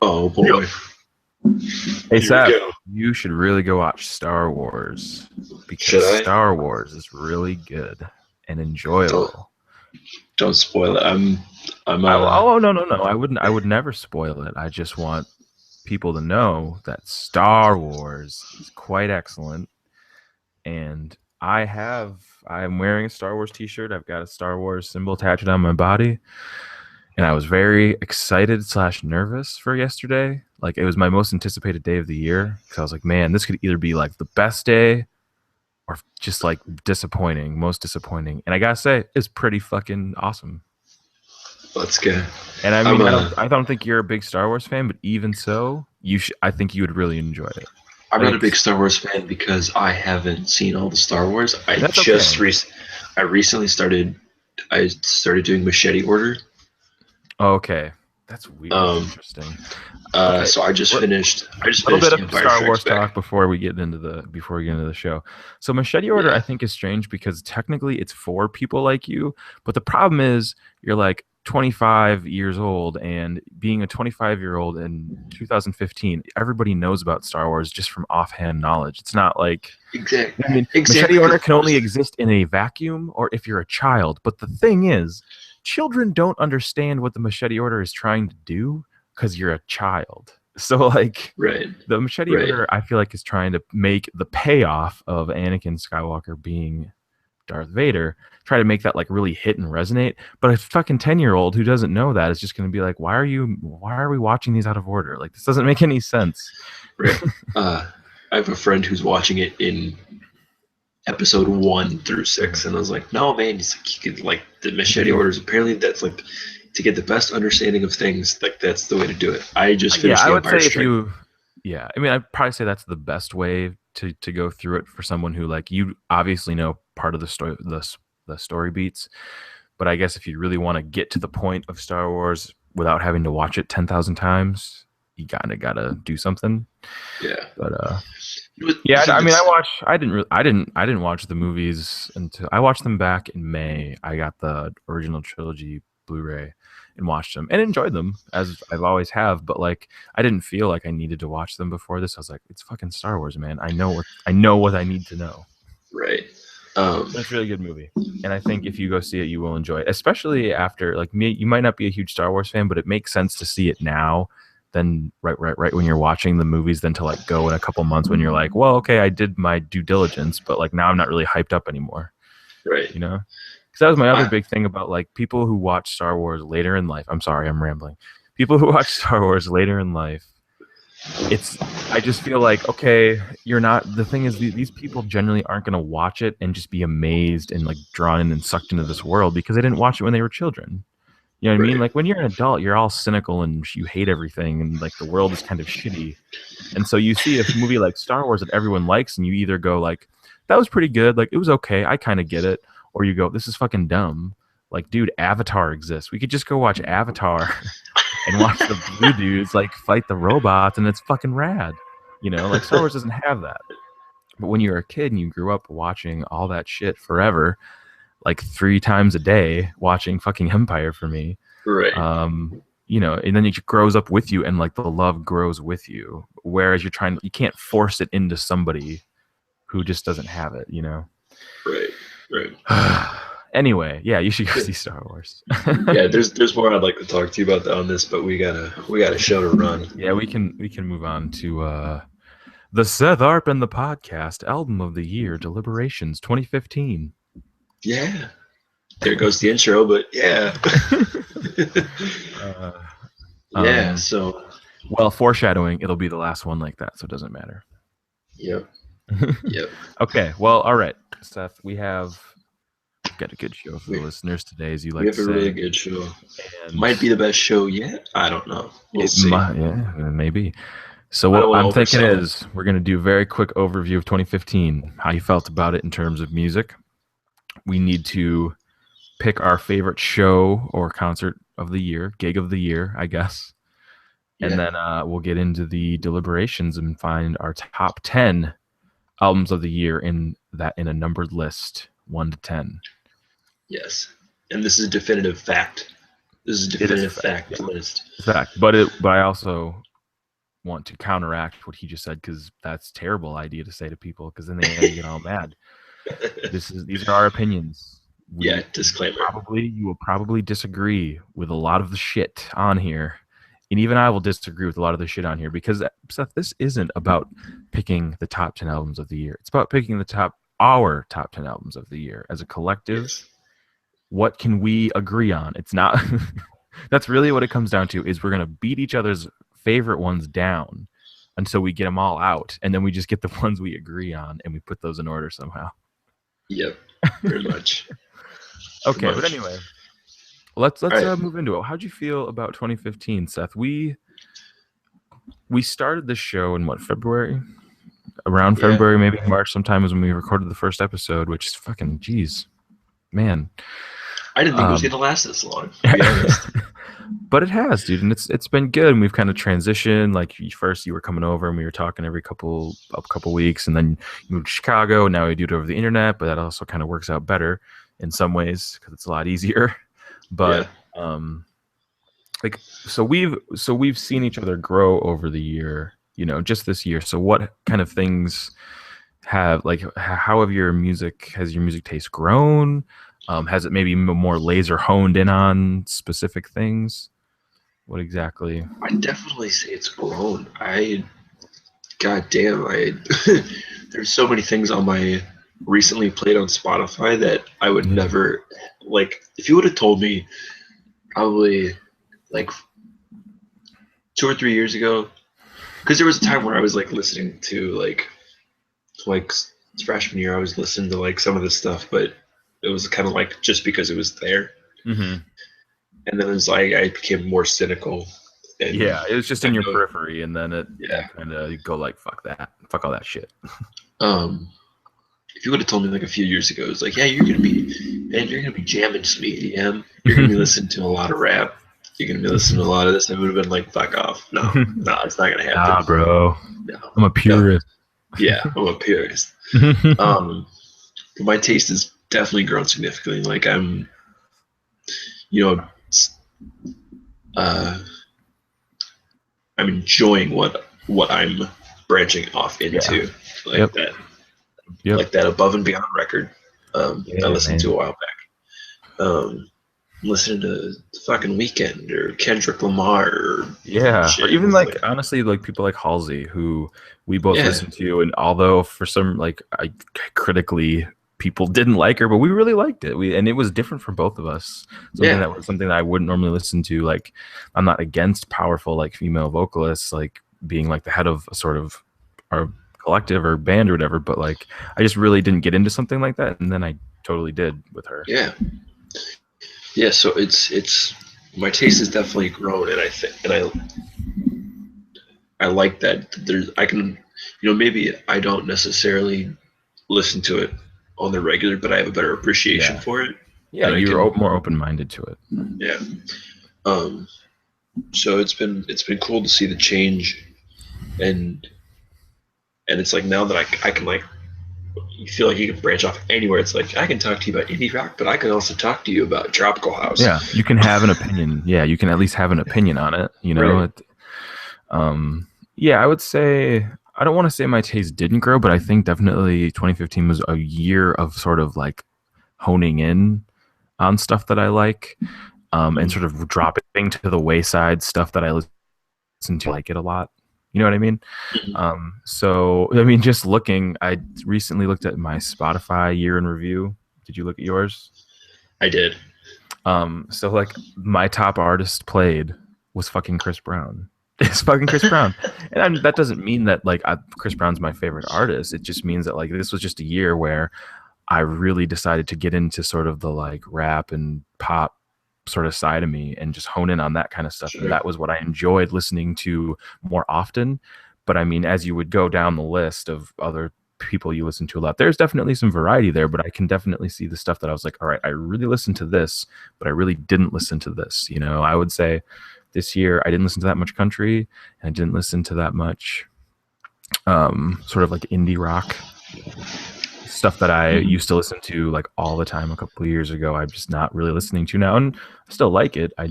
Oh boy. Hey Here we Seth, go. you should really go watch Star Wars because Should I? Star Wars is really good and Don't enjoyable. don't spoil it. I'm Oh no, I wouldn't. I would never spoil it. I just want people to know that Star Wars is quite excellent, and I'm wearing a Star Wars T-shirt. I've got a Star Wars symbol tattooed on my body, and I was very excited slash nervous for yesterday. Like it was my most anticipated day of the year because I was like, man, this could either be like the best day or just like disappointing, most disappointing. And I gotta say, it's pretty fucking awesome. let's go. And I I'm mean, I don't think you're a big Star Wars fan, but even so, I think you would really enjoy it. I'm I not a think big Star Wars fan because I haven't seen all the Star Wars. that's okay. I recently started doing Machete Order. Okay, that's weird. That's Um interesting. Okay, so let, I just little bit finished of Empire Star Strikes Wars Back. talk before we get into the show. So Machete Order, Yeah. I think, is strange because technically it's for people like you, but the problem is you're like 25 years old, and being a 25-year-old in 2015, everybody knows about Star Wars just from offhand knowledge. It's not like Exactly. I mean, Machete Exactly Order because can only exist in a vacuum or if you're a child. But the thing is, children don't understand what the Machete Order is trying to do because you're a child. So like right. the Machete Right. Order, I feel like is trying to make the payoff of Anakin Skywalker being Darth Vader, try to make that like really hit and resonate. But a fucking 10-year-old who doesn't know that is just going to be like, why are we watching these out of order? Like this doesn't make any sense. Right. I have a friend who's watching it in episode 1 through 6, and I was like, no, man, he's like, you could like the machete orders. Apparently, that's like to get the best understanding of things. Like that's the way to do it. I just Yeah, finished I the would Empire say if Strike. you, yeah, I mean, I'd probably say that's the best way to go through it for someone who like you obviously know part of the story beats, but I guess if you really want to get to the point of Star Wars without having to watch it 10,000 times, you kind of gotta do something. Yeah. But The yeah, thing I mean, that's I didn't watch the movies until I watched them back in May. I got the original trilogy Blu-ray and watched them and enjoyed them as I've always have. But like, I didn't feel like I needed to watch them before this. I was like, it's fucking Star Wars, man. I know what I need to know. right. Um, It's a really good movie, and I think if you go see it, you will enjoy it. Especially after like me, you might not be a huge Star Wars fan, but it makes sense to see it now than right when you're watching the movies than to like go in a couple months when you're like, well, okay, I did my due diligence, but like now I'm not really hyped up anymore, right. you know? Because that was my other I, big thing about like people who watch Star Wars later in life. I'm sorry, I'm rambling. People who watch Star Wars later in life, it's I just feel like okay, you're not. The thing is, these people generally aren't going to watch it and just be amazed and like drawn in and sucked into this world because they didn't watch it when they were children. You know what I mean? right. Like when you're an adult, you're all cynical and you hate everything, and like the world is kind of shitty. And so you see a movie like Star Wars that everyone likes, and you either go like, "That was pretty good," like it was okay, I kind of get it, or you go, "This is fucking dumb." Like, dude, Avatar exists. We could just go watch Avatar and watch the blue dudes like fight the robots, and it's fucking rad. You know, like Star Wars doesn't have that. But when you're a kid and you grew up watching all that shit forever, like 3 times a day, watching fucking Empire for me, Right. you know, and then it grows up with you, and like the love grows with you. Whereas you can't force it into somebody who just doesn't have it. You know. Right. Right. Anyway, yeah, you should go see Star Wars. Yeah. There's more I'd like to talk to you about on this, but we got a show to run. Yeah, we can move on to the Seth Arp and the Podcast Album of the Year Deliberations 2015. Yeah. There goes the intro, but yeah. uh, Yeah. um, So. well, foreshadowing, it'll be the last one like that, so it doesn't matter. Yep. Yep. Okay, well, all right, Seth, we've got a good show for the We, listeners today, as you we like to have a really say, good show. and Might be the best show yet. I don't know. We'll see. yeah, maybe. So I don't what want I'm to thinking oversell it. is we're going to do a very quick overview of 2015, how you felt about it in terms of music. We need to pick our favorite show or concert of the year, gig of the year, I guess. And Yeah. then we'll get into the deliberations and find our top 10 albums of the year in a numbered list, 1 to 10. Yes. And this is definitive fact. This is It is definitive fact, fact yeah. list. Fact. But I also want to counteract what he just said because that's a terrible idea to say to people because then they get all mad. These are our opinions. Yeah, disclaimer. You will probably disagree with a lot of the shit on here. And even I will disagree with a lot of the shit on here because, Seth, this isn't about picking the top 10 albums of the year. It's about picking our top 10 albums of the year as a collective. Yes. What can we agree on? It's not. That's really what it comes down to, is we're going to beat each other's favorite ones down until we get them all out. And then we just get the ones we agree on and we put those in order somehow. Yep, pretty much. Okay, but anyway, let's move into it. How'd you feel about 2015, Seth? We started this show in what, February? Around February, maybe March sometime is when we recorded the first episode, which is fucking, jeez, man. I didn't think it was going to last this long, to be honest. But it has, dude, and it's been good. And we've kind of transitioned. Like first, you were coming over, and we were talking every couple weeks, and then you moved to Chicago. And now we do it over the internet, but that also kind of works out better in some ways because it's a lot easier. But like so we've seen each other grow over the year, you know, just this year. So what kind of things have, like, how have your music taste grown? Has it maybe more laser honed in on specific things? What exactly? I definitely say it's grown. Goddamn, there's so many things on my recently played on Spotify that I would never, like, if you would have told me probably like 2 or 3 years ago, because there was a time where I was like listening to like freshman year, I was listening to like some of this stuff, but it was kind of like just because it was there. Mm-hmm. And then it's like I became more cynical. And it was just in your periphery, and then it kind of go like, fuck all that shit. If you would have told me like a few years ago, it's like, yeah, you're gonna be jamming some EDM. You're gonna be listening to a lot of rap. You're gonna be listening to a lot of this. I would have been like, fuck off. No, it's not gonna happen. Nah, bro. No, I'm a purist. No. Yeah, I'm a purist. My taste has definitely grown significantly. Like I'm, I'm enjoying what I'm branching off into, like that. Yep. Like that Above and Beyond record I listened to a while back. Listening to fucking Weeknd or Kendrick Lamar or even like honestly, like people like Halsey, who we both listen to, and although for some, like, critically people didn't like her, but we really liked it. And it was different for both of us. That was something that I wouldn't normally listen to. Like, I'm not against powerful like female vocalists like being like the head of a sort of our collective or band or whatever, but like I just really didn't get into something like that, and then I totally did with her. So it's my taste has definitely grown, and I think, and I like that I can, maybe I don't necessarily listen to it on the regular, but I have a better appreciation for it. You're more open-minded to it. So it's been cool to see the change, and it's like now that I can, like, you feel like you can branch off anywhere. It's like I can talk to you about indie rock, but I can also talk to you about tropical house. Yeah, you can have an opinion. Yeah, you can at least have an opinion on it. You know, right. I would say, I don't want to say my taste didn't grow, but I think definitely 2015 was a year of sort of like honing in on stuff that I like, and sort of dropping to the wayside stuff that I listen to, like it a lot. You know what I mean? Mm-hmm. So, I mean, just looking, I recently looked at my Spotify year in review. Did you look at yours? I did. So like my top artist played was fucking Chris Brown. It's fucking Chris Brown. And that doesn't mean that like Chris Brown's my favorite artist. It just means that like this was just a year where I really decided to get into sort of the like rap and pop sort of side of me and just hone in on that kind of stuff. Sure. And that was what I enjoyed listening to more often. But I mean, as you would go down the list of other people you listen to a lot, there's definitely some variety there, but I can definitely see the stuff that I was like, all right, I really listened to this, but I really didn't listen to this. You know, I would say this year I didn't listen to that much country, and I didn't listen to that much sort of like indie rock stuff that I used to listen to like all the time a couple of years ago. I'm just not really listening to now, and I still like it. I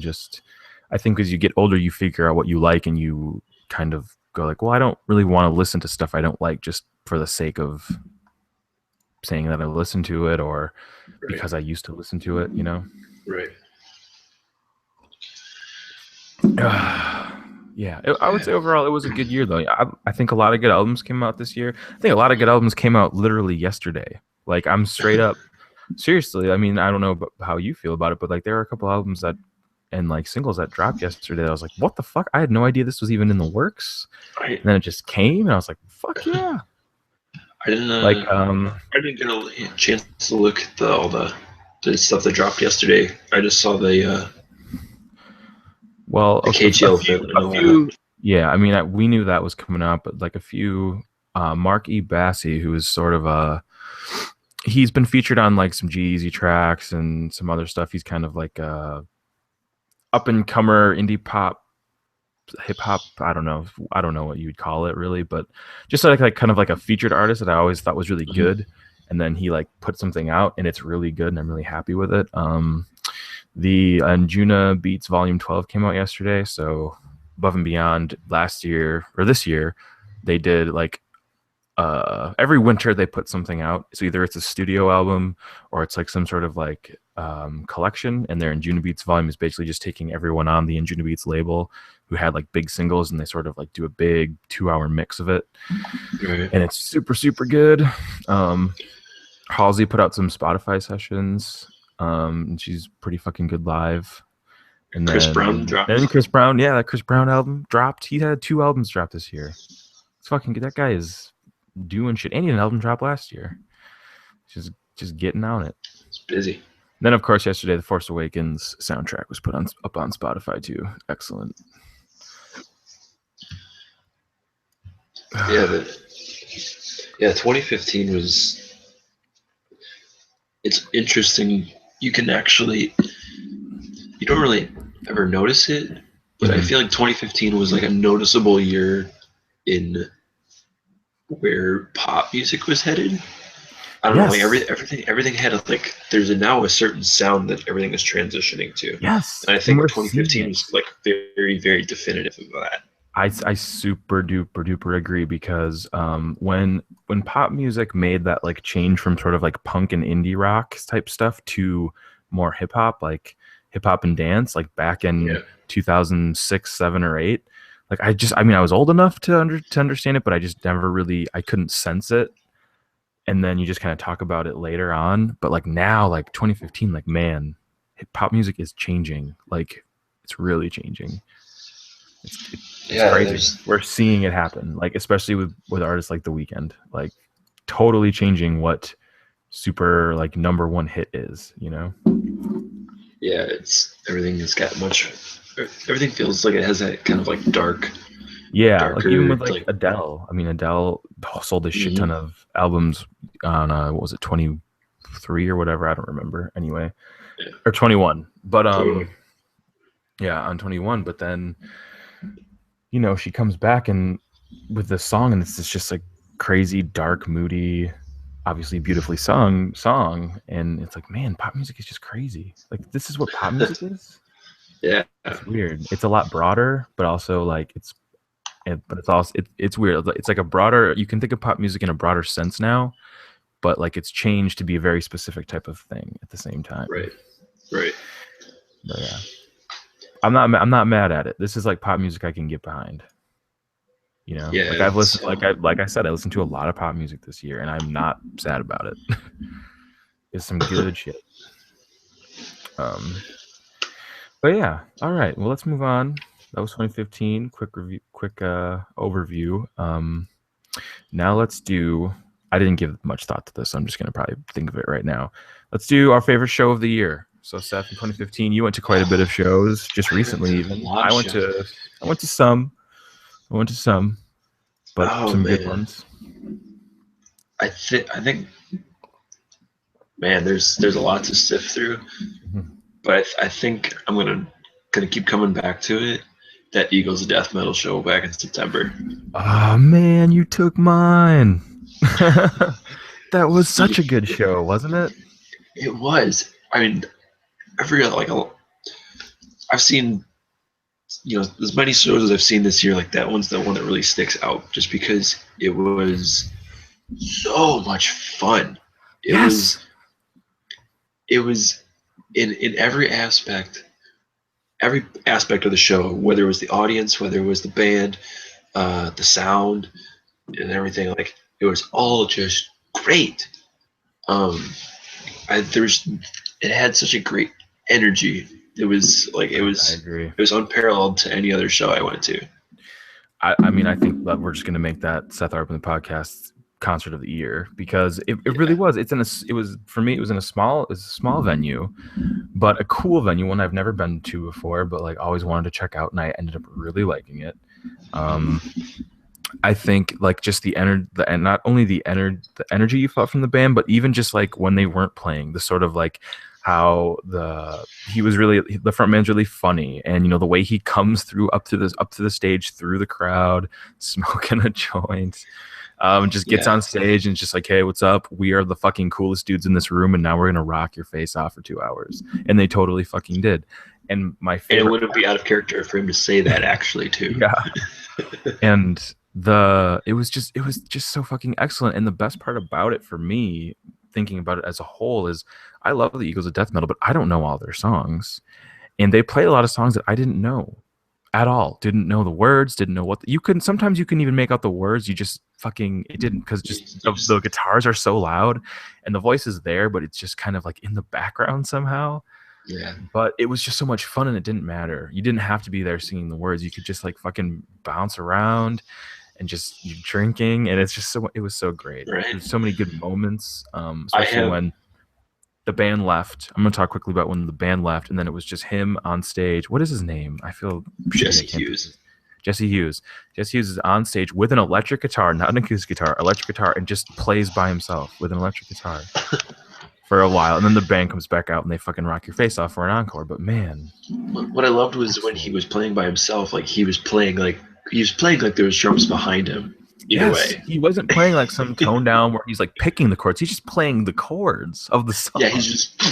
think as you get older, you figure out what you like, and you kind of go like, well, I don't really want to listen to stuff I don't like just for the sake of saying that I listen to it or Right. because I used to listen to it, you know? Right. Yeah, I would say overall it was a good year though. I think a lot of good albums came out this year. I think a lot of good albums came out literally yesterday. Like I'm straight up seriously. I mean, I don't know how you feel about it, but like there are a couple albums that and like singles that dropped yesterday. That I was like, what the fuck? I had no idea this was even in the works. I And then it just came, and I was like, fuck yeah! I didn't Like I didn't get a chance to look at all the stuff that dropped yesterday. I just saw well, the okay, KGL thing and a all that. few. Yeah, I mean, we knew that was coming out, but like a few. Mark E. Bassey, who is sort of a he's been featured on like some G-Eazy tracks and some other stuff. He's kind of like a up and comer indie pop, hip hop. I don't know. I don't know what you'd call it really, but just like kind of like a featured artist that I always thought was really good. And then he like put something out and it's really good and I'm really happy with it. The Anjuna Beats Volume 12 came out yesterday. So Above and Beyond last year or this year, they did like every winter they put something out. So either it's a studio album or it's like some sort of like collection. And their Anjuna Beats volume is basically just taking everyone on the Anjuna Beats label who had like big singles and they sort of like do a big 2-hour mix of it. Right. And it's super, super good. Halsey put out some Spotify sessions. And she's pretty fucking good live. And Chris then, Brown dropped. Then Chris Brown, yeah, that Chris Brown album dropped. He had 2 albums dropped this year. It's fucking good. That guy is doing shit. And he had an album drop last year. Just getting on it. It's busy. And then of course yesterday the Force Awakens soundtrack was put up on Spotify too. Excellent. Yeah, 2015 was. It's interesting. You don't really ever notice it, but I feel like 2015 was like a noticeable year in where pop music was headed. I don't know, like everything had like there's now a certain sound that everything is transitioning to. Yes, and I think 2015 was like very, very definitive of that. I super duper agree because when pop music made that like change from sort of like punk and indie rock type stuff to more hip hop and dance like back in 2006, 7 or 8, like I mean I was old enough to understand it, but I just never really I couldn't sense it. And then you just kind of talk about it later on, but like now like 2015, like man, pop music is changing, like it's really changing. It's crazy. We're seeing it happen, like especially with artists like The Weeknd, like totally changing what super like number one hit is, you know? Yeah, everything feels like it has that kind of like dark. Yeah, darker, like even with like Adele. I mean, Adele sold a shit ton of albums on what was it, 23 or whatever? I don't remember. Anyway, or 21. But yeah, on 21. But then, you know, she comes back and with this song, and it's just like crazy, dark, moody, obviously beautifully sung song, and it's like, man, pop music is just crazy. Like this is what pop music is. Yeah, it's weird. It's a lot broader, but also like it's also it's weird. It's like a broader. You can think of pop music in a broader sense now, but like it's changed to be a very specific type of thing at the same time. Right. But yeah, I'm not mad at it. This is like pop music I can get behind. You know, yeah, like I've listened, like I said, I listened to a lot of pop music this year, and I'm not sad about it. It's some good shit. But yeah, all right. Well, let's move on. That was 2015. Quick overview. Now let's do. I didn't give much thought to this. I'm just gonna probably think of it right now. Let's do our favorite show of the year. So, Seth, in 2015, you went to quite a bit of shows just recently. Even I went to some, but some good ones. I think, man, there's a lot to sift through, but I think I'm gonna keep coming back to it. That Eagles death metal show back in September. Oh man, you took mine. That was such a good show, wasn't it? It was. I mean, I've seen as many shows as I've seen this year, like that one's the one that really sticks out, just because it was so much fun. It Yes. was it was in every aspect of the show, whether it was the audience, whether it was the band, the sound, and everything. Like it was all just great. Um, it had such a great energy. It was like I agree. it was unparalleled to any other show I went to. I mean, I think that we're just going to make that Seth Arpin podcast concert of the year because it really was. It was for me. It was in a small venue, but a cool venue, one I've never been to before, but like always wanted to check out, and I ended up really liking it. I think like just and not only the energy you felt from the band, but even just like when they weren't playing, the sort of like how the front man's really funny, and the way he comes through up to the stage through the crowd, smoking a joint, just gets on stage and just like, hey, what's up? We are the fucking coolest dudes in this room, and now we're gonna rock your face off for 2 hours, and they totally fucking did. And my favorite, and it wouldn't be out of character for him to say that actually too. Yeah. And it was just so fucking excellent. And the best part about it for me, thinking about it as a whole, is I love the Eagles of Death Metal, but I don't know all their songs. And they played a lot of songs that I didn't know at all. Didn't know the words, didn't know what sometimes you can even make out the words. You just fucking, it didn't, because just the guitars are so loud and the voice is there, but it's just kind of like in the background somehow. Yeah. But it was just so much fun, and it didn't matter. You didn't have to be there singing the words. You could just like fucking bounce around and just drinking, and it's just it was so great. Right. There's so many good moments, especially when the band left. I'm gonna talk quickly about when the band left, and then it was just him on stage. What is his name? I feel Jesse Hughes. Jesse Hughes. Jesse Hughes is on stage with an electric guitar, not an acoustic guitar, electric guitar, and just plays by himself with an electric guitar. For a while, and then the band comes back out and they fucking rock your face off for an encore. But man, what I loved was when he was playing by himself, like he was playing like there was drums behind him. Either way, he wasn't playing like some tone down where he's like picking the chords. He's just playing the chords of the song. Yeah, he's just.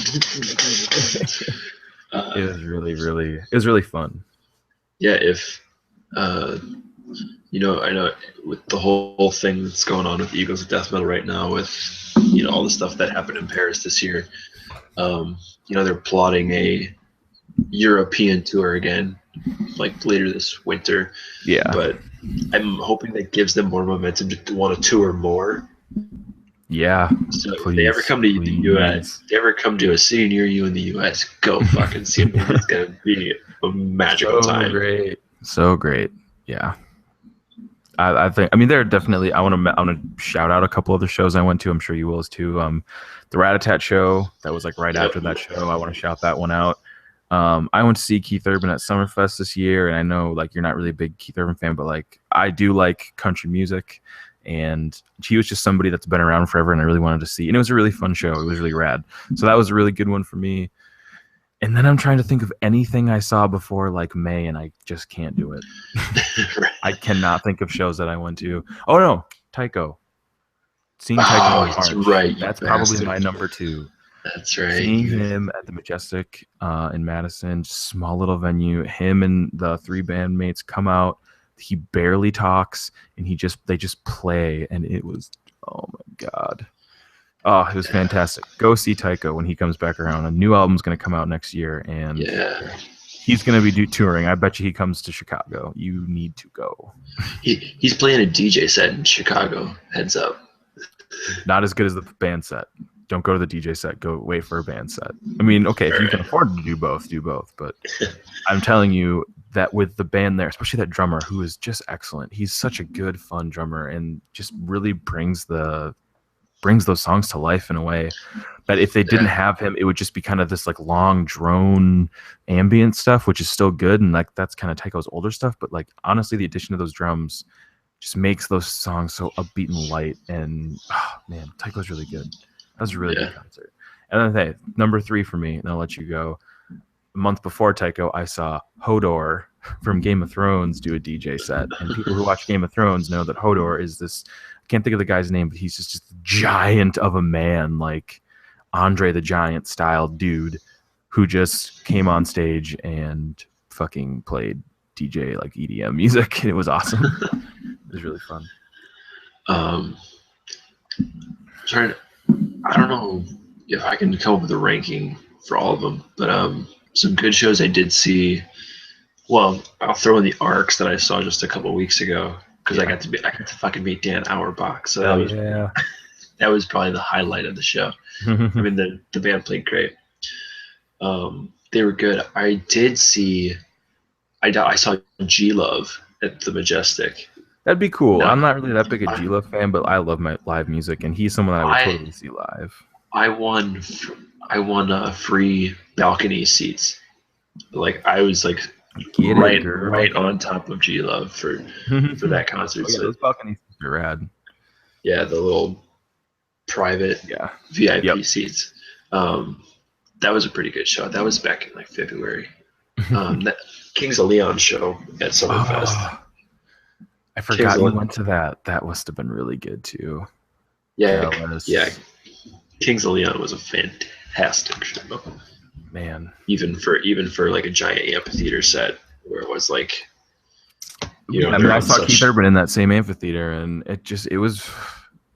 It was really fun. Yeah, if I know with the whole thing that's going on with the Eagles of Death Metal right now, with all the stuff that happened in Paris this year, they're plotting a European tour again, like later this winter. Yeah, but I'm hoping that gives them more momentum to want to tour more. Yeah. So if they ever come to the U.S., if they ever come to a city near you in the U.S., go fucking see them. It's gonna be a magical time. So great. Yeah. I think. I mean, they're definitely. I want to shout out a couple other shows I went to. I'm sure you will too. The Rat-a-Tat show that was like right after that show. I want to shout that one out. I went to see Keith Urban at Summerfest this year, and I know like you're not really a big Keith Urban fan, but like I do like country music, and he was just somebody that's been around forever, and I really wanted to see. And it was a really fun show. It was really rad. So that was a really good one for me. And then I'm trying to think of anything I saw before like May, and I just can't do it. I cannot think of shows that I went to. Oh no, Tycho. Seeing Tycho in March. That's right. That's probably my number 2. That's right. Seeing him at the Majestic in Madison, small little venue. Him and the 3 bandmates come out. He barely talks, and they just play, and it was, oh my god. Oh, it was fantastic. Go see Tycho when he comes back around. A new album's going to come out next year, and he's going to be touring. I bet you he comes to Chicago. You need to go. He's playing a DJ set in Chicago. Heads up. Not as good as the band set. Don't go to the DJ set. Go wait for a band set. I mean, okay, if you can afford to do both, do both. But I'm telling you that with the band there, especially that drummer who is just excellent. He's such a good, fun drummer, and just really brings those songs to life in a way that if they didn't have him, it would just be kind of this like long drone ambient stuff, which is still good. And like, that's kind of Tycho's older stuff. But like, honestly, the addition of those drums just makes those songs so upbeat and light. And man, Tycho's really good. That was a really good concert. And then, hey, number 3 for me, and I'll let you go. A month before Tycho, I saw Hodor from Game of Thrones do a DJ set. And people who watch Game of Thrones know that Hodor is this, I can't think of the guy's name, but he's just a giant of a man, like Andre the Giant style dude who just came on stage and fucking played DJ like EDM music. It was awesome. It was really fun. Trying to, I don't know if I can come up with a ranking for all of them, but some good shows I did see. Well, I'll throw in the arcs that I saw just a couple weeks ago because I got to fucking meet Dan Auerbach, so that was probably the highlight of the show. I mean, the band played great. They were good. I did see. I saw G Love at the Majestic. That'd be cool. No, I'm not really that big a G Love fan, but I love my live music, and he's someone that I would totally see live. I won free balcony seats. Like I was like right on top of G Love for that concert. Oh, yeah, those balcony seats are rad. Yeah, the little private VIP seats. That was a pretty good show. That was back in like February. That Kings of Leon show at Summerfest. I forgot you went to that. That must have been really good too. Yeah. Kings of Leon was a fantastic show. Man. Even for like a giant amphitheater set where it was like I saw Keith Urban in that same amphitheater, and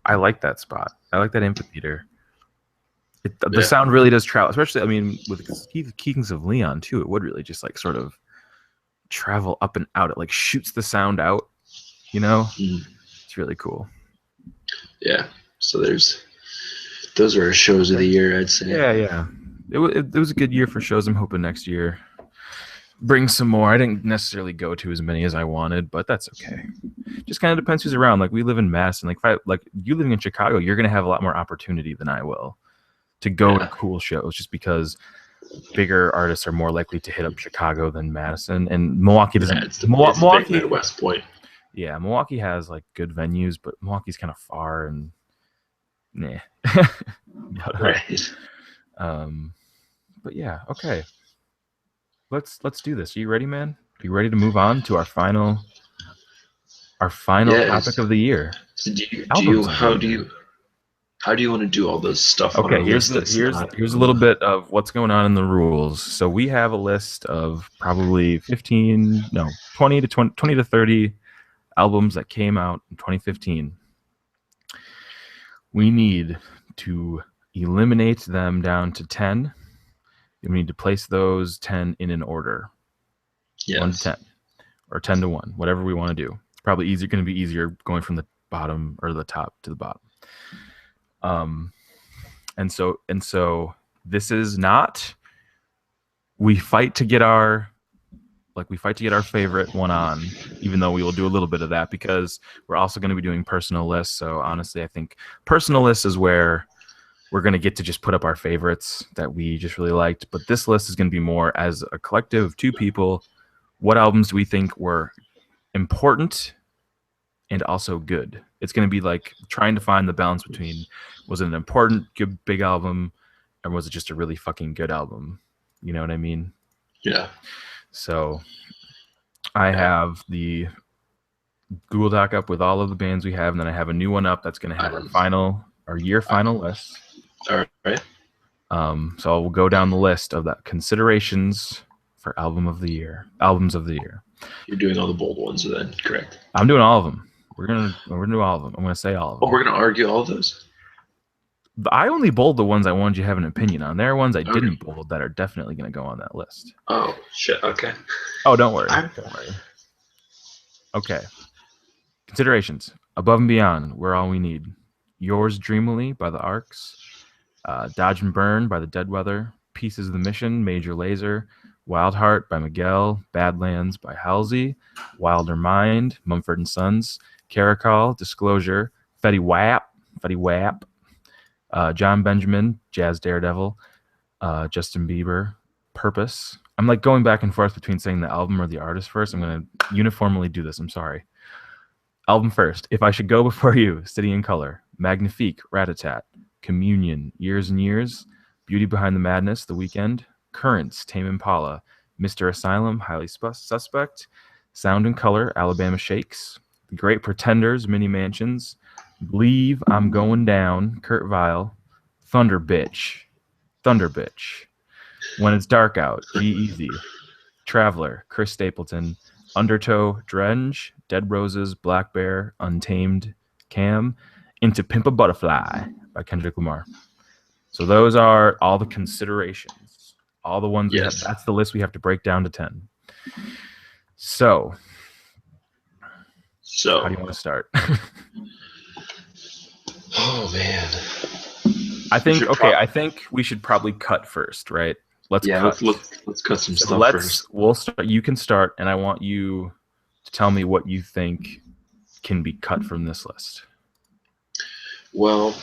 I like that spot. I like that amphitheater. The sound really does travel, especially, I mean, with Kings of Leon too, it would really just like sort of travel up and out. It like shoots the sound out, It's really cool. Yeah. So those are shows of the year, I'd say. Yeah. It was a good year for shows. I'm hoping next year brings some more. I didn't necessarily go to as many as I wanted, but that's okay. Just kind of depends who's around. Like we live in Madison. Like you living in Chicago, you're gonna have a lot more opportunity than I will to go to cool shows, just because bigger artists are more likely to hit up Chicago than Madison, and Milwaukee doesn't. Milwaukee, big West Point. Yeah, Milwaukee has like good venues, but Milwaukee's kind of far and nah. Right. But yeah, okay. Let's do this. Are you ready, man? Are you ready to move on to our final topic of the year? So how do you want to do all this stuff? Okay, here's a little bit of what's going on in the rules. So we have a list of probably 20 to 30 albums that came out in 2015. We need to eliminate them down to 10. We need to place those 10 in an order. Yes. 1 to 10. Or 10 to 1. Whatever we want to do. It's probably going to be easier going from the bottom or the top to the bottom. And so this is not we fight to get our favorite one on, even though we will do a little bit of that because we're also going to be doing personal lists. So honestly, I think personal lists is where we're going to get to just put up our favorites that we just really liked. But this list is going to be more as a collective of two people. What albums do we think were important and also good? It's going to be like trying to find the balance between, was it an important, good, big album, or was it just a really fucking good album? You know what I mean? Yeah. So I have the Google Doc up with all of the bands we have, and then I have a new one up that's going to have our year final list. All right. So we'll go down the list of the considerations for albums of the year. You're doing all the bold ones then, correct? I'm doing all of them. We're gonna do all of them. I'm gonna say all of them. Oh, we're gonna argue all of those? I only bold the ones I wanted you to have an opinion on. There are ones I didn't bold that are definitely gonna go on that list. Oh shit. Okay. Oh, don't worry. Okay. Considerations. Above and Beyond. We're All We Need. Yours Dreamily by the Arcs. Dodge and Burn by the Dead Weather. Pieces of the Mission, Major Lazer. Wild Heart by Miguel. Badlands by Halsey. Wilder Mind, Mumford & Sons. Caracol, Disclosure. Fetty Wap. John Benjamin, Jazz Daredevil. Justin Bieber, Purpose. I'm like going back and forth between saying the album or the artist first. I'm going to uniformly do this. I'm sorry. Album first. If I Should Go Before You, City in Color. Magnifique, Rat-a-Tat. Communion, Years and Years. Beauty Behind the Madness, The Weeknd. Currents, Tame Impala. Mr. Asylum, Highly Suspect. Sound and Color, Alabama Shakes. The Great Pretenders, Mini Mansions. Believe, I'm Going Down, Kurt Vile. Thunder Bitch. When It's Dark Out, G-Eazy. Traveler, Chris Stapleton. Undertow, Drench, Dead Roses, Black Bear, Untamed, Cam, Into Pimp a Butterfly by Kendrick Lamar. So those are all the considerations. All the ones we have. Yes. That's the list we have to break down to 10. So, how do you want to start? Oh man. I think we should probably cut first, right? Let's cut. Let's cut some So stuff first. we'll start. You can start, and I want you to tell me what you think can be cut from this list. Well,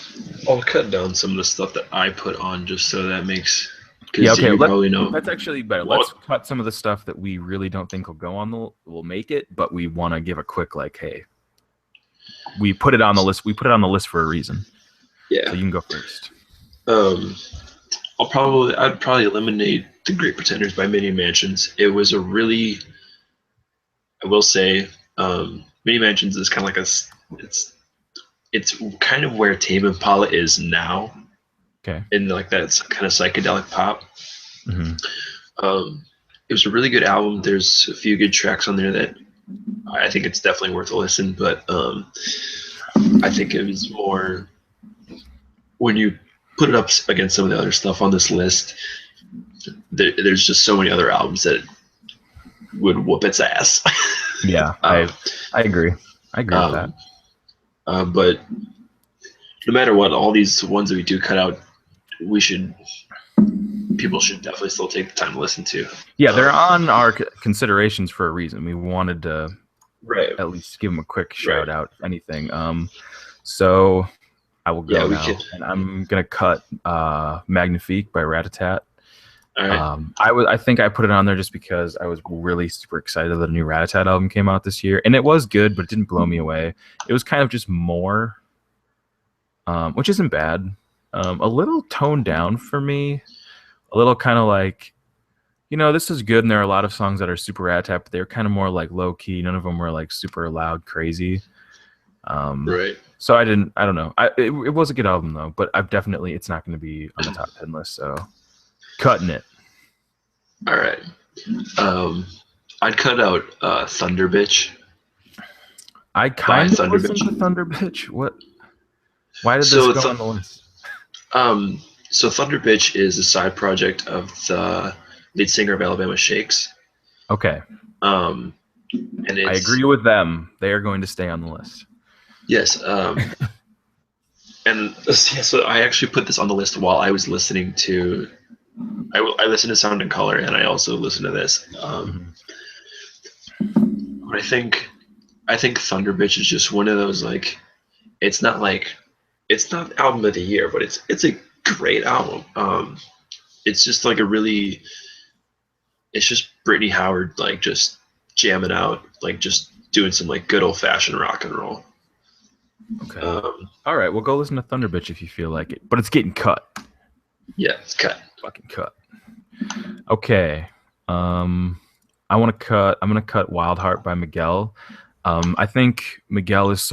I'll cut down some of the stuff that I put on just so that makes. Yeah, okay. Probably know. That's actually better. Let's cut some of the stuff that we really don't think will go on will make it, but we want to give a quick hey, we put it on the list. We put it on the list for a reason. Yeah. So you can go first. I'd probably eliminate The Great Pretenders by Mini Mansions. It was a really, I will say, Mini Mansions is kind of like it's kind of where Tame Impala is now. Okay. In like that kind of psychedelic pop. Mm-hmm. It was a really good album. There's a few good tracks on there that I think it's definitely worth a listen. But I think it was more when you put it up against some of the other stuff on this list. There's just so many other albums that would whoop its ass. Yeah, I agree. I agree with that. But no matter what, all these ones that we do cut out, people should definitely still take the time to listen to. Yeah, they're on our considerations for a reason. We wanted to at least give them a quick shout out, if anything. So I will go now, and I'm gonna cut Magnifique by Rat-a-tat. All right. I think I put it on there just because I was really super excited that a new Rat-a-tat album came out this year, and it was good, but it didn't blow me away. It was kind of just more, which isn't bad. A little toned down for me, a little kind of like, this is good, and there are a lot of songs that are super Rat-a-tat, but they're kind of more like low key. None of them were like super loud, crazy. Right. So I don't know. It was a good album though, but it's not going to be on the top 10 list. So cutting it. All right. I'd cut out Thunder Bitch. I kind of listened to Thunder Bitch. What? Why did this go on the list? So Thunder Bitch is a side project of the lead singer of Alabama Shakes. Okay. And I agree with them. They are going to stay on the list. Yes. And so I actually put this on the list while I was listening to. I listened to Sound and Color, and I also listened to this. But I think Thunder Bitch is just one of those it's not album of the year, but it's a great album. It's just it's just Brittany Howard just jamming out, just doing some good old fashioned rock and roll. Okay. All right, we'll go listen to Thunder Bitch if you feel like it, but it's getting cut. Yeah, it's cut. Fucking cut. Okay. I'm gonna cut Wild Heart by Miguel. I think Miguel is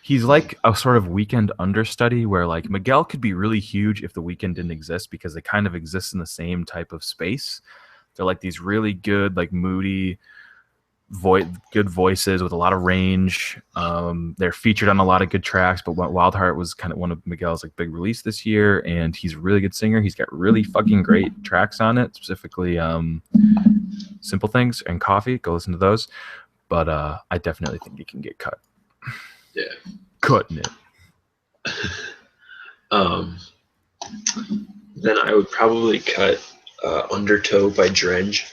he's like a sort of Weeknd understudy where Miguel could be really huge if the Weeknd didn't exist, because they kind of exist in the same type of space. They're these really good, moody, good voices with a lot of range. They're featured on a lot of good tracks, but Wild Heart was kind of one of Miguel's big release this year, and he's a really good singer. He's got really fucking great tracks on it, specifically Simple Things and Coffee. Go listen to those. But I definitely think it can get cut. Yeah. Cutting it. Then I would probably cut Undertow by Drench.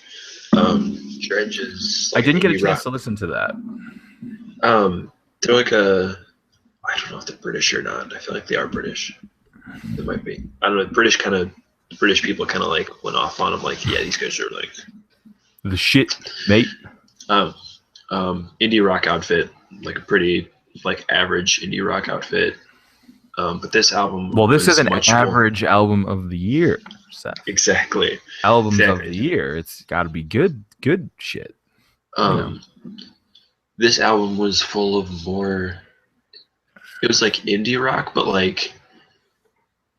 Drench is I didn't get a chance to listen to that. They're I don't know if they're British or not. I feel like they are British. They might be. I don't know. British people kind of went off on them. Yeah, these guys are the shit, mate. Indie rock outfit, a pretty average indie rock outfit. But this album. Well, this is an average album of the year, Seth. Exactly. Albums of the year. It's got to be good shit. This album was full of more. It was indie rock, but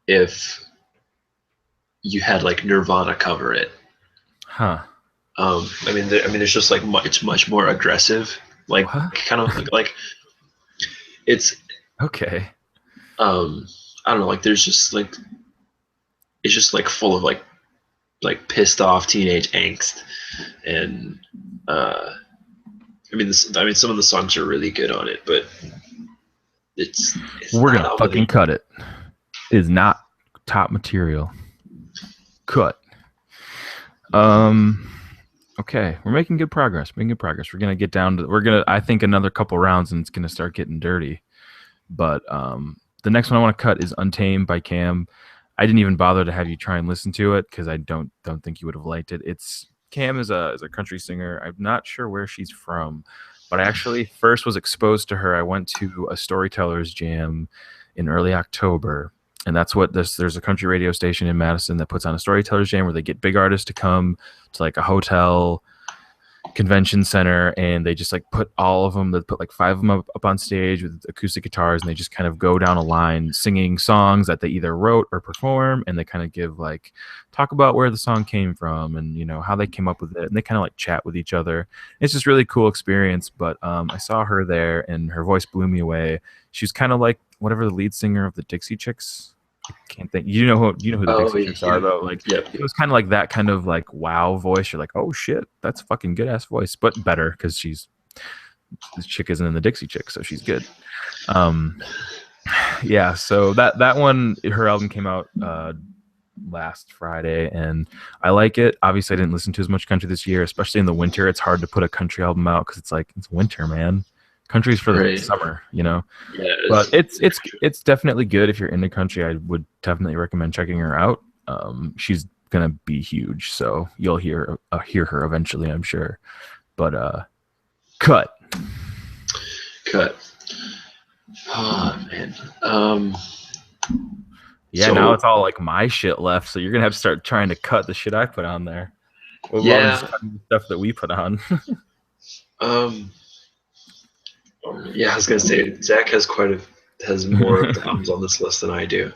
if you had Nirvana cover it. Huh. I mean, it's just like it's much more aggressive, like What? kind of like it's Okay. um, I don't know, like there's just like it's just like full of like pissed off teenage angst, and uh, I mean, some of the songs are really good on it, but it's We're not gonna album. fucking cut it. It is not top material. Cut. Okay, we're making good progress. Making good progress. We're gonna get down to. We're gonna. I think another couple rounds, and it's gonna start getting dirty. But the next one I want to cut is Untamed by Cam. I didn't even bother to have you try and listen to it because I don't think you would have liked it. It's Cam is a country singer. I'm not sure where she's from, but I actually first was exposed to her. I went to a Storytellers Jam in early October, and that's what there's a country radio station in Madison that puts on a Storytellers Jam where they get big artists to come to like a hotel convention center, and they just like put all of them, they put like 5 of them up on stage with acoustic guitars, and they just kind of go down a line singing songs that they either wrote or perform, and they kind of give like talk about where the song came from and you know how they came up with it, and they kind of like chat with each other. It's just really cool experience. But I saw her there and her voice blew me away. She's kind of like whatever the lead singer of the Dixie Chicks. I can't think. You know who the Oh Dixie Chicks are though. Like yep, it was kind of like that kind of like wow voice. You're like, oh shit, that's a fucking good ass voice, but better because this chick isn't in the Dixie Chicks, so she's good. Yeah. So that one, her album came out last Friday, and I like it. Obviously, I didn't listen to as much country this year, especially in the winter. It's hard to put a country album out because it's like it's winter, man. Country's for the right. summer, you know. Yeah, But it's definitely good if you're into country. I would definitely recommend checking her out. She's gonna be huge, so you'll hear her eventually, I'm sure. But cut. cut. Oh man. Yeah, So now it's all like my shit left, so you're gonna have to start trying to cut the shit I put on there. Well, I'm just yeah, cutting the stuff that we put on. um, yeah, I was gonna say Zach has more of the albums on this list than I do.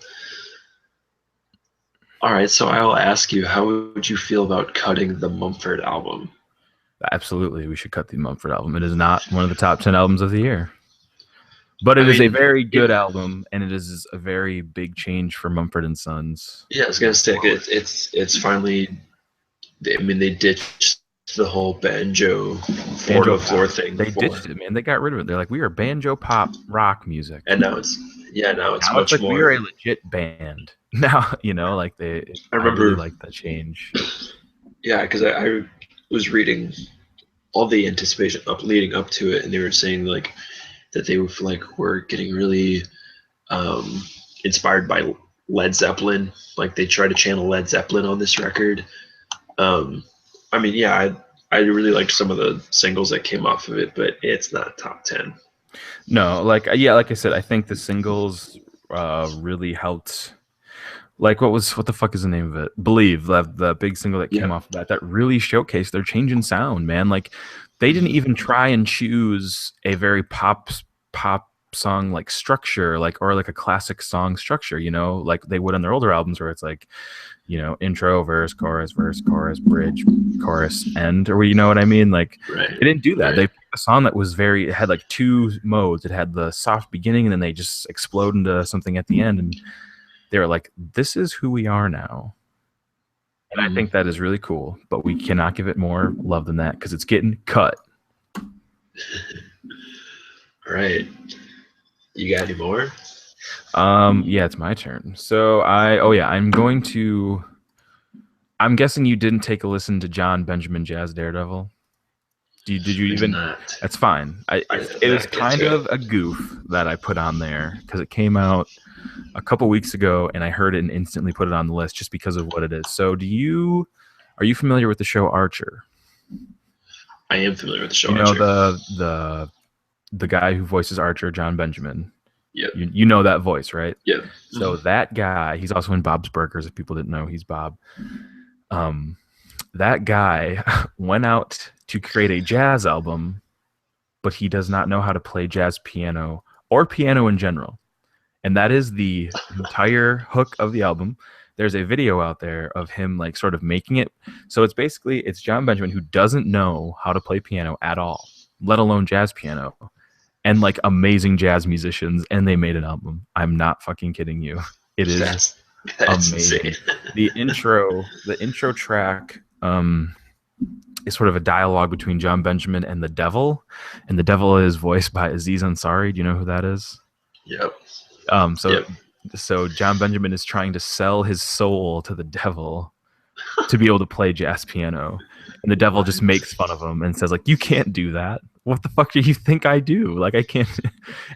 All right, so I will ask you, how would you feel about cutting the Mumford album? Absolutely, we should cut the Mumford album. It is not one of the top 10 albums of the year, but I it is a mean, very good album, and it is a very big change for Mumford and Sons. yeah, I was gonna say it's finally. I mean, they ditched the whole banjo four to Banjo the floor pop. thing They before, ditched it, man. They got rid of it. They're like, we are banjo pop rock music. and now it's Now it's much like we are more. a legit band. Now, you know, like I I really remember, like that change. yeah, because I was reading all the anticipation up leading up to it, and they were saying like that they were getting really um, inspired by Led Zeppelin. Like they try to channel Led Zeppelin on this record. Um, I mean, yeah, I really liked some of the singles that came off of it, but it's not top 10. No, like yeah, like I said, I think the singles really helped. Like what the fuck is the name of it? Believe, the big single that came Yeah, off of that really showcased their change in sound, man. Like they didn't even try and choose a very pop song like structure, like or like a classic song structure, you know, like they would on their older albums where it's like, you know, intro, verse, chorus, bridge, chorus, end, or you know what I mean? Like right, they didn't do that. right. They picked a song that was it had like 2 modes. It had the soft beginning and then they just explode into something at the end, and they were like, this is who we are now. And I think that is really cool, but we cannot give it more love than that because it's getting cut. Right. You got any more? Yeah, it's my turn. So I'm guessing you didn't take a listen to John Benjamin Jazz Daredevil. Did you I did even? not. That's fine. I did It was not get kind to of it. a goof that I put on there because it came out a couple weeks ago, and I heard it and instantly put it on the list just because of what it is. So, are you familiar with the show Archer? I am familiar with the show You know Archer. the guy who voices Archer, John Benjamin. Yep. You know that voice, right? Yep. So that guy, he's also in Bob's Burgers. If people didn't know, he's Bob. That guy went out to create a jazz album, but he does not know how to play jazz piano or piano in general. And that is the entire hook of the album. there's a video out there of him like sort of making it. So it's John Benjamin who doesn't know how to play piano at all, let alone jazz piano, and like amazing jazz musicians, and they made an album. I'm not fucking kidding you. It is That's insane. amazing. The intro track is sort of a dialogue between John Benjamin and the devil, and the devil is voiced by Aziz Ansari. Do you know who that is? Yep. So Yep. so John Benjamin is trying to sell his soul to the devil to be able to play jazz piano, and the devil just makes fun of him and says like, "You can't do that. What the fuck do you think I do? Like I can't."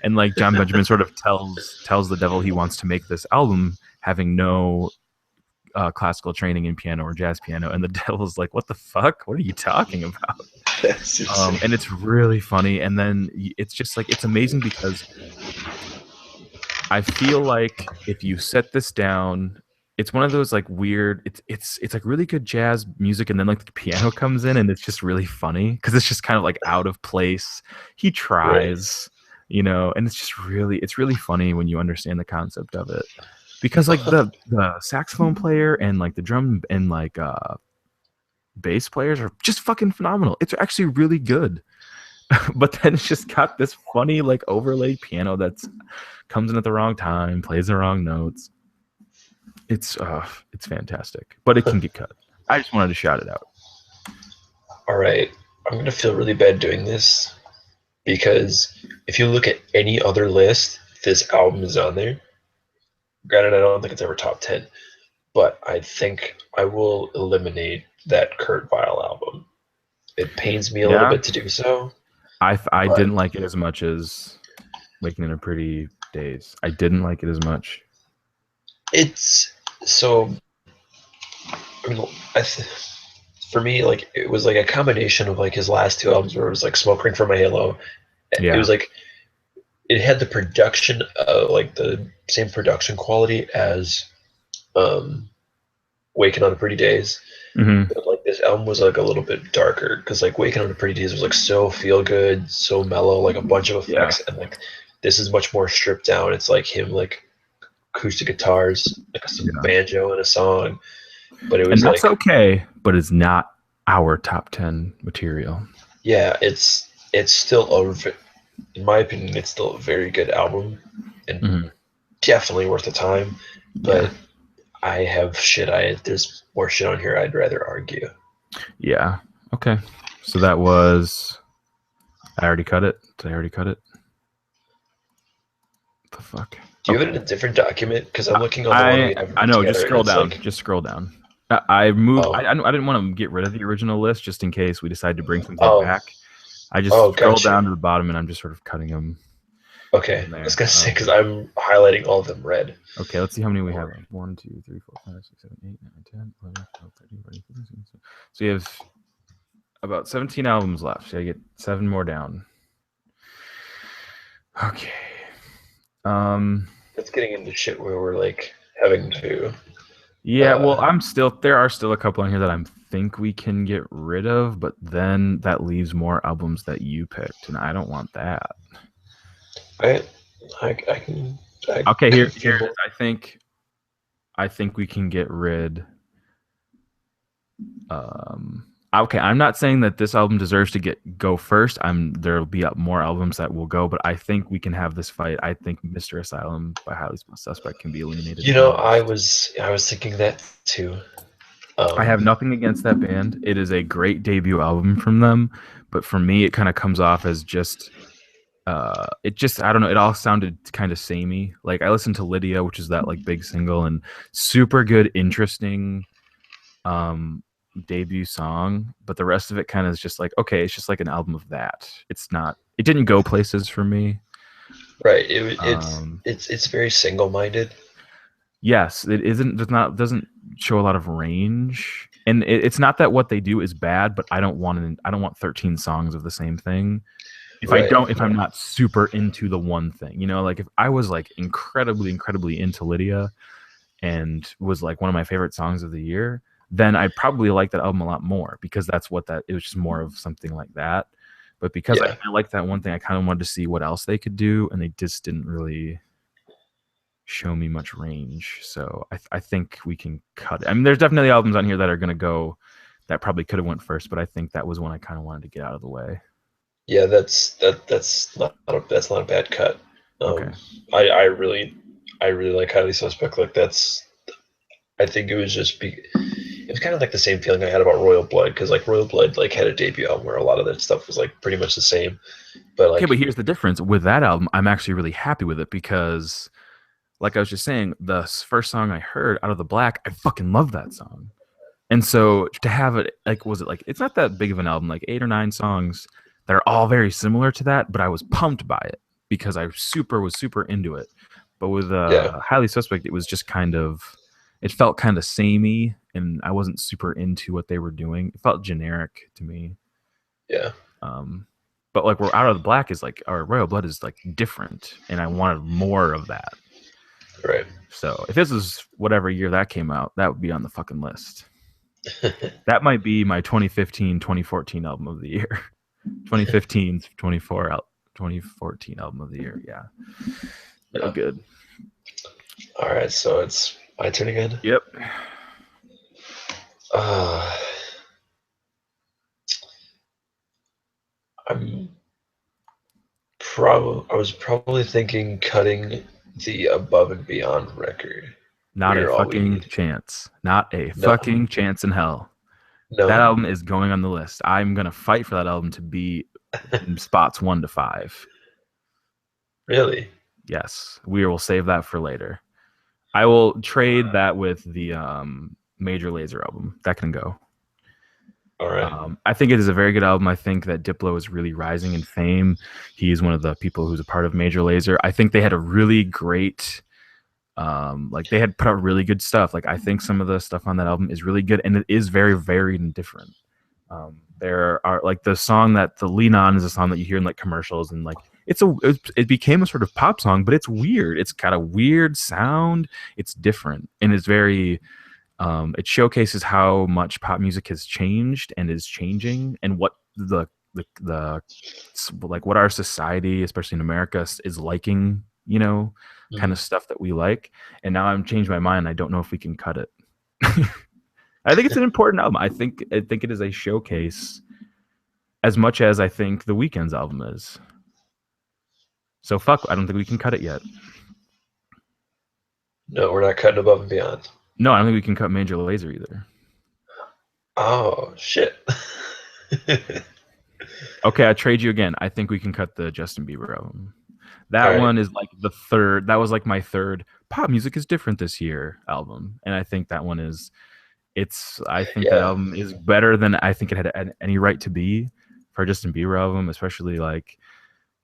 And like John Benjamin sort of tells the devil he wants to make this album having no classical training in piano or jazz piano, and the devil's like, "What the fuck? What are you talking about?" That's insane. And it's really funny, and then it's just like it's amazing because I feel like if you set this down, it's one of those like weird. It's like really good jazz music, and then like the piano comes in, and it's just really funny because it's just kind of like out of place. He tries, and it's really funny when you understand the concept of it. Because like the saxophone player and like the drum and like bass players are just fucking phenomenal. It's actually really good. But then it's just got this funny like overlaid piano that's comes in at the wrong time, plays the wrong notes. It's fantastic, but it can get cut. I just wanted to shout it out. All right, I'm gonna feel really bad doing this because if you look at any other list, this album is on there. Granted, I don't think it's ever top 10, but I think I will eliminate that Kurt Vile album. It pains me a little bit to do so. I didn't like it as much as Waking in a Pretty Days. I didn't like it as much. It's so. I mean, for me, like it was like a combination of like his last two albums, where it was like "Smoke Ring for My Halo." Yeah. It was like it had the production, like the same production quality as "Waking on a Pretty Days." Mm-hmm. But like this album was like a little bit darker because like "Waking on a Pretty Days" was like so feel good, so mellow, like a bunch of effects, and like this is much more stripped down. It's like him like acoustic guitars, like some banjo in a song. But it was and that's like okay, but it's not our top 10 material. Yeah, it's still in my opinion, it's still a very good album and definitely worth the time. But I have there's more shit on here I'd rather argue. Yeah. Okay. So that was. I already cut it. Did I already cut it? What the fuck? Do you have it in a different document? Because I'm looking on the one we have. I know. Together, just scroll down. Like, just scroll down. I moved. I didn't want to get rid of the original list just in case we decide to bring something back. I just scrolled down to the bottom and I'm just sort of cutting them. Okay. I was gonna say because I'm highlighting all of them red. Okay, let's see how many we have. 1, 2, 3, 4, 5, 6, 7, 8, 9, 10, 11, 12, 13, 14, 15, 16, 17. So you have about 17 albums left. So you get 7 more down. Okay. It's getting into shit where we're like having to. Yeah, well, there are still a couple on here that I think we can get rid of, but then that leaves more albums that you picked, and I don't want that. I can. Okay, here it is. I think we can get rid. Okay, I'm not saying that this album deserves to go first. There'll be more albums that will go, but I think we can have this fight. I think Mr. Asylum by Highly Suspect can be eliminated. I was thinking that too. I have nothing against that band. It is a great debut album from them, but for me, it kind of comes off as just. I don't know. It all sounded kind of samey. Like I listened to Lydia, which is that like big single and super good, interesting. Debut song, but the rest of it kind of is just like, okay, it's just like an album of that. It didn't go places for me. Right. It's very single-minded. Yes, it doesn't show a lot of range, and it's not that what they do is bad, but I don't want 13 songs of the same thing. If I'm not super into the one thing, like if I was like incredibly into Lydia and was like one of my favorite songs of the year, then I'd probably like that album a lot more because it was just more of something like that. But because I like that one thing, I kind of wanted to see what else they could do, and they just didn't really show me much range. So I think we can cut it. I mean, there's definitely albums on here that are gonna go that probably could have went first, but I think that was one I kind of wanted to get out of the way. Yeah, that's not a bad cut. Okay. Um, I really like Highly Suspect. Like that's I think it was kind of like the same feeling I had about Royal Blood because like Royal Blood like had a debut album where a lot of that stuff was like pretty much the same, but Okay, like but here's the difference. With that album, I'm actually really happy with it because, like I was just saying, the first song I heard, Out of the Black, I fucking love that song. And so to have it, like, was it like, it's not that big of an album, like 8 or 9 songs that are all very similar to that, but I was pumped by it because I was super into it. But with yeah, Highly Suspect, it was just kind of, it felt kind of samey and I wasn't super into what they were doing. It felt generic to me. yeah, Um, but like we're Out of the Black is like, or Royal Blood is like different, and I wanted more of that. right. So if this is whatever year that came out, that would be on the fucking list. That might be my 2015, 2014 album of the year. 2015, 2014 album of the year. Yeah. Real Yeah. good. All right, so it's my turn again. Yep. Uh, I was probably thinking cutting the Above and Beyond record. Not a We're all we fucking need. chance. Not a No, fucking chance in hell. That no, album is going on the list. I'm gonna fight for that album to be in spots 1 to 5. really. Yes, we will save that for later. I will trade that with the Major Lazer album. That can go. All right. I think it is a very good album. I think that Diplo is really rising in fame. He's one of the people who's a part of Major Lazer. I think they had a really great, like they had put out really good stuff. Like I think some of the stuff on that album is really good, and it is very varied and different. There are like the song that the Lean On is a song that you hear in like commercials, and like it became a sort of pop song, but it's weird. It's got a weird sound. It's different, and it's very it showcases how much pop music has changed and is changing, and what the like what our society, especially in America, is liking. You know, kind of stuff that we like. And now I'm changed my mind. I don't know if we can cut it. I think it's an important album. I think it is a showcase as much as I think The Weeknd's album is. So fuck, I don't think we can cut it yet. No, we're not cutting Above and Beyond. No, I don't think we can cut Major Lazer either. Oh shit. Okay, I trade you again. I think we can cut the Justin Bieber album. That All right. one is like the third. That was like my third pop music is different this year album, and I think that one is. I think that Yeah. album is better than I think it had any right to be for a Justin Bieber album, especially like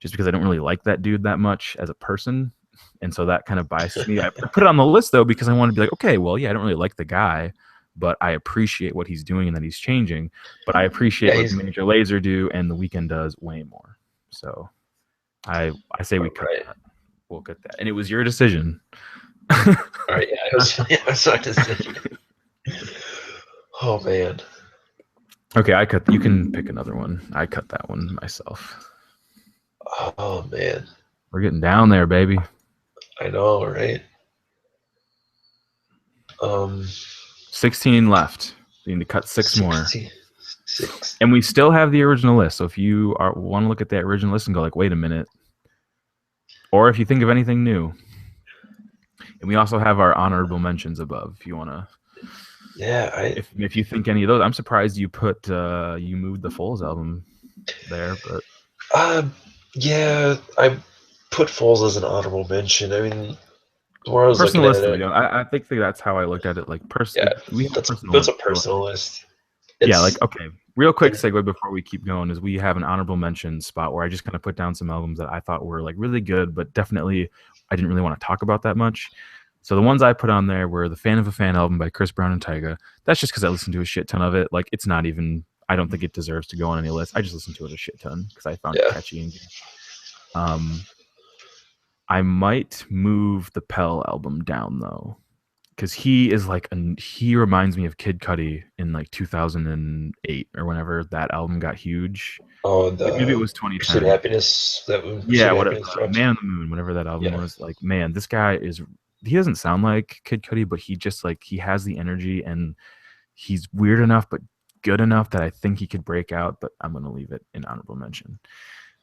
just because I don't really like that dude that much as a person, and so that kind of biases me. I put it on the list though because I want to be like, okay, well, yeah, I don't really like the guy, but I appreciate what he's doing and that he's changing. But I appreciate Yeah, what he's Major Lazer do and The Weeknd does way more. So I say we cut right. that. We'll cut that, and it was your decision. All right. Yeah, it was my decision. Oh man. Okay, I cut. You can pick another one. I cut that one myself. Oh man. We're getting down there, baby. I know, right? 16 left. We need to cut 6 more. 66. And we still have the original list. So if you want to look at that original list and go like, wait a minute, or if you think of anything new, and we also have our honorable mentions above. If you want to, Yeah, if you think any of those, I'm surprised you put you moved the Foles album there, but yeah, I put Foles as an honorable mention. I mean, the more I was looking personal at list. it, I think that's how I looked at it. Like yeah, we have a personal that's list. a personal list. Yeah, It's like okay. Real quick and, segue before we keep going is we have an honorable mention spot where I just kind of put down some albums that I thought were like really good, but definitely I didn't really want to talk about that much. So the ones I put on there were the Fan of a Fan album by Chris Brown and Tyga. That's just because I listened to a shit ton of it. Like it's not even. I don't think it deserves to go on any list. I just listened to it a shit ton because I found it yeah, catchy and good. I might move the Pell album down though, because he is like he reminds me of Kid Cudi in like 2008 or whenever that album got huge. oh, Maybe it the was Pursuit of 2010. Happiness, that when Pursuit Yeah, of what Happiness dropped. Man on the Moon, whenever that album Yeah, was. Like, man, this guy is he doesn't sound like Kid Cudi, but he just like he has the energy and he's weird enough but good enough that I think he could break out, but I'm gonna leave it in honorable mention.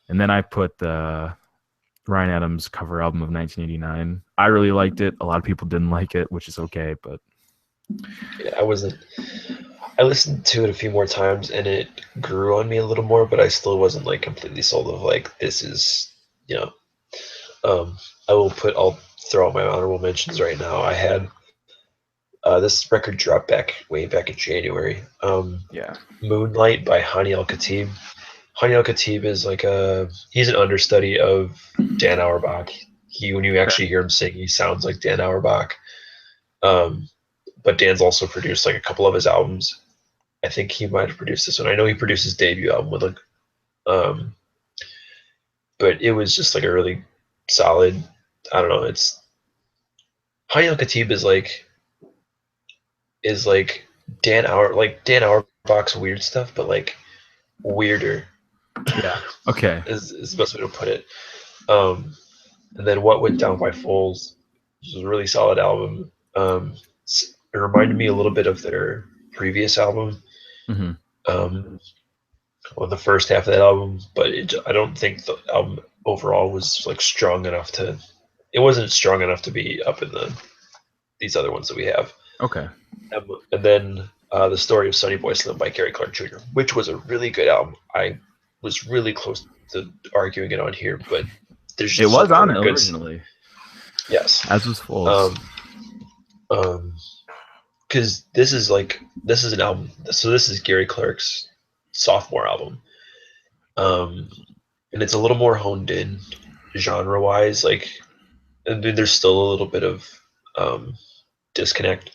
And then I put the Ryan Adams cover album of 1989. I really liked it. A lot of people didn't like it, which is okay, but Yeah, I wasn't. I listened to it a few more times and it grew on me a little more, but I still wasn't like completely sold of like this is, you know. Um, I'll throw out my honorable mentions right now. I had this record dropped way back in January. yeah. Moonlight by Hani El Khatib. Hani El Khatib is like he's an understudy of Dan Auerbach. When you Okay. actually hear him sing, he sounds like Dan Auerbach. Um, but Dan's also produced like a couple of his albums. I think he might have produced this one. I know he produced his debut album with like, um, but it was just like a really solid. I don't know. It's Hani El Khatib is like Dan Auerbach's weird stuff, but like weirder Yeah. Okay. is the best way to put it. Um, and then What Went Down by Fools, which is a really solid album. It reminded me a little bit of their previous album. Hmm. Um, well, the first half of that album, but I don't think the album overall was like strong enough to. It wasn't strong enough to be up in these other ones that we have. Okay. And then The Story of Sonny Boy Slim by Gary Clark Jr., which was a really good album. I was really close to arguing it on here, but there's It just was some on it other good. originally, Yes. as was Foles. Um, because this is an album. So this is Gary Clark's sophomore album. And it's a little more honed in genre wise. Like, and then there's still a little bit of disconnect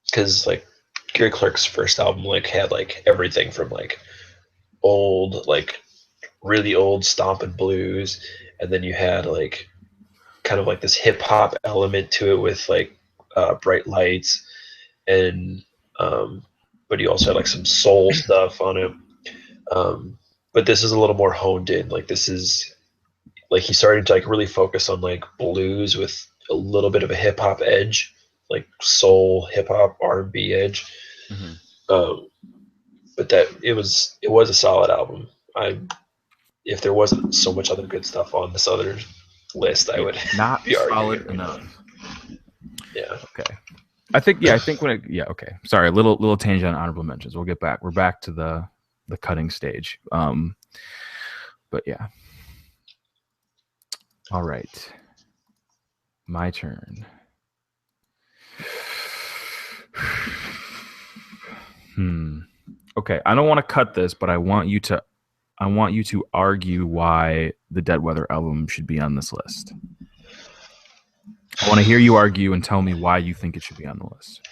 because like Gary Clark's first album like had like everything from like old like really old stomping blues, and then you had like kind of like this hip hop element to it with like bright lights and but he also had like some soul stuff on it. Um, but this is a little more honed in. Like this is like he started to like really focus on like blues with a little bit of a hip hop edge, like soul, hip hop, R&B edge. Hmm. Um, but that it was a solid album. I if there wasn't so much other good stuff on this other list, I Yeah. would Not be arguing solid it right now. enough. Yeah. Okay. I think when it, yeah, okay. Sorry, a little tangent on honorable mentions. We'll get back. We're back to the cutting stage. But yeah. All right. My turn. Okay, I don't want to cut this, but I want you to argue why the Dead Weather album should be on this list. I want to hear you argue and tell me why you think it should be on the list.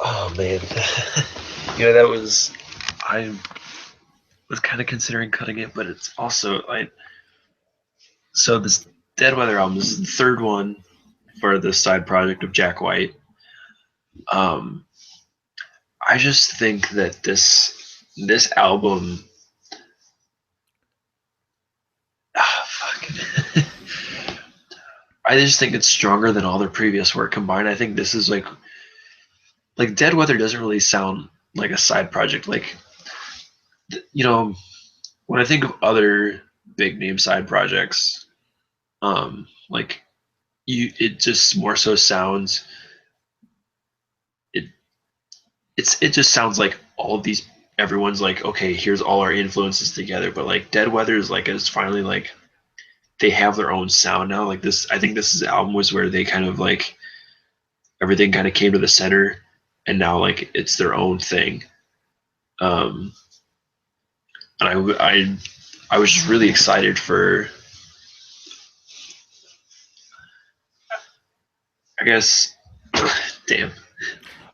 Oh man, that was I was kind of considering cutting it, but it's also like so this Dead Weather album. This is the third one for the side project of Jack White. Um, I just think that this album, fuck. I just think it's stronger than all their previous work combined. I think this is like Dead Weather doesn't really sound like a side project. Like when I think of other big name side projects, like it just more so sounds it it just sounds like all of these everyone's like okay here's all our influences together, but like Dead Weather is like it's finally like they have their own sound now. Like this, I think this album was where they kind of like everything kind of came to the center, and now like it's their own thing. Um, and I was just really excited for. I guess, damn.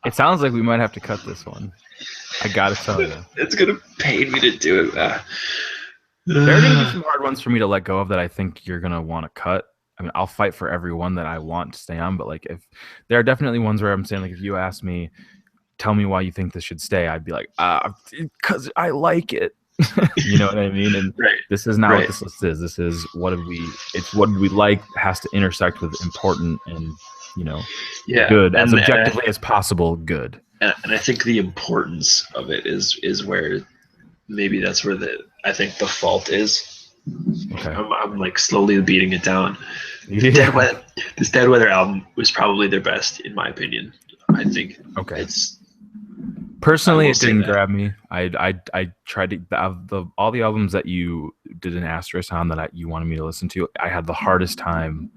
It sounds like we might have to cut this one. I gotta tell you, It's gonna pain me to do it. there are gonna be some hard ones for me to let go of that I think you're gonna want to cut. I mean, I'll fight for every one that I want to stay on, but like if there are definitely ones where I'm saying like if you ask me, tell me why you think this should stay, I'd be like, because I like it. You know what I mean? And Right. this is not what Right. this list is. This is what did we? It's what did we like has to intersect with important and Yeah. good as And objectively as possible. Good. and I think the importance of it is where maybe that's where I think the fault is. Okay. I'm like slowly beating it down. Yeah. This Dead Weather album was probably their best in my opinion. I think Okay. it's. I Personally, will it say didn't that. grab me. I tried to all the albums that you did an asterisk on that you wanted me to listen to. I had the hardest time.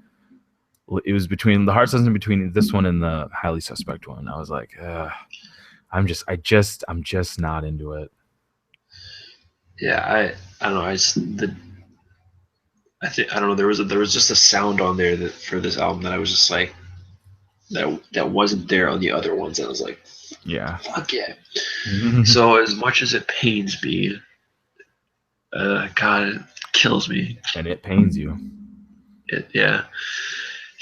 It was between the hardest time between this one and the Highly Suspect one. I was like, I'm just not into it. Yeah, I don't know. I think I don't know. There was just a sound on there that for this album that I was just like that wasn't there on the other ones. And I was like, Yeah. fuck yeah. So as much as it pains me, God, it kills me. And it pains you. Yeah.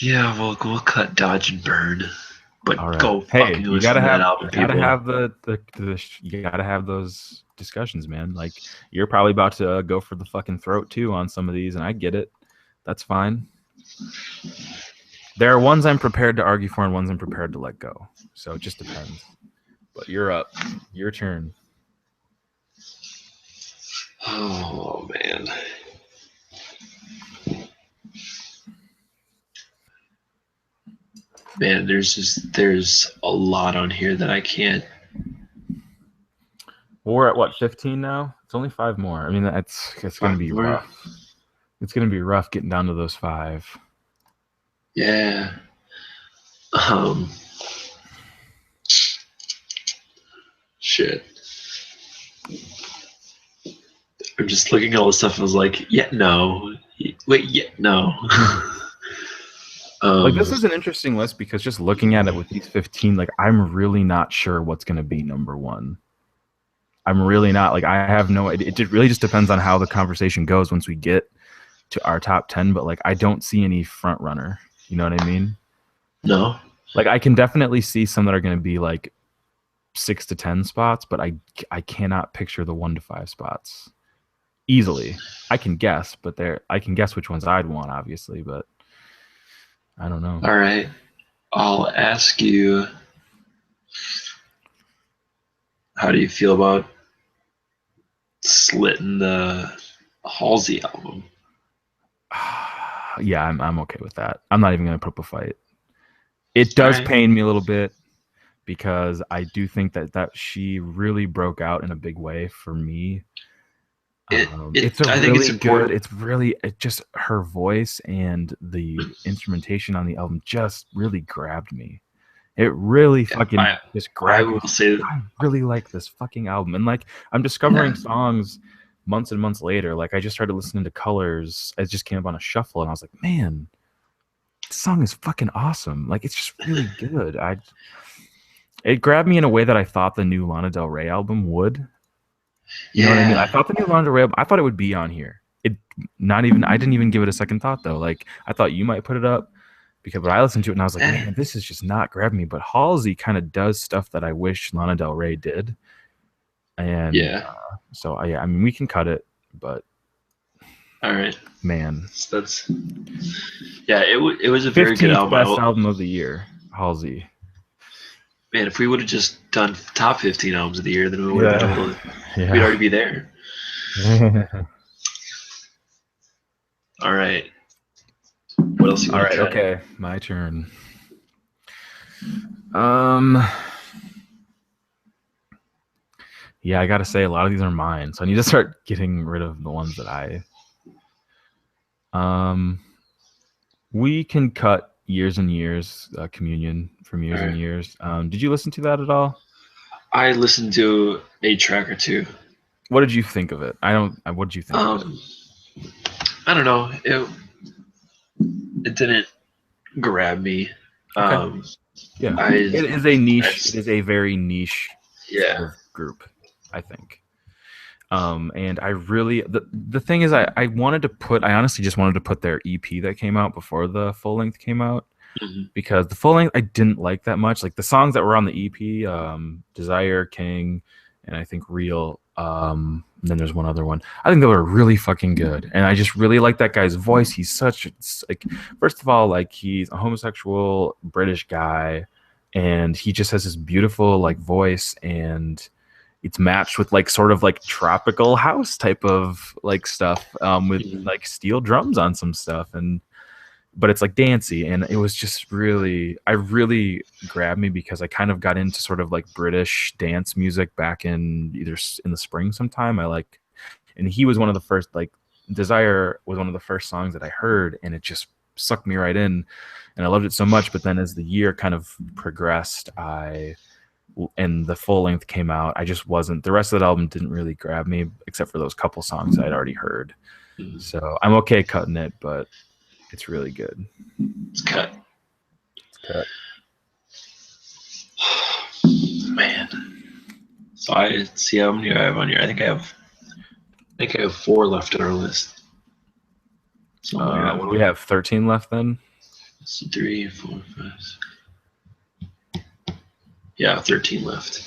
We'll cut, dodge, and burn. But All right. go Hey, fucking you listen gotta to that have album, people. you gotta have those discussions, man. Like you're probably about to go for the fucking throat too on some of these, and I get it. That's fine. There are ones I'm prepared to argue for and ones I'm prepared to let go. So it just depends. But you're up. Your turn. Oh man. Man, there's a lot on here that I can't. We're at what, 15 now? It's only 5 more. I mean, it's gonna be rough. It's gonna be rough getting down to those 5. Yeah. Shit. I'm just looking at all this stuff and I was like, yeah, no. Wait, yeah, no. Like this is an interesting list because just looking at it with these 15, like I'm really not sure what's gonna be number 1. I'm really not. Like I have no idea. It really just depends on how the conversation goes once we get to our top 10. But like I don't see any front runner. You know what I mean? No. Like I can definitely see some that are gonna be like 6 to 10 spots, but I cannot picture the 1 to 5 spots easily. I can guess, but I can guess which ones I'd want, obviously, but I don't know. All right. I'll ask you, how do you feel about slitting the Halsey album? Yeah, I'm okay with that. I'm not even gonna put up a fight. It does pain me a little bit because I do think that she really broke out in a big way for me. It's good. It's just her voice and the instrumentation on the album just really grabbed me. It really just grabbed me. I really like this fucking album, and like I'm discovering songs months and months later. Like I just started listening to Colors. It just came up on a shuffle, and I was like, man, this song is fucking awesome. Like it's just really good. It grabbed me in a way that I thought the new Lana Del Rey album would. You know what I mean? I thought the new Lana Del Rey album, I thought it would be on here. I didn't even give it a second thought though. Like I thought you might put it up because I listened to it and I was like, man, this is just not grabbing me. But Halsey kind of does stuff that I wish Lana Del Rey did. And so I mean, we can cut it, but all right, man, that's it was a very good album. Best album of the year, Halsey. Man, if we would have just done top 15 albums of the year, then we would have been able to. We'd already be there. All right. What else? All right. Okay, my turn. Yeah, I gotta say a lot of these are mine, so I need to start getting rid of the ones that I. We can cut Years and Years, Communion from Years and Years. Did you listen to that at all? I listened to a track or two. What did you think of it? What did you think of it? I don't know. It didn't grab me. Okay. It is a niche. It is a very niche sort of group, I think. And I really the thing is I honestly just wanted to put their EP that came out before the full length came out, because the full length I didn't like that much. Like the songs that were on the EP, Desire, King, and I think Real, And then there's one other one. I think they were really fucking good, and I just really like that guy's voice. He's such like, first of all, like he's a homosexual British guy, and he just has this beautiful like voice, and it's matched with like sort of like tropical house type of like stuff, with like steel drums on some stuff, and but it's like dancey, and it was just I really grabbed me because I kind of got into sort of like British dance music back in either in the spring sometime. And he was one of the first, like Desire was one of the first songs that I heard, and it just sucked me right in, and I loved it so much. But then as the year kind of progressed, and the full length came out, I just wasn't, the rest of that album didn't really grab me except for those couple songs I'd already heard. So I'm okay cutting it, but it's really good. It's cut. It's cut. Man. So I see how many I have on here. I think I have 4 left on our list. So we have 13 left then. So 3, 4, 5. Yeah, 13 left.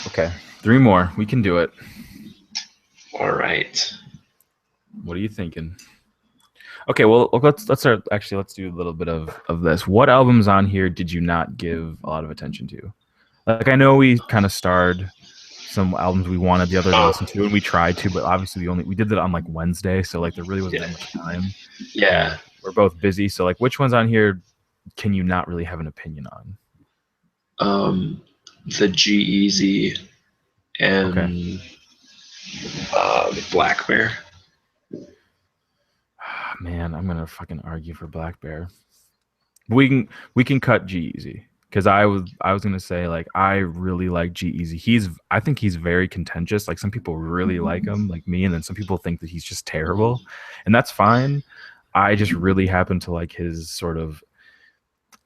Okay, 3 more. We can do it. All right. What are you thinking? Okay, well, let's start. Actually, let's do a little bit of this. What albums on here did you not give a lot of attention to? Like, I know we kind of starred some albums we wanted the other to listen to, and we tried to, but obviously we did that on like Wednesday, so like there really wasn't that much time. Yeah, we're both busy, so like, which ones on here can you not really have an opinion on? The G-Eazy and the Black Bear. Man, I'm gonna fucking argue for Black Bear. We can cut G-Eazy, because I was gonna say, like, I really like G-Eazy. I think he's very contentious. Like, some people really like him, like me, and then some people think that he's just terrible, and that's fine. I just really happen to like his sort of.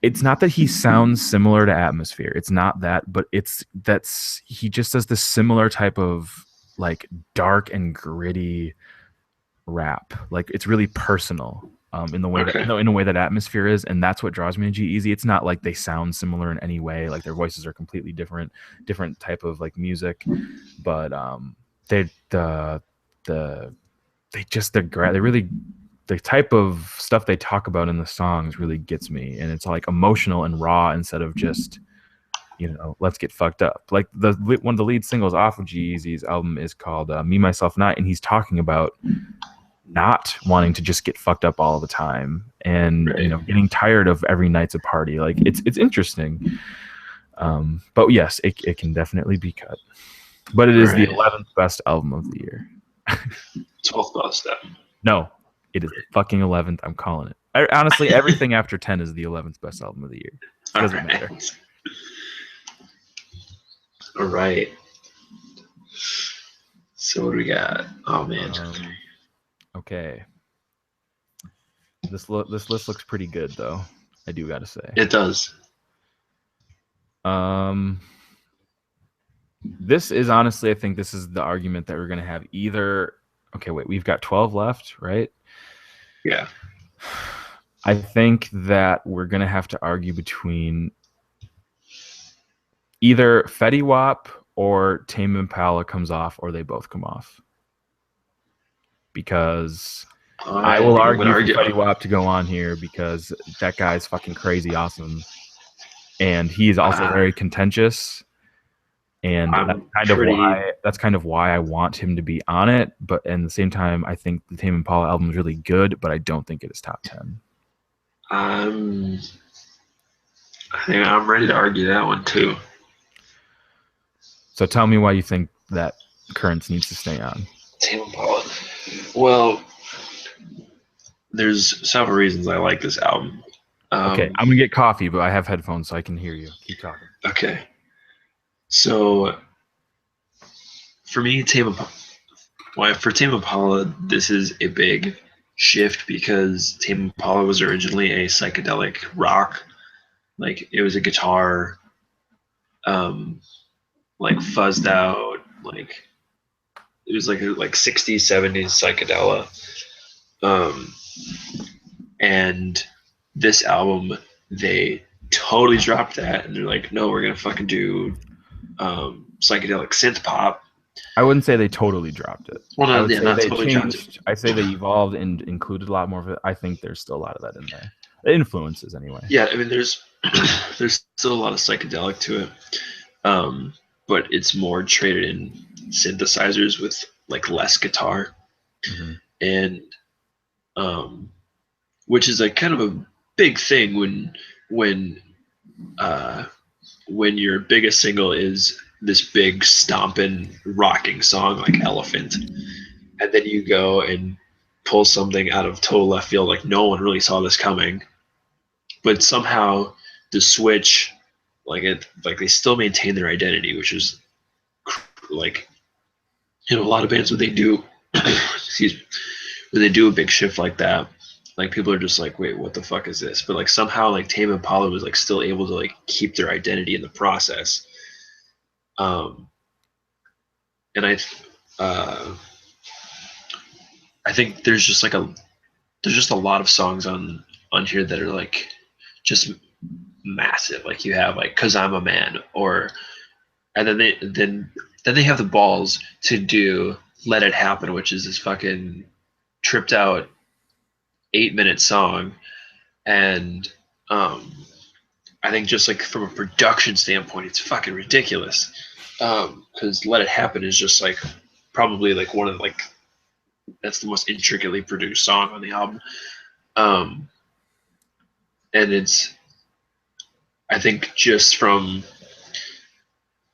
It's not that he sounds similar to Atmosphere. It's not that, but he just does this similar type of like dark and gritty rap. Like, it's really personal, in the way in a way that Atmosphere is, and that's what draws me to G-Eazy. It's not like they sound similar in any way. Like, their voices are completely different type of like music, but they really, the type of stuff they talk about in the songs really gets me, and it's like emotional and raw instead of just, let's get fucked up. Like, one of the lead singles off of G-Eazy's album is called Me, Myself, Not, and he's talking about not wanting to just get fucked up all the time, and getting tired of every night's a party. Like, it's interesting, but yes, it can definitely be cut, but it is the 11th best album of the year. 12th best album. No, it is the fucking 11th. I'm calling it. Honestly, everything after 10 is the 11th best album of the year. It doesn't matter. All right. So what do we got? Oh man. Okay. This list looks pretty good, though. I do gotta say. It does. This is honestly, I think this is the argument that we're gonna have either. Okay, wait. We've got 12 left, right? Yeah. I think that we're gonna have to argue between either Fetty Wap or Tame Impala comes off, or they both come off. Because I will argue for Fetty Wap to go on here, because that guy's fucking crazy awesome, and he's also very contentious, and that's kind of why I want him to be on it. But at the same time, I think the Tame Impala album is really good, but I don't think it is top 10. I think I'm ready to argue that one too. So tell me why you think that Currents needs to stay on. Tame Impala. Well, there's several reasons I like this album. Okay, I'm gonna get coffee, but I have headphones so I can hear you. Keep talking. Okay. So, for me, Tame Impala, this is a big shift, because Tame Impala was originally a psychedelic rock. Like, it was a guitar, like fuzzed out, like it was like 60s, 70s psychedelic. And this album, they totally dropped that, and they're like, no, we're gonna fucking do psychedelic synth pop, I wouldn't say they totally dropped it. Well, I no, would yeah, say not they totally dropped it. changed. I say they evolved and included a lot more of it. I think there's still a lot of that in there. The influences, anyway. Yeah, I mean, there's there's still a lot of psychedelic to it, um, but it's more traded in synthesizers with like less guitar, Mm-hmm. and um, which is like kind of a big thing when uh, when your biggest single is this big stomping rocking song like Elephant, and then you go and pull something out of total left field like no one really saw this coming, but somehow the switch like they still maintain their identity, which is like a lot of bands when they do excuse me, when they do a big shift like that, like people are just like, wait, what the fuck is this? But like somehow like Tame Impala was like still able to like keep their identity in the process. Um, and uh, I think there's just a lot of songs on here that are like just massive. Like you have like "Cause I'm a Man," or and then they have the balls to do "Let It Happen," which is this fucking tripped out 8-minute song, and um, I think just like from a production standpoint, it's fucking ridiculous. Because "Let It Happen" is just like probably like one of like that's the most intricately produced song on the album. Um, and it's I think just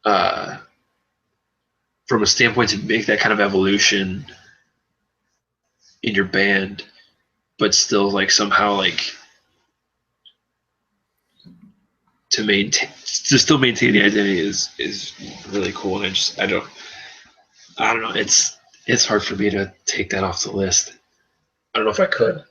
uh, from a standpoint to make that kind of evolution in your band, but still like somehow like to still maintain the identity is really cool. And I don't know. It's hard for me to take that off the list. I don't know if I could.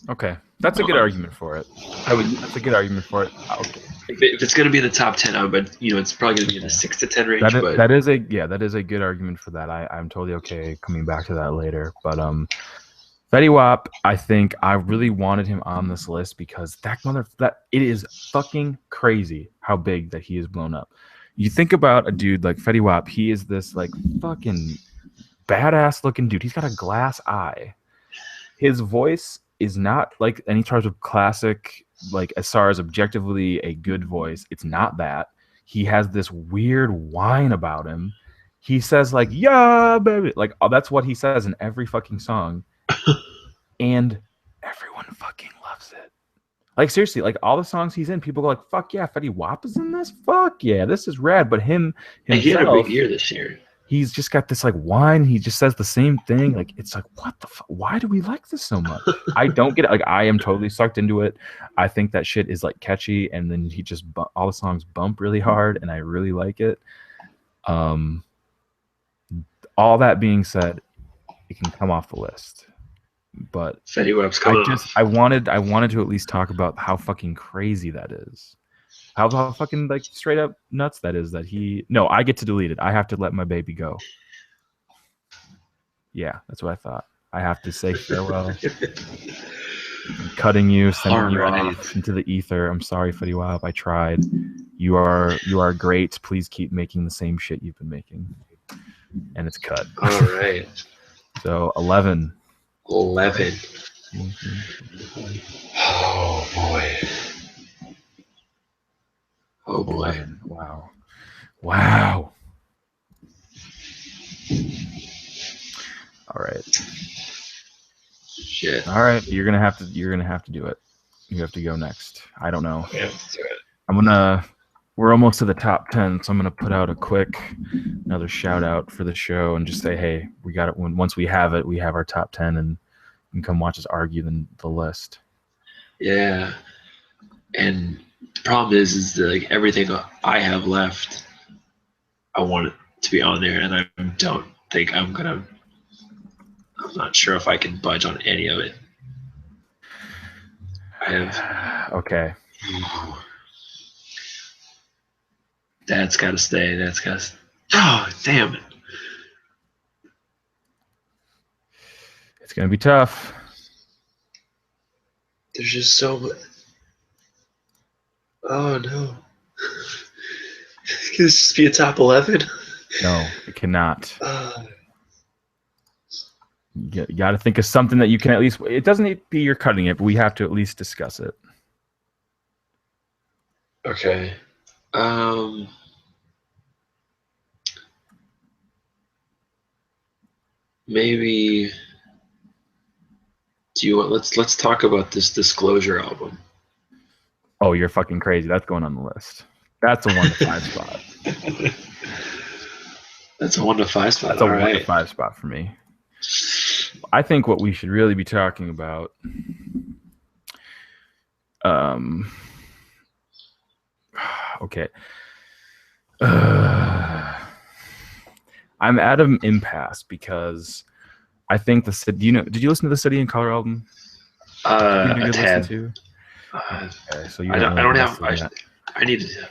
Okay, that's a good argument for it. I would That's a good argument for it. Okay, if it's going to be in the top 10. I would, but it's probably going to be in the 6 to 10 range. But that is a good argument for that. I'm totally okay coming back to that later. But Fetty Wap, I think I really wanted him on this list because that it is fucking crazy how big that he has blown up. You think about a dude like Fetty Wap, he is this like fucking badass looking dude. He's got a glass eye. His voice is not like any sort of classic, like as far as objectively a good voice. It's not that. He has this weird whine about him. He says like, yeah, baby. Like, oh, that's what he says in every fucking song. And everyone fucking loves it. Like seriously, like all the songs he's in, people go like, "Fuck yeah, Fetty Wap is in this. Fuck yeah, this is rad." But him he had a big himself, year this year. he's just got this like whine. He just says the same thing. Like it's like, what the fuck? Why do we like this so much? I don't get it. Like I am totally sucked into it. I think that shit is like catchy, and then he just all the songs bump really hard, and I really like it. All that being said, it can come off the list. But Fetty Wap's coming off. I wanted to at least talk about how fucking crazy that is. How fucking like straight up nuts that is that I get to delete it. I have to let my baby go. Yeah, that's what I thought. I have to say farewell. I'm cutting you, sending you off into the ether. I'm sorry, Fetty Wap. I tried. You are great. Please keep making the same shit you've been making. And it's cut. All right. So 11. 11. Oh boy. Oh boy. 11. Wow. All right. Shit. All right. You're gonna have to do it. You have to go next. I don't know. Yeah, let's do it. We're almost to the top 10, so I'm gonna put out another shout out for the show and just say, hey, we got it. Once we have it, we have our top 10, and you can come watch us argue the list. Yeah, and the problem is that like everything I have left, I want it to be on there, and I don't think I'm not sure if I can budge on any of it. I have. Okay. That's got to stay. Oh, damn it. It's going to be tough. There's just so much. Oh, no. Can this just be a top 11? No, it cannot. Uh, You got to think of something that you can at least. It doesn't need to be you're cutting it, but we have to at least discuss it. okay. Um, maybe. Do you want? Let's talk about this Disclosure album. Oh, you're fucking crazy. That's going on the list. That's a 1 to 5 spot. That's a 1 to 5 spot. That's a All 1 to right. 5 spot for me. I think what we should really be talking about. Okay. I'm at an impasse because I think the city. Did you listen to the City and Color album? Give it a A good listen tad. to. Uh, Okay, so you I don't don't. I really don't have. invest in that.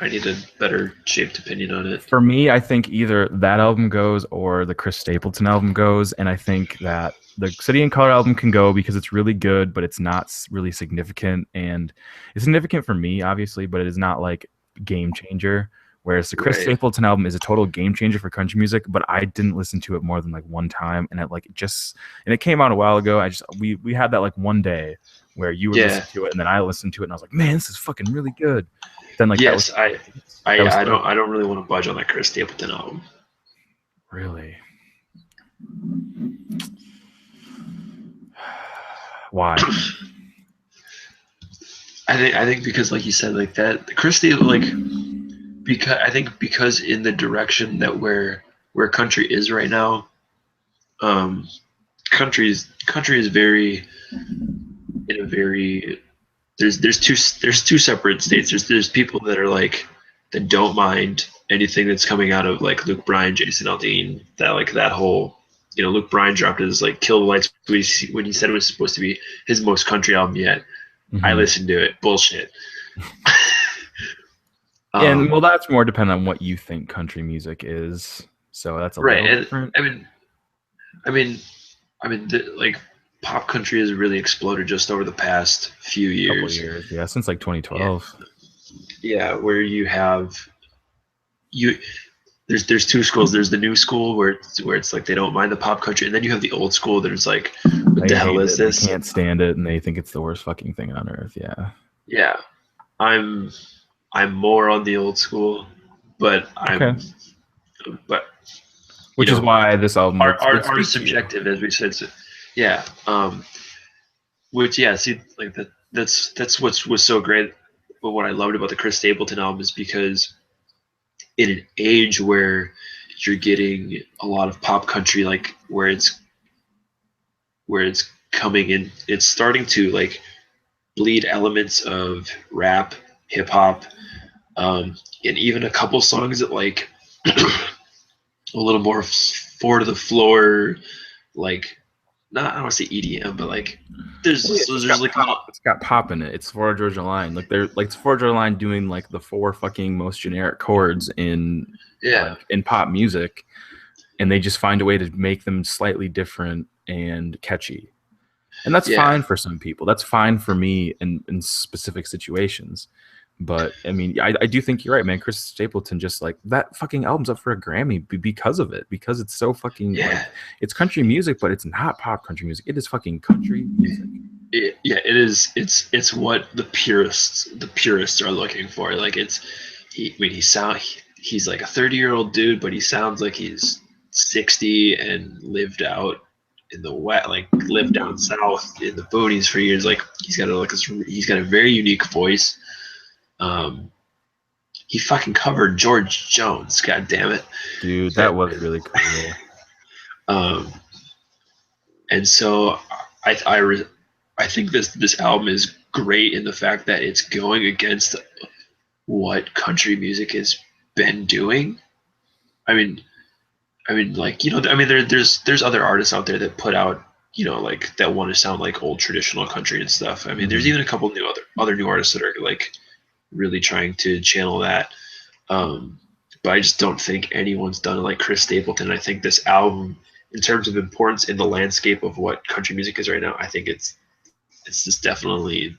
I need a better shaped opinion on it. For me, I think either that album goes or the Chris Stapleton album goes, and I think that the City and Color album can go because it's really good, but it's not really significant, and it's significant for me, obviously, but it is not like game changer. Whereas the Chris Right. Stapleton album is a total game changer for country music, but I didn't listen to it more than like one time, and it came out a while ago. We had that like one day where you would Yeah. listen to it, and then I listened to it, and I was like, man, this is fucking really good. Then like that was Yes. that was sort of I don't really want to budge on that Chris Stapleton album. really. Why? I think because like you said like that Chris Stapleton because I think because in the direction that where country is right now, um, country is very in a very there's two separate states. There's people that are like that don't mind anything that's coming out of like Luke Bryan, Jason Aldean, that like that whole Luke Bryan dropped his like Kill the Lights when he said it was supposed to be his most country album yet. I Mm-hmm. listened to it. Bullshit. And well, um, that's more dependent on what you think country music is. So that's a right, little and different. I mean, like pop country has really exploded just over the past few Couple of years. years, yeah, since like Yeah, 2012. yeah, where you have you there's two schools. There's the new school where it's like they don't mind the pop country, and then you have the old school that it's like, what They the hell hate is it. They this? can't stand it, and they think it's the worst fucking thing on earth. Yeah. Yeah, I'm I'm more on the old school, but Okay. but you Which is know why this album would art is speak to you. subjective as we said. So, yeah, which yeah, see like that's what's was so great. But what I loved about the Chris Stapleton album is because in an age where you're getting a lot of pop country, like where it's coming in, it's starting to like bleed elements of rap, hip hop, and even a couple songs that like a little more four to the floor, like not I don't want to say EDM, but like Well, yeah, there's like a little it's got pop in it. It's Florida Georgia Line. Like they're like it's Florida Georgia Line doing like the four fucking most generic chords yeah in pop music, and they just find a way to make them slightly different and catchy. And that's yeah fine for some people. That's fine for me in specific situations. But I mean, I do think you're right, man. Chris Stapleton just like that fucking album's up for a Grammy because of it, because it's so fucking like yeah it's country music, but it's not pop country music. It is fucking country music. it is it's what the purists are looking for. Like I mean he's like a 30-year-old dude, but he sounds like he's 60 and lived out in the wet, like lived down south in the boonies for years. Like he's got a very unique voice. Um, he fucking covered George Jones. God damn it! Dude, that That was really cool. um, and so I I think this album is great in the fact that it's going against what country music has been doing. I mean, like there's other artists out there that put out like that want to sound like old traditional country and stuff. I mean, there's Mm-hmm. even a couple new other new artists that are like really trying to channel that. Um, but I just don't think anyone's done it like Chris Stapleton. I think this album, in terms of importance in the landscape of what country music is right now, I think it's just definitely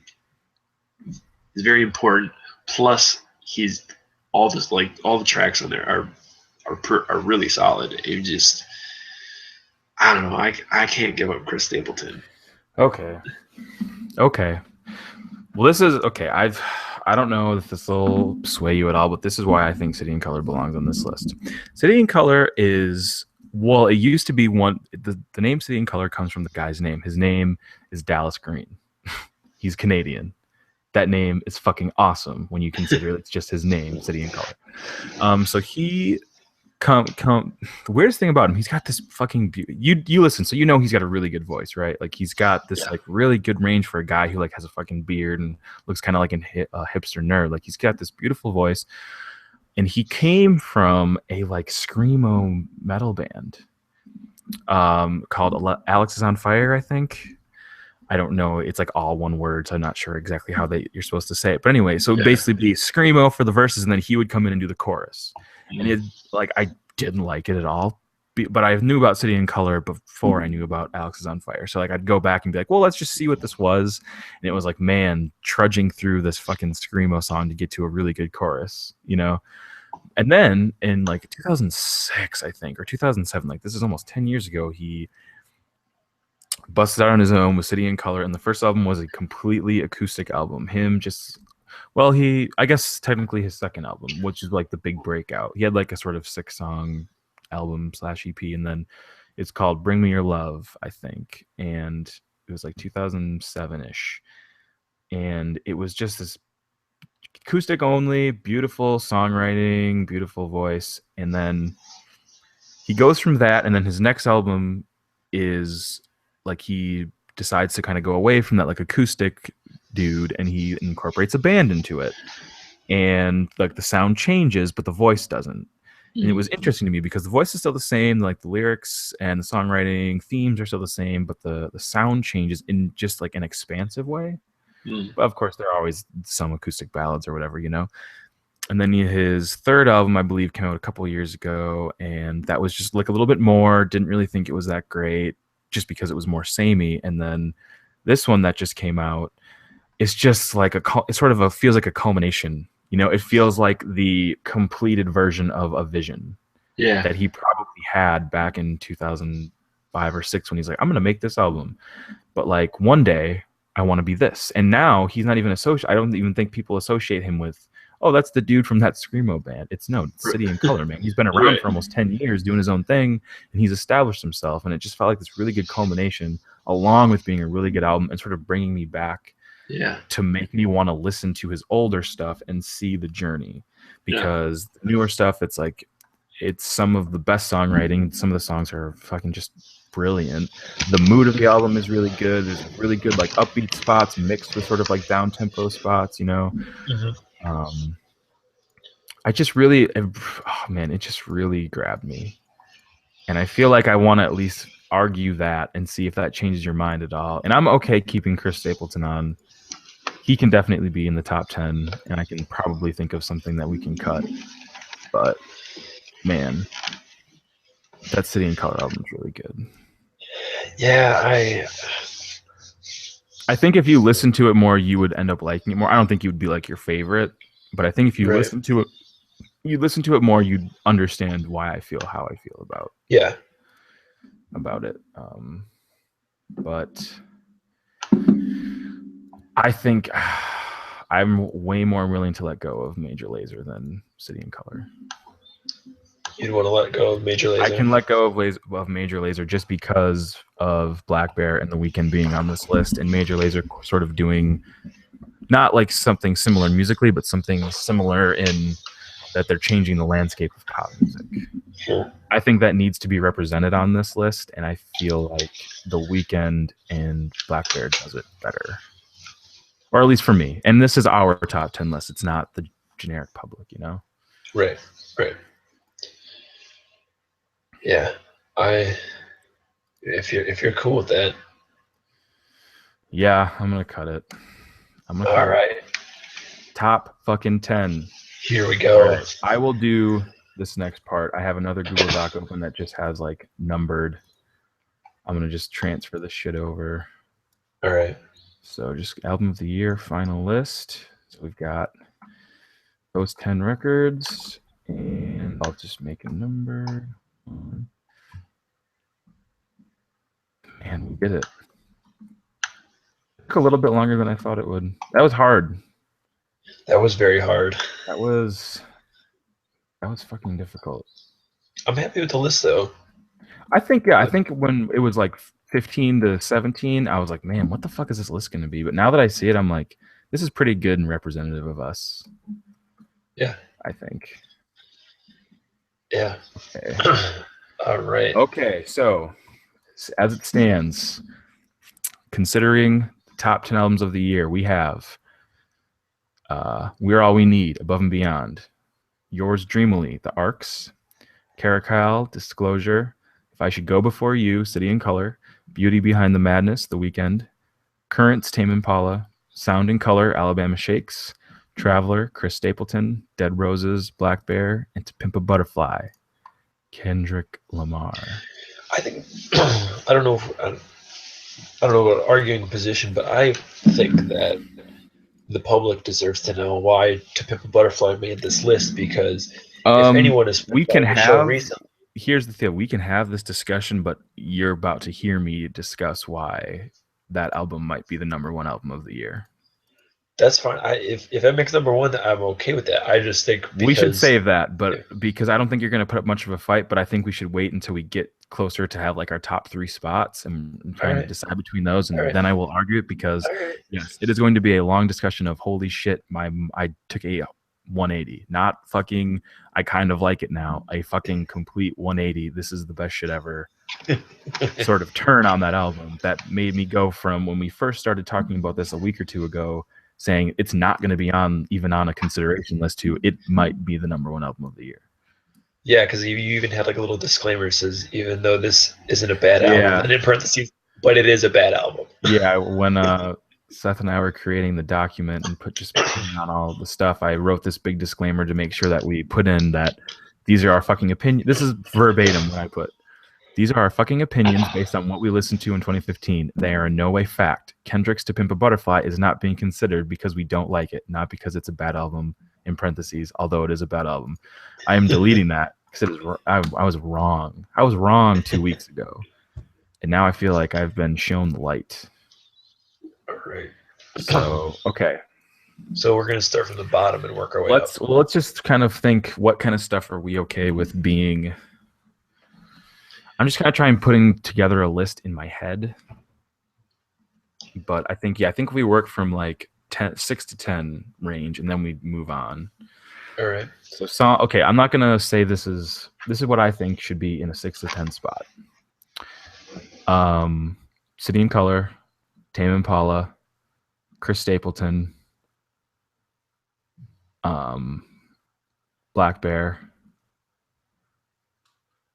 it's very important. Plus, he's all this like all the tracks on there are are really solid. It just, I don't know. I can't give up Chris Stapleton. Okay. Okay. Well, this is okay. I don't know if this will sway you at all, but this is why I think City and Color belongs on this list. City and Color is, well, it used to be one. The name City and Color comes from the guy's name. His name is Dallas Green. He's Canadian. That name is fucking awesome when you consider it's just his name, City and Color. So he come the weirdest thing about him, he's got this fucking you listen, so you know he's got a really good voice, right? Like he's got this Yeah. like really good range for a guy who like has a fucking beard and looks kind of like a hipster nerd. Like he's got this beautiful voice, and he came from a like screamo metal band called Alex is on Fire, I think. I don't know. It's like all one word, so I'm not sure exactly how you're supposed to say it. But anyway, so Yeah. basically be screamo for the verses, and then he would come in and do the chorus. And it, like, I didn't like it at all, but I knew about City and Color before I knew about Alex is on Fire. So like I'd go back and be like, well, let's just see what this was. And it was like, man, trudging through this fucking screamo song to get to a really good chorus, you know? And then in like 2006, I think, or 2007, like this is almost 10 years ago, he busted out on his own with City and Color, and the first album was a completely acoustic album. Him just, well, I guess technically his second album, which is like the big breakout. He had like a sort of 6-song album / EP, and then it's called Bring Me Your Love, I think, and it was like 2007-ish, and it was just this acoustic only, beautiful songwriting, beautiful voice, and then he goes from that, and then his next album is like he decides to kind of go away from that like acoustic dude, and he incorporates a band into it, and like the sound changes but the voice doesn't. And it was interesting to me because the voice is still the same, like the lyrics and the songwriting themes are still the same, but the sound changes in just like an expansive way. But of course there are always some acoustic ballads or whatever, you know. And then his third album, I believe, came out a couple of years ago, and that was just like a little bit more. Didn't really think it was that great, just because it was more samey. And then this one that just came out, it's just like it sort of feels like a culmination. You know, it feels like the completed version of a vision that he probably had back in 2005 or 6 when he's like, I'm gonna make this album, but like one day I want to be this. And now he's not even I don't even think people associate him with, oh, that's the dude from that screamo band. It's City and Color, man. He's been around for almost 10 years doing his own thing, and he's established himself. And it just felt like this really good culmination, along with being a really good album and sort of bringing me back to make me want to listen to his older stuff and see the journey. Because the newer stuff, it's like, it's some of the best songwriting. Some of the songs are fucking just brilliant. The mood of the album is really good. There's really good like upbeat spots mixed with sort of like down tempo spots, you know. I just really, oh man, it just really grabbed me, and I feel like I want to at least argue that and see if that changes your mind at all. And I'm okay keeping Chris Stapleton on. He can definitely be in the top 10, and I can probably think of something that we can cut. But man, that City and Color album is really good. Yeah, I think if you listen to it more, you would end up liking it more. I don't think you would be like your favorite, but I think if you listen to it more, you'd understand why I feel how I feel about it. But I think I'm way more willing to let go of Major Lazer than City and Color. You'd want to let go of Major Lazer? I can let go of Major Lazer just because of Black Bear and The Weeknd being on this list, and Major Lazer sort of doing not like something similar musically, but something similar in that they're changing the landscape of pop music. Sure. I think that needs to be represented on this list, and I feel like The Weeknd and Black Bear does it better. Or at least for me. And this is our top 10 list. It's not the generic public, you know? Right. Yeah. If you're cool with that. Yeah, I'm gonna cut it. All right. Top fucking 10. Here we go. Right. I will do this next part. I have another Google Doc open that just has like numbered. I'm gonna just transfer this shit over. All right. So just album of the year, final list. So we've got those 10 records. And I'll just make a number. Man, we did it. Took a little bit longer than I thought it would. That was hard. That was very hard. That was fucking difficult. I'm happy with the list though. I think when it was like 15 to 17, I was like, man, what the fuck is this list going to be? But now that I see it, I'm like, this is pretty good and representative of us. Yeah. I think. Yeah. Okay. All right. Okay, so as it stands, considering the top 10 albums of the year, we have We're All We Need, Above and Beyond, Yours Dreamily, The Arcs, Caracal, Disclosure, If I Should Go Before You, City and Color, Beauty Behind the Madness, The Weeknd, Currents, Tame Impala, Sound and Color, Alabama Shakes, Traveler, Chris Stapleton, Dead Roses, Black Bear, and To Pimp a Butterfly, Kendrick Lamar. I think I don't know about arguing position, but I think that the public deserves to know why To Pimp a Butterfly made this list, because if anyone has we can the show have recently, here's the thing, we can have this discussion, but you're about to hear me discuss why that album might be the number one album of the year. that's fine. If it makes number one, I'm okay with that. I just think we should save that, but because I don't think you're going to put up much of a fight, but I think we should wait until we get closer to have like our top 3 spots and trying to decide between those, and then I will argue it, because yes, it is going to be a long discussion of holy shit, I took a 180, not fucking I kind of like it now, a fucking complete 180. This is the best shit ever sort of turn on that album that made me go from when we first started talking about this a week or two ago, saying it's not going to be even on a consideration list, to it might be the number one album of the year. Yeah, because you even had like a little disclaimer that says, even though this isn't a bad album, and in parentheses, but it is a bad album. Yeah, when Seth and I were creating the document and putting on all the stuff, I wrote this big disclaimer to make sure that we put in that these are our fucking opinions. This is verbatim what I put. These are our fucking opinions based on what we listened to in 2015. They are in no way fact. Kendrick's To Pimp a Butterfly is not being considered because we don't like it, not because it's a bad album, in parentheses, although it is a bad album. I am deleting that because I was wrong. I was wrong 2 weeks ago. And now I feel like I've been shown the light. All right. So, okay. So we're going to start from the bottom and work our way up. Well, let's just kind of think, what kind of stuff are we okay with being... I'm just kind of trying putting together a list in my head. But I think if we work from like 6 to 10 range, and then we move on. All right. So okay, I'm not gonna say this is what I think should be in a 6 to 10 spot. City and Color, Tame Impala, Chris Stapleton, Black Bear,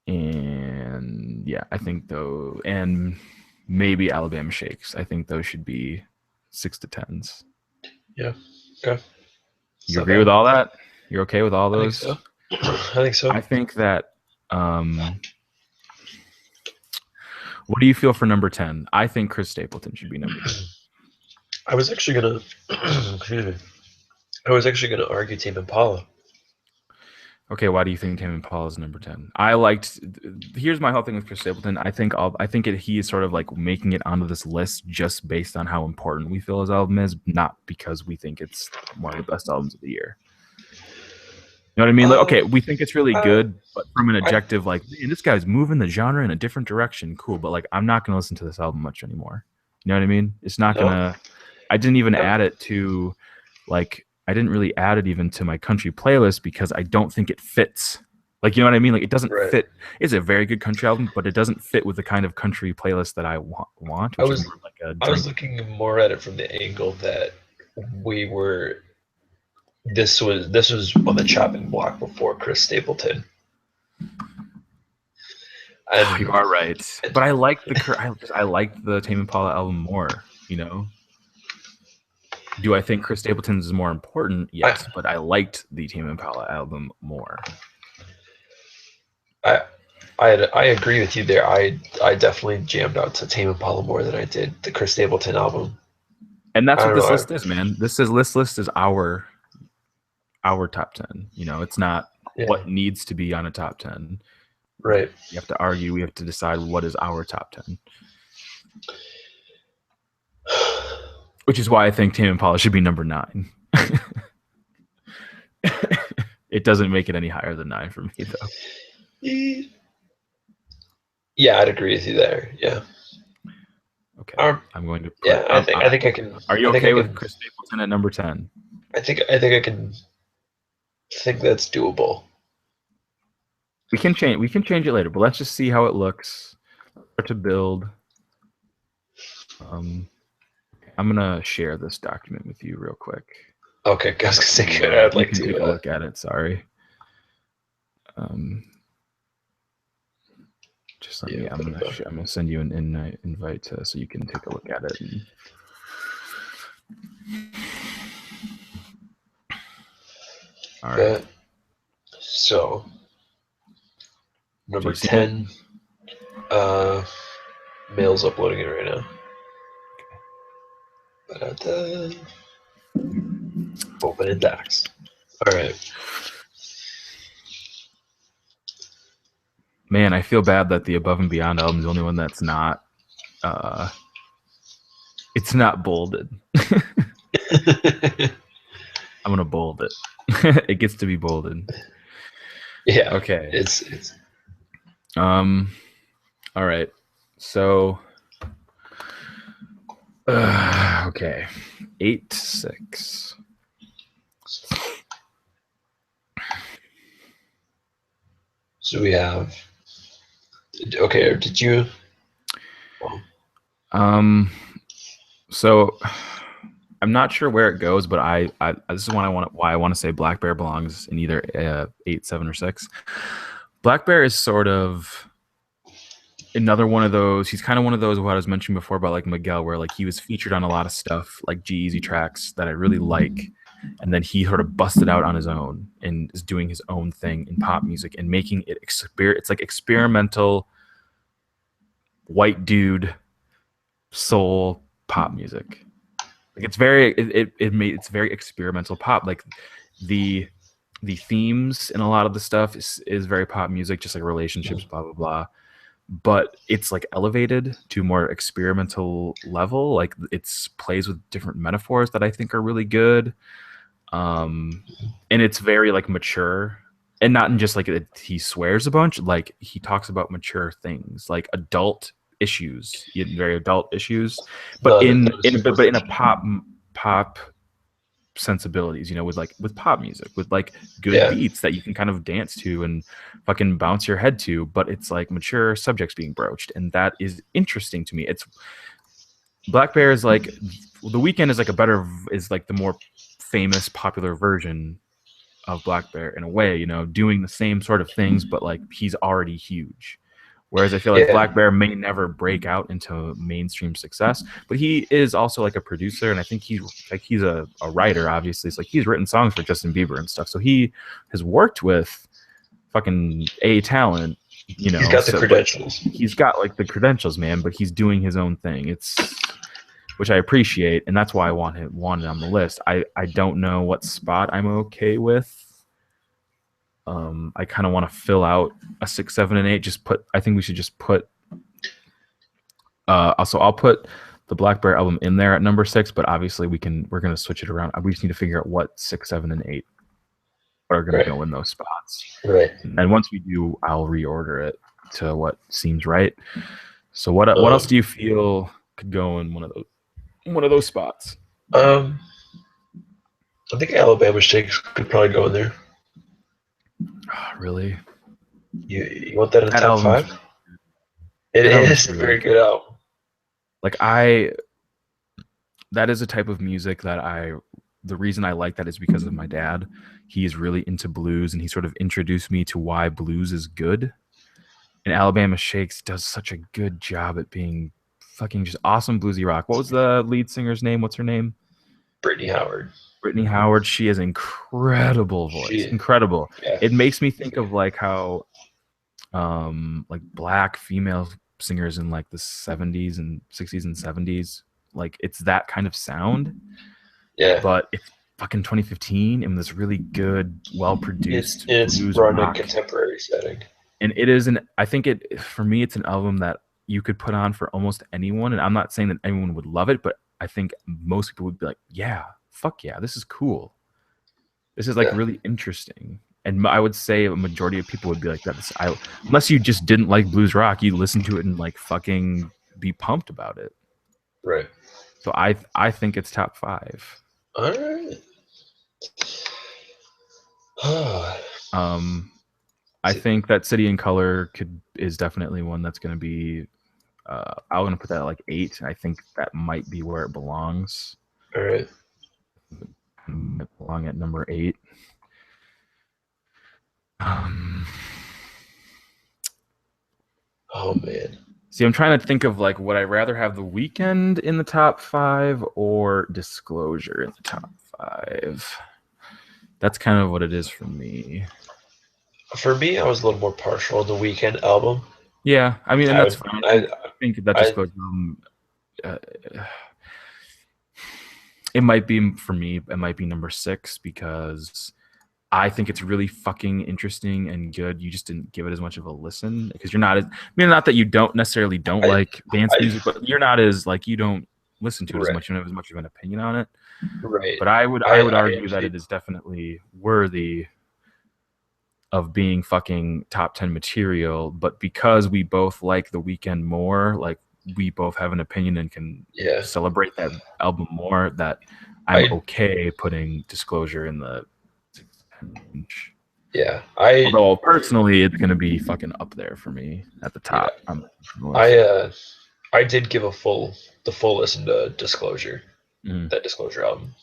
and yeah, I think though, and maybe Alabama Shakes. I think those should be 6 to 10s. Yeah. Okay. You agree with all that? You're okay with all those? I think so. I think that. What do you feel for number 10? I think Chris Stapleton should be number 10. I was actually gonna. Excuse me. I was actually gonna argue Tame Impala. Okay, why do you think Tame Impala is number 10? Here's my whole thing with Chris Stapleton. I think he is sort of like making it onto this list just based on how important we feel his album is, not because we think it's one of the best albums of the year. You know what I mean? Like, okay, we think it's really good, but from an objective, like, man, this guy's moving the genre in a different direction. Cool, but like, I'm not gonna listen to this album much anymore. You know what I mean? It's not gonna. I didn't even add it to, like. I didn't really add it even to my country playlist because I don't think it fits. Like, you know what I mean? Like, it doesn't fit. It's a very good country album, but it doesn't fit with the kind of country playlist that I want. I was looking more at it from the angle that this was on the chopping block before Chris Stapleton. And you are right. But I like I like the Tame Impala album more, you know? Do I think Chris Stapleton's is more important? Yes, but I liked the Tame Impala album more. I agree with you there. I definitely jammed out to Tame Impala more than I did the Chris Stapleton album. And that's what this list is, man. This list is our top 10. You know, it's not what needs to be on a top 10. Right. You have to argue. We have to decide what is our top 10. Which is why I think Tame Impala should be number 9. It doesn't make it any higher than 9 for me, though. Yeah, I'd agree with you there. Yeah. Okay. I'm going to put. Yeah, I think I can. Are you okay with Chris Stapleton at number 10? I think I can. Think that's doable. We can change it later, but let's just see how it looks. Start to build. I'm gonna share this document with you real quick. Okay, I was gonna say good. I'd like to take a look at it. Sorry. Just let me. I'm gonna send you an invite so you can take a look at it. All right. So number 10. Mail's uploading it right now. Open in docs. All right. Man, I feel bad that the Above and Beyond album is the only one that's not. It's not bolded. I'm gonna bold it. It gets to be bolded. Yeah. Okay. It's. All right. So. Okay. 8-6. So we have. Okay. Did you? So I'm not sure where it goes, but I this is why I want to say Black Bear belongs in either 8, 7, or 6. Black Bear is sort of another one of those. He's kind of one of those what I was mentioning before about like Miguel, where like he was featured on a lot of stuff like G-Eazy tracks that I really like, and then he sort of busted out on his own and is doing his own thing in pop music and making it it's like experimental white dude soul pop music. Like it's very it's very experimental pop. Like the themes in a lot of the stuff is very pop music, just like relationships, blah blah blah. But it's like elevated to a more experimental level. Like it's plays with different metaphors that I think are really good. And it's very like mature, and not in just like he swears a bunch. Like he talks about mature things, like adult issues, very adult issues, but in a pop sensibilities, with pop music, with like good beats that you can kind of dance to and fucking bounce your head to, but it's like mature subjects being broached, and that is interesting to me. It's Black Bear is like The Weeknd is like the more famous popular version of Black Bear in a way, doing the same sort of things, but like he's already huge. Whereas I feel like Black Bear may never break out into mainstream success, but he is also like a producer, and I think he's a writer. Obviously, it's like he's written songs for Justin Bieber and stuff, so he has worked with fucking talent. He's got the credentials. He's got like the credentials, man. But he's doing his own thing. Which I appreciate, and that's why I want it on the list. I don't know what spot I'm okay with. I kind of want to fill out a 6, 7, and 8. I think we should just put. Also, I'll put the Black Bear album in there at number 6, but obviously we're gonna switch it around. We just need to figure out what 6, 7, and 8 are gonna go in those spots. Right. And once we do, I'll reorder it to what seems right. So what else do you feel could go in one of those spots? I think Alabama Shakes could probably go in there. Oh, really? You want that in the top 5? It is a very good album. Like that is a type of music that the reason I like that is because of my dad. He is really into blues, and he sort of introduced me to why blues is good. And Alabama Shakes does such a good job at being fucking just awesome bluesy rock. What was the lead singer's name? What's her name? Brittany Howard. She has an incredible voice. Incredible. Yeah. It makes me think of like how like black female singers in like the 70s and 60s and 70s, like it's that kind of sound. Yeah. But fucking 2015 in this really good, well-produced It's blues run in rock. contemporary setting. And it is I think it, for me, it's an album that you could put on for almost anyone. And I'm not saying that anyone would love it, but I think most people would be like, yeah, fuck yeah, this is cool. This is like really interesting. And I would say a majority of people would be like that. Unless you just didn't like blues rock, you listen to it and like fucking be pumped about it. Right. So I think it's top 5. All right. I think that City in Color is definitely one that's going to be. I'm going to put that at like 8. I think that might be where it belongs. All right. It might belong at number 8. Oh man. See, I'm trying to think of like, would I rather have The Weeknd in the top 5 or Disclosure in the top 5? That's kind of what it is for me. For me, I was a little more partial on the Weeknd album. Yeah, I mean, and that's fine. I think that Disclosure album, it might be, for me, it might be number 6 because I think it's really fucking interesting and good. You just didn't give it as much of a listen because you're not as, I mean, not that you don't like dance music, but you're not as like, you don't listen to it as much. You don't have as much of an opinion on it. Right. But I would argue that it is definitely worthy of being fucking top 10 material. But because we both like The Weeknd more, like we both have an opinion and can celebrate that album more, that I'm okay putting Disclosure in the range. Yeah, although personally, it's gonna be fucking up there for me at the top. Yeah. I did give the full listen to Disclosure, that Disclosure album.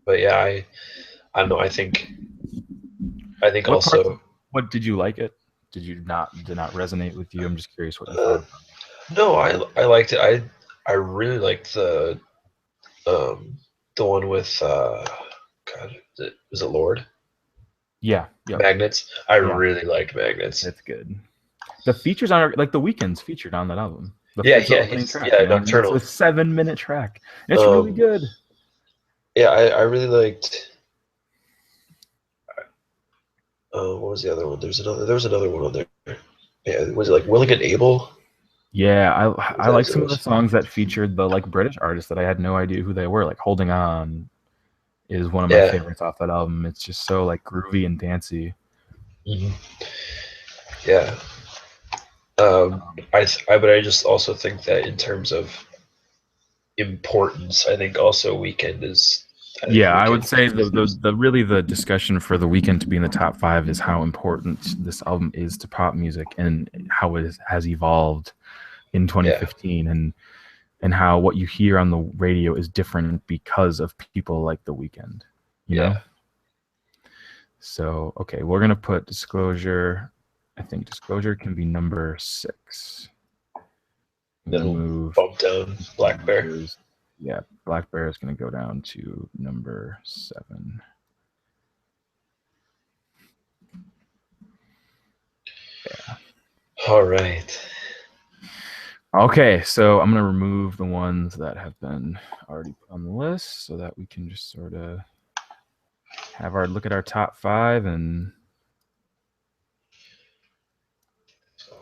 But yeah, I don't know. I think what also. What did you like it? Did not resonate with you? I'm just curious what you thought. No, I liked it. I really liked the one with God, was it Lord? Yeah. Magnets. I really liked Magnets. It's good. The features on like The Weeknd's featured on that album. Nocturnal. It's a 7-minute track. It's really good. Yeah, I really liked. What was the other one? There was another one on there. Yeah, was it like Willing and Able? Yeah, I like some of the songs that featured the like British artists that I had no idea who they were. Like Holding On is one of my favorites off that album. It's just so like groovy and dancey. Mm-hmm. Yeah. But I just also think that in terms of importance, I think also Weeknd is. I would say the discussion for The Weeknd to be in the top 5 is how important this album is to pop music and how it has evolved in 2015 and how what you hear on the radio is different because of people like The Weeknd. You know? So okay, we're gonna put Disclosure. I think Disclosure can be number 6. Then we'll bump down Black Bear. Yeah, Black Bear is going to go down to number 7. Yeah. All right. Okay, so I'm going to remove the ones that have been already put on the list so that we can just sort of have our look at our top 5 and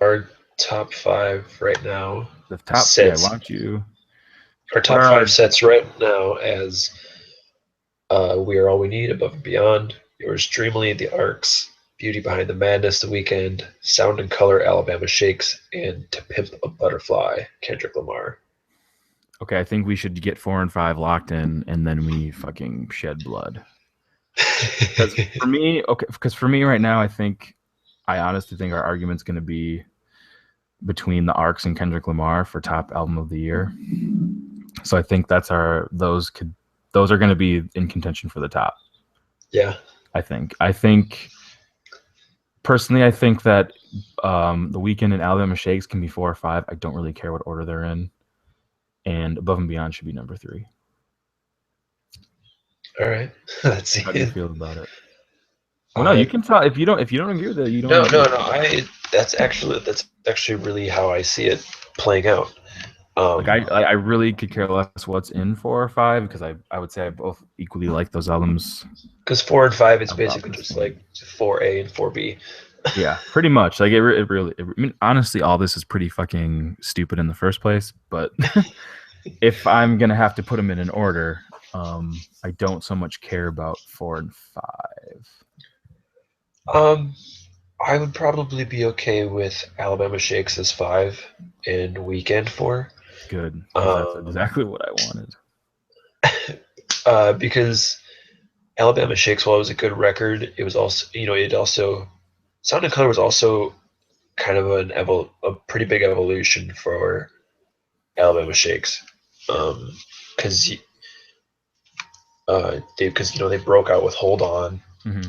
our top 5 right now. The top sets. Why don't you? Our top 5 sets right now as We Are All We Need, Above and Beyond, Yours Dreamily, The Arcs, Beauty Behind the Madness, The Weeknd, Sound and Color, Alabama Shakes, and To Pimp a Butterfly, Kendrick Lamar. Okay, I think we should get 4 and 5 locked in, and then we fucking shed blood. Because for me right now, I honestly think our argument's going to be between The Arcs and Kendrick Lamar for top album of the year. So I think those are going to be in contention for the top. Yeah. I think personally, I think that The Weeknd and Alabama Shakes can be 4 or 5. I don't really care what order they're in. And Above and Beyond should be number 3. All right. Let's see. How do you feel about it? Well, no, you can tell if you don't agree with it. You don't. No. That's actually really how I see it playing out. Like Um, I really could care less what's in 4 or 5 because I would say I both equally like those albums because 4 and 5, it's about basically the just same. like 4A and 4B. Yeah, pretty much. Like it really. I mean, honestly, all this is pretty fucking stupid in the first place. But if I'm gonna have to put them in an order, I don't so much care about 4 and 5. Um, I would probably be okay with Alabama Shakes as 5 and Weekend 4. Good, because that's Um, exactly what I wanted. because Alabama Shakes, while it was a good record, it was also, it also Sound and Color was also kind of a pretty big evolution for Alabama Shakes, because they broke out with Hold On, Hmm.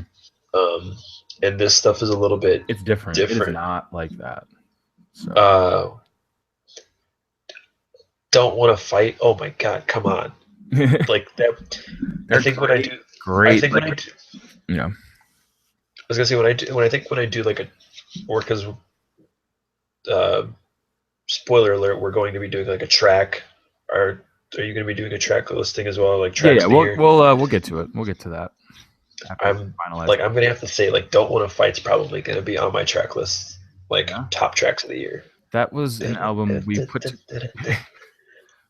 um, and this stuff is a little bit It's different. It is different. not like that. So Uh, don't want to fight. Oh my God, come on! Like that. I they're think when I great, do, I great. think when Like I do, you know, I was gonna say when I do like a or because uh, spoiler alert, we're going to be doing like a track. Are you going to be doing a track listing as well, like yeah, tracks yeah. of the year? We'll get to it. We'll get to that after we I'm finalize like that. I'm gonna have to say like Don't Want to Fight's probably going to be on my track list, like Yeah, top tracks of the year. that was an album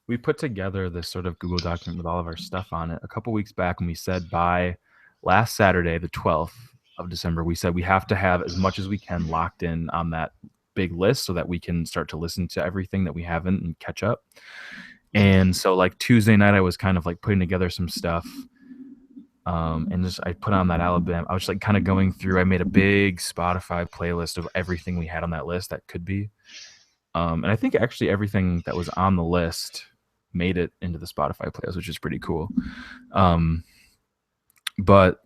we put together this sort of Google document with all of our stuff on it a couple weeks back, and we said by last Saturday, the 12th of December, we said we have to have as much as we can locked in on that big list so that we can start to listen to everything that we haven't and catch up. And so, like Tuesday night, I was kind of like putting together some stuff. And just I put on that Alabama. I was just like kind of going through. I made a big Spotify playlist of everything we had on that list that could be. And I think actually everything that was on the list made it into the Spotify playlist, which is pretty cool. Um, but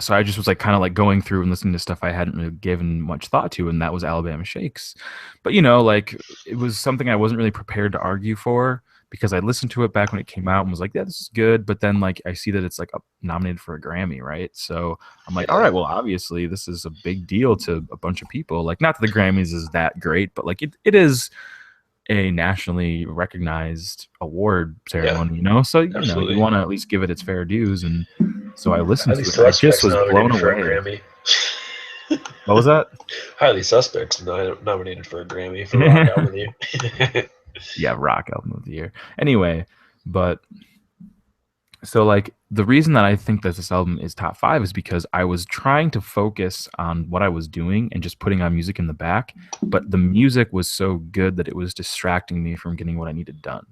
so I just was like kind of like going through and listening to stuff I hadn't really given much thought to, and that was Alabama Shakes. But like it was something I wasn't really prepared to argue for because I listened to it back when it came out and was like, yeah, this is good. But then like I see that it's like nominated for a Grammy, right? So I'm like, all Yeah, right, well, obviously this is a big deal to a bunch of people. Like, not that the Grammys is that great, but like it is a nationally recognized award yeah, ceremony, so you absolutely. want to at least give it its fair dues. And so I listened Highly to it and I just Suspects was blown nominated for a away. Grammy. What was that? Highly Suspects nominated for a Grammy for Rock Album of the Year. Yeah, rock album of the year. Anyway, but so like the reason that I think that this album is top 5 is because I was trying to focus on what I was doing and just putting on music in the back, but the music was so good that it was distracting me from getting what I needed done.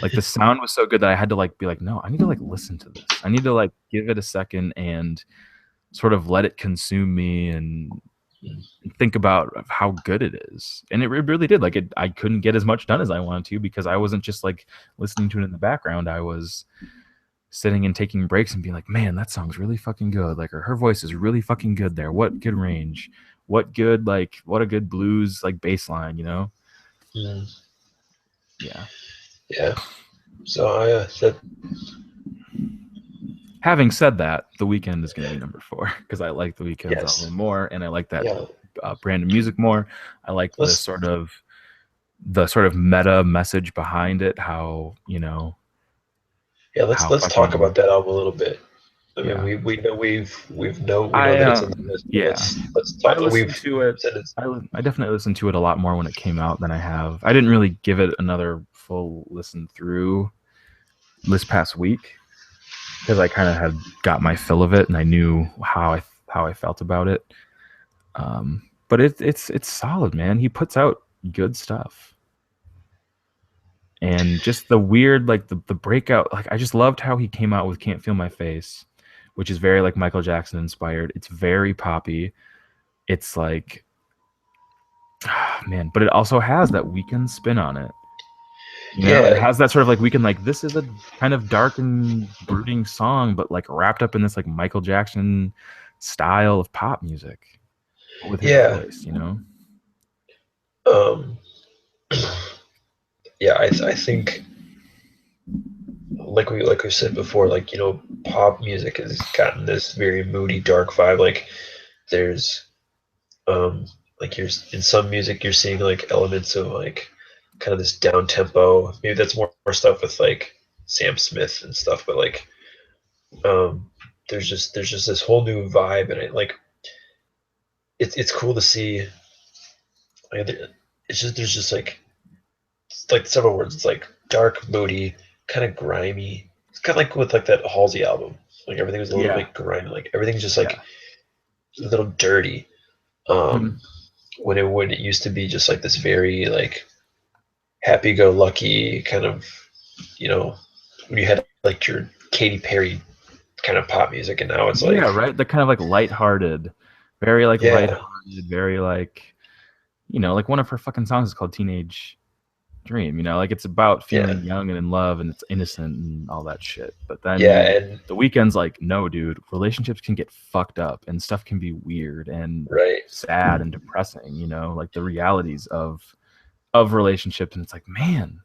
Like the sound was so good that I had to like be like, no, I need to like listen to this. I need to like give it a second and sort of let it consume me and think about how good it is. And it really did. Like I couldn't get as much done as I wanted to because I wasn't just like listening to it in the background. I was sitting and taking breaks and being like, man, that song's really fucking good. Like, or her voice is really fucking good there. What good range? What a good blues like bass line. Mm, Yeah. yeah. So I that Having said that, The Weeknd is going to be number 4 because I like The Weeknd's yes, album more, and I like that yeah. brand of music more. I like the Let's sort of meta message behind it. How yeah let's how let's talk fucking about that album a little bit. I mean, yeah. we know that it's I on the list, but yeah. let's I talk. listened We've to it. said it's I definitely listened to it a lot more when it came out than I have. I didn't really give it another full listen through this past week because I kind of had got my fill of it and I knew how I felt about it. But it's solid, man. He puts out good stuff, and just the weird like the breakout. Like I just loved how he came out with "Can't Feel My Face," which is very like Michael Jackson inspired. It's very poppy. It's like man, but it also has that Weekend spin on it. It yeah has that sort of like Weekend, like this is a kind of dark and brooding song, but like wrapped up in this like Michael Jackson style of pop music with his yeah voice. um yeah I think like we said before, like pop music has gotten this very moody dark vibe. Like there's like you're in some music you're seeing like elements of like kind of this down tempo. Maybe that's more stuff with like Sam Smith and stuff, but like um, there's just this whole new vibe, and it's cool to see. Like, it's just there's just like it's like several words. It's like dark, moody, kind of grimy. It's kind of like with like that Halsey album. Like everything was a little Yeah. bit grimy. Like everything's just like Yeah. a little dirty. Mhm. When it used to be just like this very like happy-go-lucky kind of, you know, when you had like your Katy Perry kind of pop music, and now it's Yeah, like, right. The kind of like lighthearted, very like yeah, lighthearted, very like, like one of her fucking songs is called Teenage Dream. Like it's about yeah, feeling young and in love and it's innocent and all that shit. But yeah, then and The Weeknd's like, no, dude, relationships can get fucked up and stuff can be weird and right, sad and depressing. Like the realities of relationships, and it's like, man,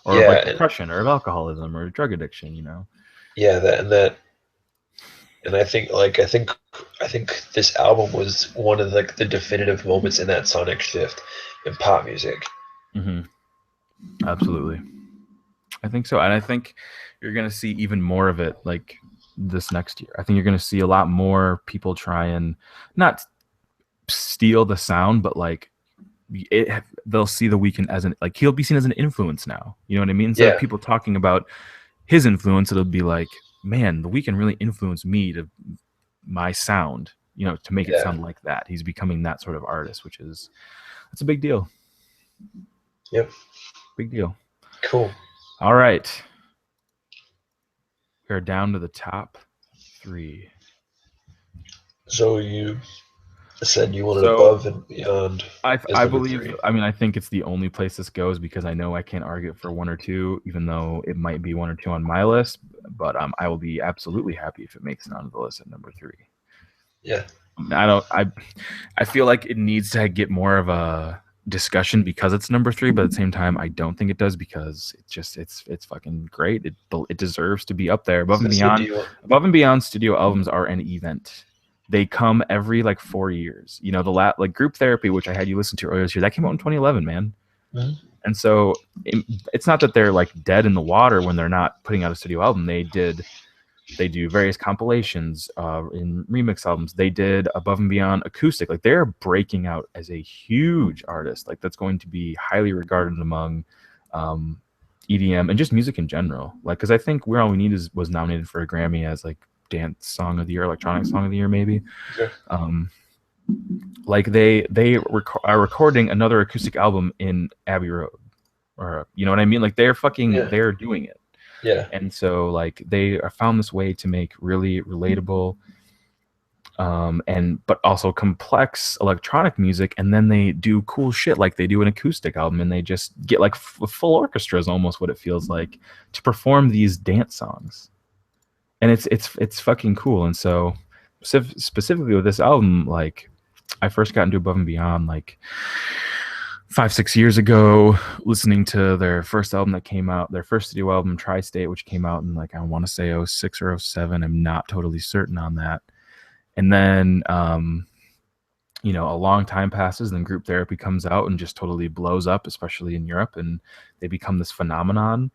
or of like yeah, and depression or of alcoholism or drug addiction. yeah, and I think this album was one of the definitive moments in that sonic shift in pop music. Hmm. Absolutely. I think so. And I think you're going to see even more of it like this next year. I think you're going to see a lot more people try and not steal the sound, but like they'll see The Weeknd as like he'll be seen as an influence now. You know what I mean? Instead of Yeah, people talking about his influence, it'll be like, man, The Weeknd really influenced me to my sound, to make it yeah, sound like that. He's becoming that sort of artist, that's a big deal. yep, Big deal. cool. All right. We're down to the top 3. So you said you wanted So Above and Beyond as I number believe, three. I mean, I think it's the only place this goes because I know I can't argue it for 1 or 2, even though it might be 1 or 2 on my list. But I will be absolutely happy if it makes it onto the list at number 3. Yeah, I don't. I feel like it needs to get more of a discussion because it's number 3, but at the same time, I don't think it does because it's fucking great. It deserves to be up there. Above and so do Beyond. you want? Above and Beyond studio albums are an event. They come every like 4 years. Like Group Therapy, which I had you listen to earlier this year, that came out in 2011, man. Mhm. And so it's not that they're like dead in the water when they're not putting out a studio album. They do various compilations in remix albums. They did Above and Beyond acoustic. Like they're breaking out as a huge artist. Like that's going to be highly regarded among EDM and just music in general. Like because I think We're All We Need was nominated for a Grammy as like dance song of the year, electronic song of the year, maybe. Okay. Like they are recording another acoustic album in Abbey Road, or you know what I mean? Like Yeah, they're doing it. yeah, And so like they found this way to make really relatable but also complex electronic music, and then they do cool shit like they do an acoustic album, and they just get like full orchestras, almost what it feels like, to perform these dance songs. And it's fucking cool. And so specifically with this album, like I first got into Above and Beyond like 5-6 years ago, listening to their first album that came out, their first studio album, Tri-State, which came out in like I want to say 06 or 07. I'm not totally certain on that. And then a long time passes, and then Group Therapy comes out and just totally blows up, especially in Europe, and they become this phenomenon.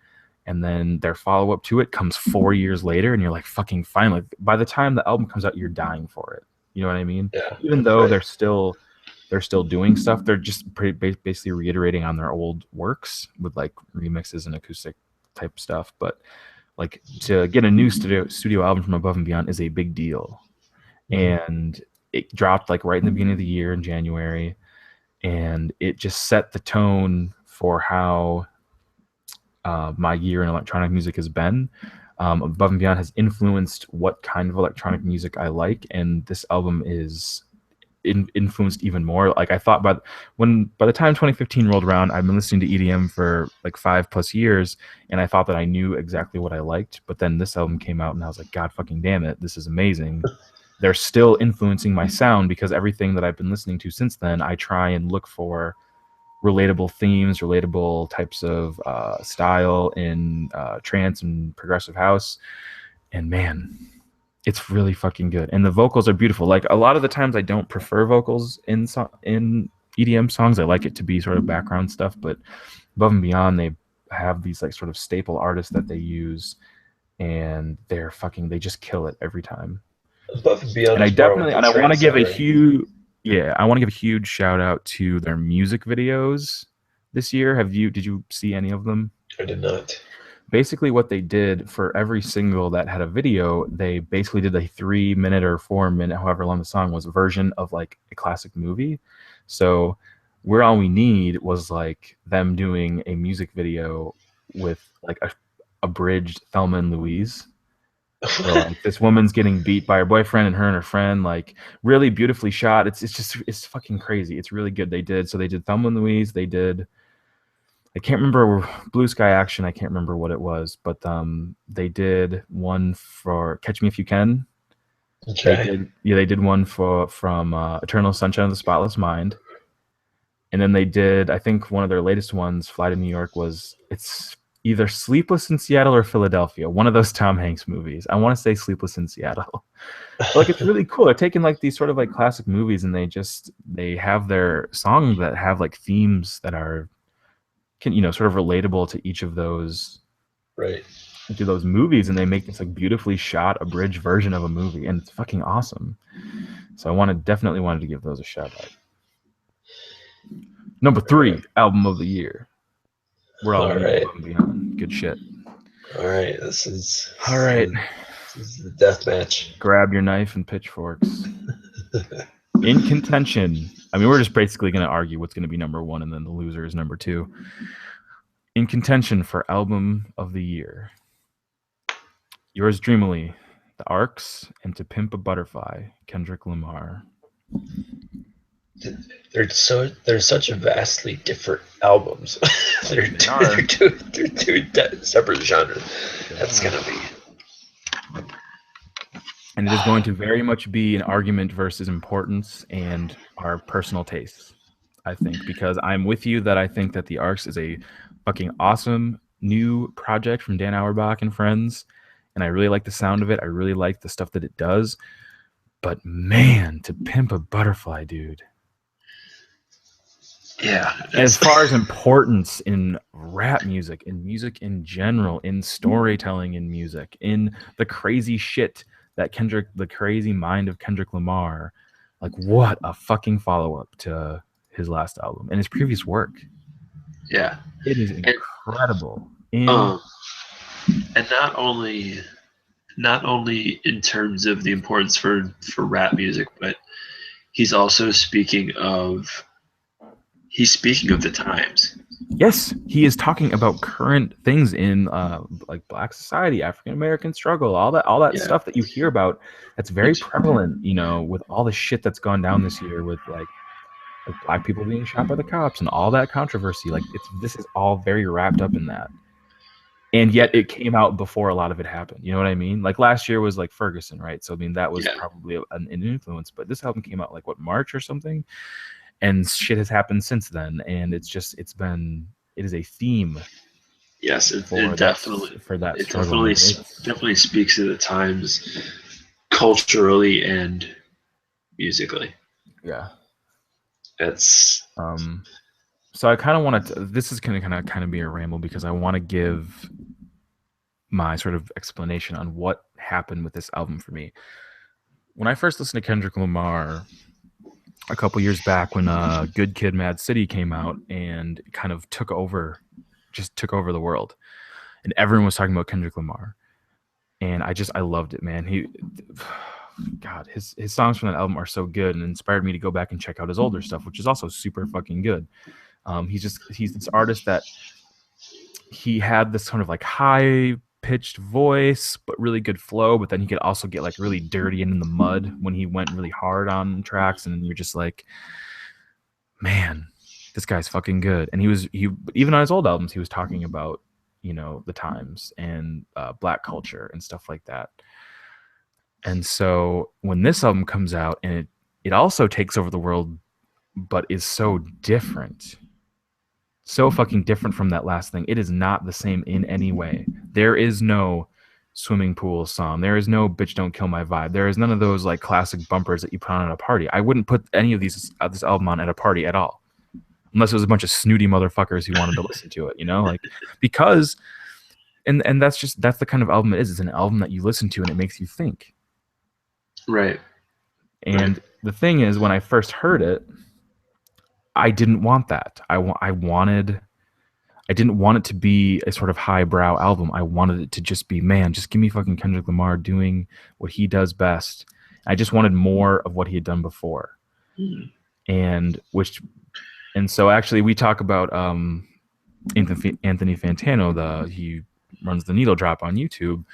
And then their follow-up to it comes 4 years later, and you're like, fucking finally. By the time the album comes out, you're dying for it. You know what I mean? yeah. Even though Right. they're still doing stuff, they're just basically reiterating on their old works with like remixes and acoustic type stuff. But like to get a new studio album from Above and Beyond is a big deal. And it dropped like right in the beginning of the year in January, and it just set the tone for how my year in electronic music has been. Above and Beyond has influenced what kind of electronic music I like, and this album is influenced even more. Like I thought, by the time 2015 rolled around, I've been listening to EDM for like 5+ years, and I thought that I knew exactly what I liked. But then this album came out, and I was like, God fucking damn it, this is amazing. They're still influencing my sound because everything that I've been listening to since then, I try and look for relatable themes, relatable types of style in trance and progressive house. And man, it's really fucking good. And the vocals are beautiful. Like a lot of the times I don't prefer vocals in EDM songs. I like it to be sort of background stuff, but Above and Beyond, they have these like sort of staple artists that they use, and they just kill it every time. Above and Beyond And I is more with definitely the and I want to trance give sound, a right? huge I want to give a huge shout out to their music videos this year. Did you see any of them? I did not. Basically what they did for every single that had a video, they basically did a 3 minute or 4 minute, however long the song was, version of like a classic movie. So We're All We Need was like them doing a music video with like a abridged Thelma and Louise. So like this woman's getting beat by her boyfriend and her friend, like really beautifully shot. It's fucking crazy. It's really good. They did Thelma and Louise. They did, I can't remember, Blue Sky Action. I can't remember what it was, but they did one for Catch Me If You Can. Okay. They did one from Eternal Sunshine of the Spotless Mind, and then they did, I think one of their latest ones, Fly to New York, it's either Sleepless in Seattle or Philadelphia, one of those Tom Hanks movies. I want to say Sleepless in Seattle. But, like, it's really cool. They're taking like these sort of like classic movies, and they have their songs that have like themes that are sort of relatable to Right. each of those movies, and they make this like beautifully shot abridged version of a movie, and it's fucking awesome. So definitely wanted to give those a shout out. Number 3 album of the year. We're All We Need, Above and Beyond. Good shit. All right. This is the death match. Grab your knife and pitchforks. In contention, I mean, we're just basically going to argue what's going to be number 1, and then the loser is number 2. In contention for album of the year, Yours Dreamily, The Arcs, and To Pimp a Butterfly, Kendrick Lamar. They're such vastly different albums. they're two separate genres. That's gonna be. And it is going to very much be an argument versus importance and our personal tastes, I think, because I'm with you that I think that The Arcs is a fucking awesome new project from Dan Auerbach and friends, and I really like the sound of it. I really like the stuff that it does. But man, To Pimp a Butterfly, dude. Yeah. As far as importance in rap music, in music in general, in storytelling in music, in the crazy shit that the crazy mind of Kendrick Lamar, like what a fucking follow-up to his last album and his previous work. Yeah. It is incredible. And not only in terms of the importance for rap music, but he's also speaking of the times. Yes, he is talking about current things in like Black society, African American struggle, all that stuff that you hear about. That's very prevalent, with all the shit that's gone down this year with like Black people being shot by the cops and all that controversy. Like this is all very wrapped up in that. And yet it came out before a lot of it happened. You know what I mean? Like last year was like Ferguson, right? So I mean that was probably an influence. But this album came out like March or something, and shit has happened since then. And it is a theme. Yes, it definitely speaks to the times, culturally and musically. Yeah, it's So I kind of want to. This is going to kind of be a ramble because I want to give my sort of explanation on what happened with this album for me. When I first listened to Kendrick Lamar a couple years back, when Good Kid, Mad City came out and kind of took over the world, and everyone was talking about Kendrick Lamar, and I loved it, man. His songs from that album are so good and inspired me to go back and check out his older stuff, which is also super fucking good. He's this artist that he had this kind of like high pitched voice, but really good flow. But then he could also get like really dirty and in the mud when he went really hard on tracks. And you're just like, man, this guy's fucking good. And he even on his old albums, he was talking about, the times and Black culture and stuff like that. And so when this album comes out and it also takes over the world, but is so different, so fucking different from that last thing. It is not the same in any way. There is no swimming pool song. There is no Bitch Don't Kill My Vibe. There is none of those like classic bumpers that you put on at a party. I wouldn't put any of this album on at a party at all. unless it was a bunch of snooty motherfuckers who wanted to listen to it, you know, like because and that's the kind of album it is. It's an album that you listen to and it makes you think. Right. And the thing is, when I first heard it, I didn't want that. I didn't want it to be a sort of highbrow album. I wanted it to just be, man, just give me fucking Kendrick Lamar doing what he does best. I just wanted more of what he had done before. Mm. And so actually we talk about Anthony Fantano, he runs the Needle Drop on YouTube.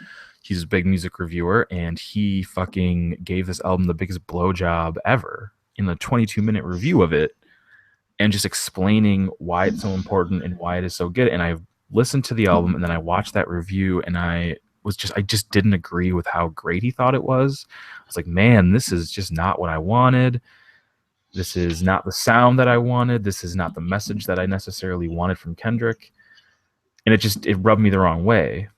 He's a big music reviewer, and he fucking gave this album the biggest blowjob ever in the 22-minute review of it, and just explaining why it's so important and why it is so good. And I listened to the album, and then I watched that review, and I just didn't agree with how great he thought it was. I was like, man, this is just not what I wanted. This is not the sound that I wanted. This is not the message that I necessarily wanted from Kendrick. And it rubbed me the wrong way.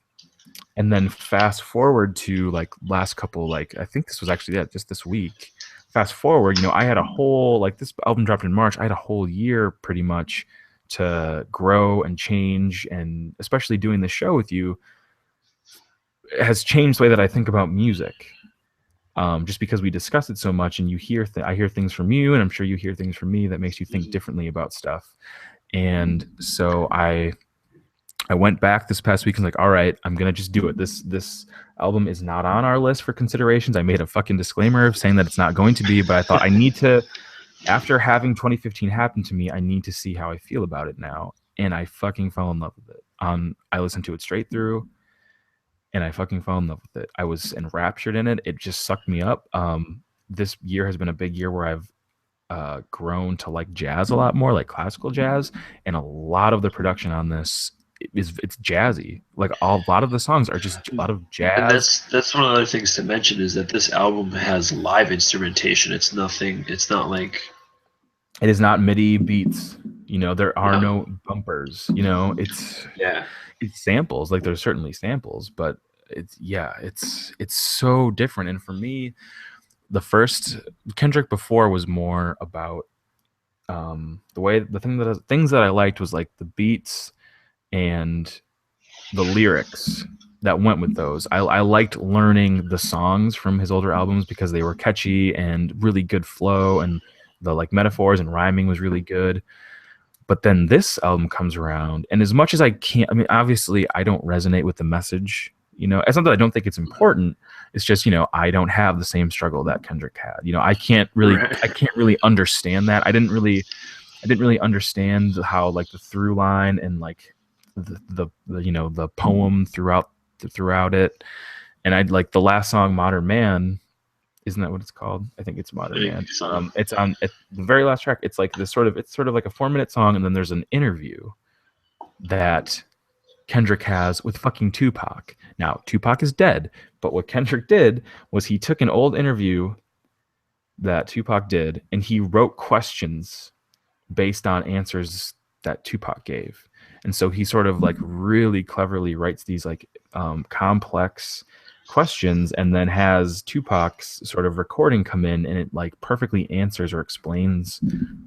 And then fast forward to like last couple, like I think this was actually just this week. Fast forward, you know, I had a whole, like this album dropped in March. I had a whole year pretty much to grow and change, and especially doing the show with you has changed the way that I think about music. Just because we discuss it so much, and you hear, I hear things from you, and I'm sure you hear things from me that makes you think differently about stuff. And so I went back this past week and like, all right, I'm gonna just do it. This album is not on our list for considerations. I made a fucking disclaimer of saying that it's not going to be, but I thought I need to, after having 2015 happen to me, I need to see how I feel about it now. And I fucking fell in love with it. I listened to it straight through, and I fucking fell in love with it. I was enraptured in it. It just sucked me up. This year has been a big year where I've grown to like jazz a lot more, like classical jazz, and a lot of the production on this it's jazzy. Like a lot of the songs are just a lot of jazz. And that's one of the other things to mention is that this album has live instrumentation. It's not like it is not MIDI beats. You know, there are no bumpers. You know, it's samples. Like there's certainly samples, but it's so different. And for me, the first Kendrick before was more about things that I liked was like the beats and the lyrics that went with those. I liked learning the songs from his older albums because they were catchy and really good flow, and the like metaphors and rhyming was really good. But then this album comes around, and as much as I can't, I mean, obviously I don't resonate with the message. You know, it's not that I don't think it's important. It's just, you know, I don't have the same struggle that Kendrick had. You know, I can't really understand that. I didn't really understand how like the through line and like the you know the poem throughout it. And I'd like the last song, Modern Man, isn't that what it's called? I think it's Modern Man. It's on the very last track. It's like it's sort of like a 4-minute song, and then there's an interview that Kendrick has with fucking Tupac. Now Tupac is dead, but what Kendrick did was he took an old interview that Tupac did, and he wrote questions based on answers that Tupac gave. And so he sort of like really cleverly writes these like complex questions, and then has Tupac's sort of recording come in, and it like perfectly answers or explains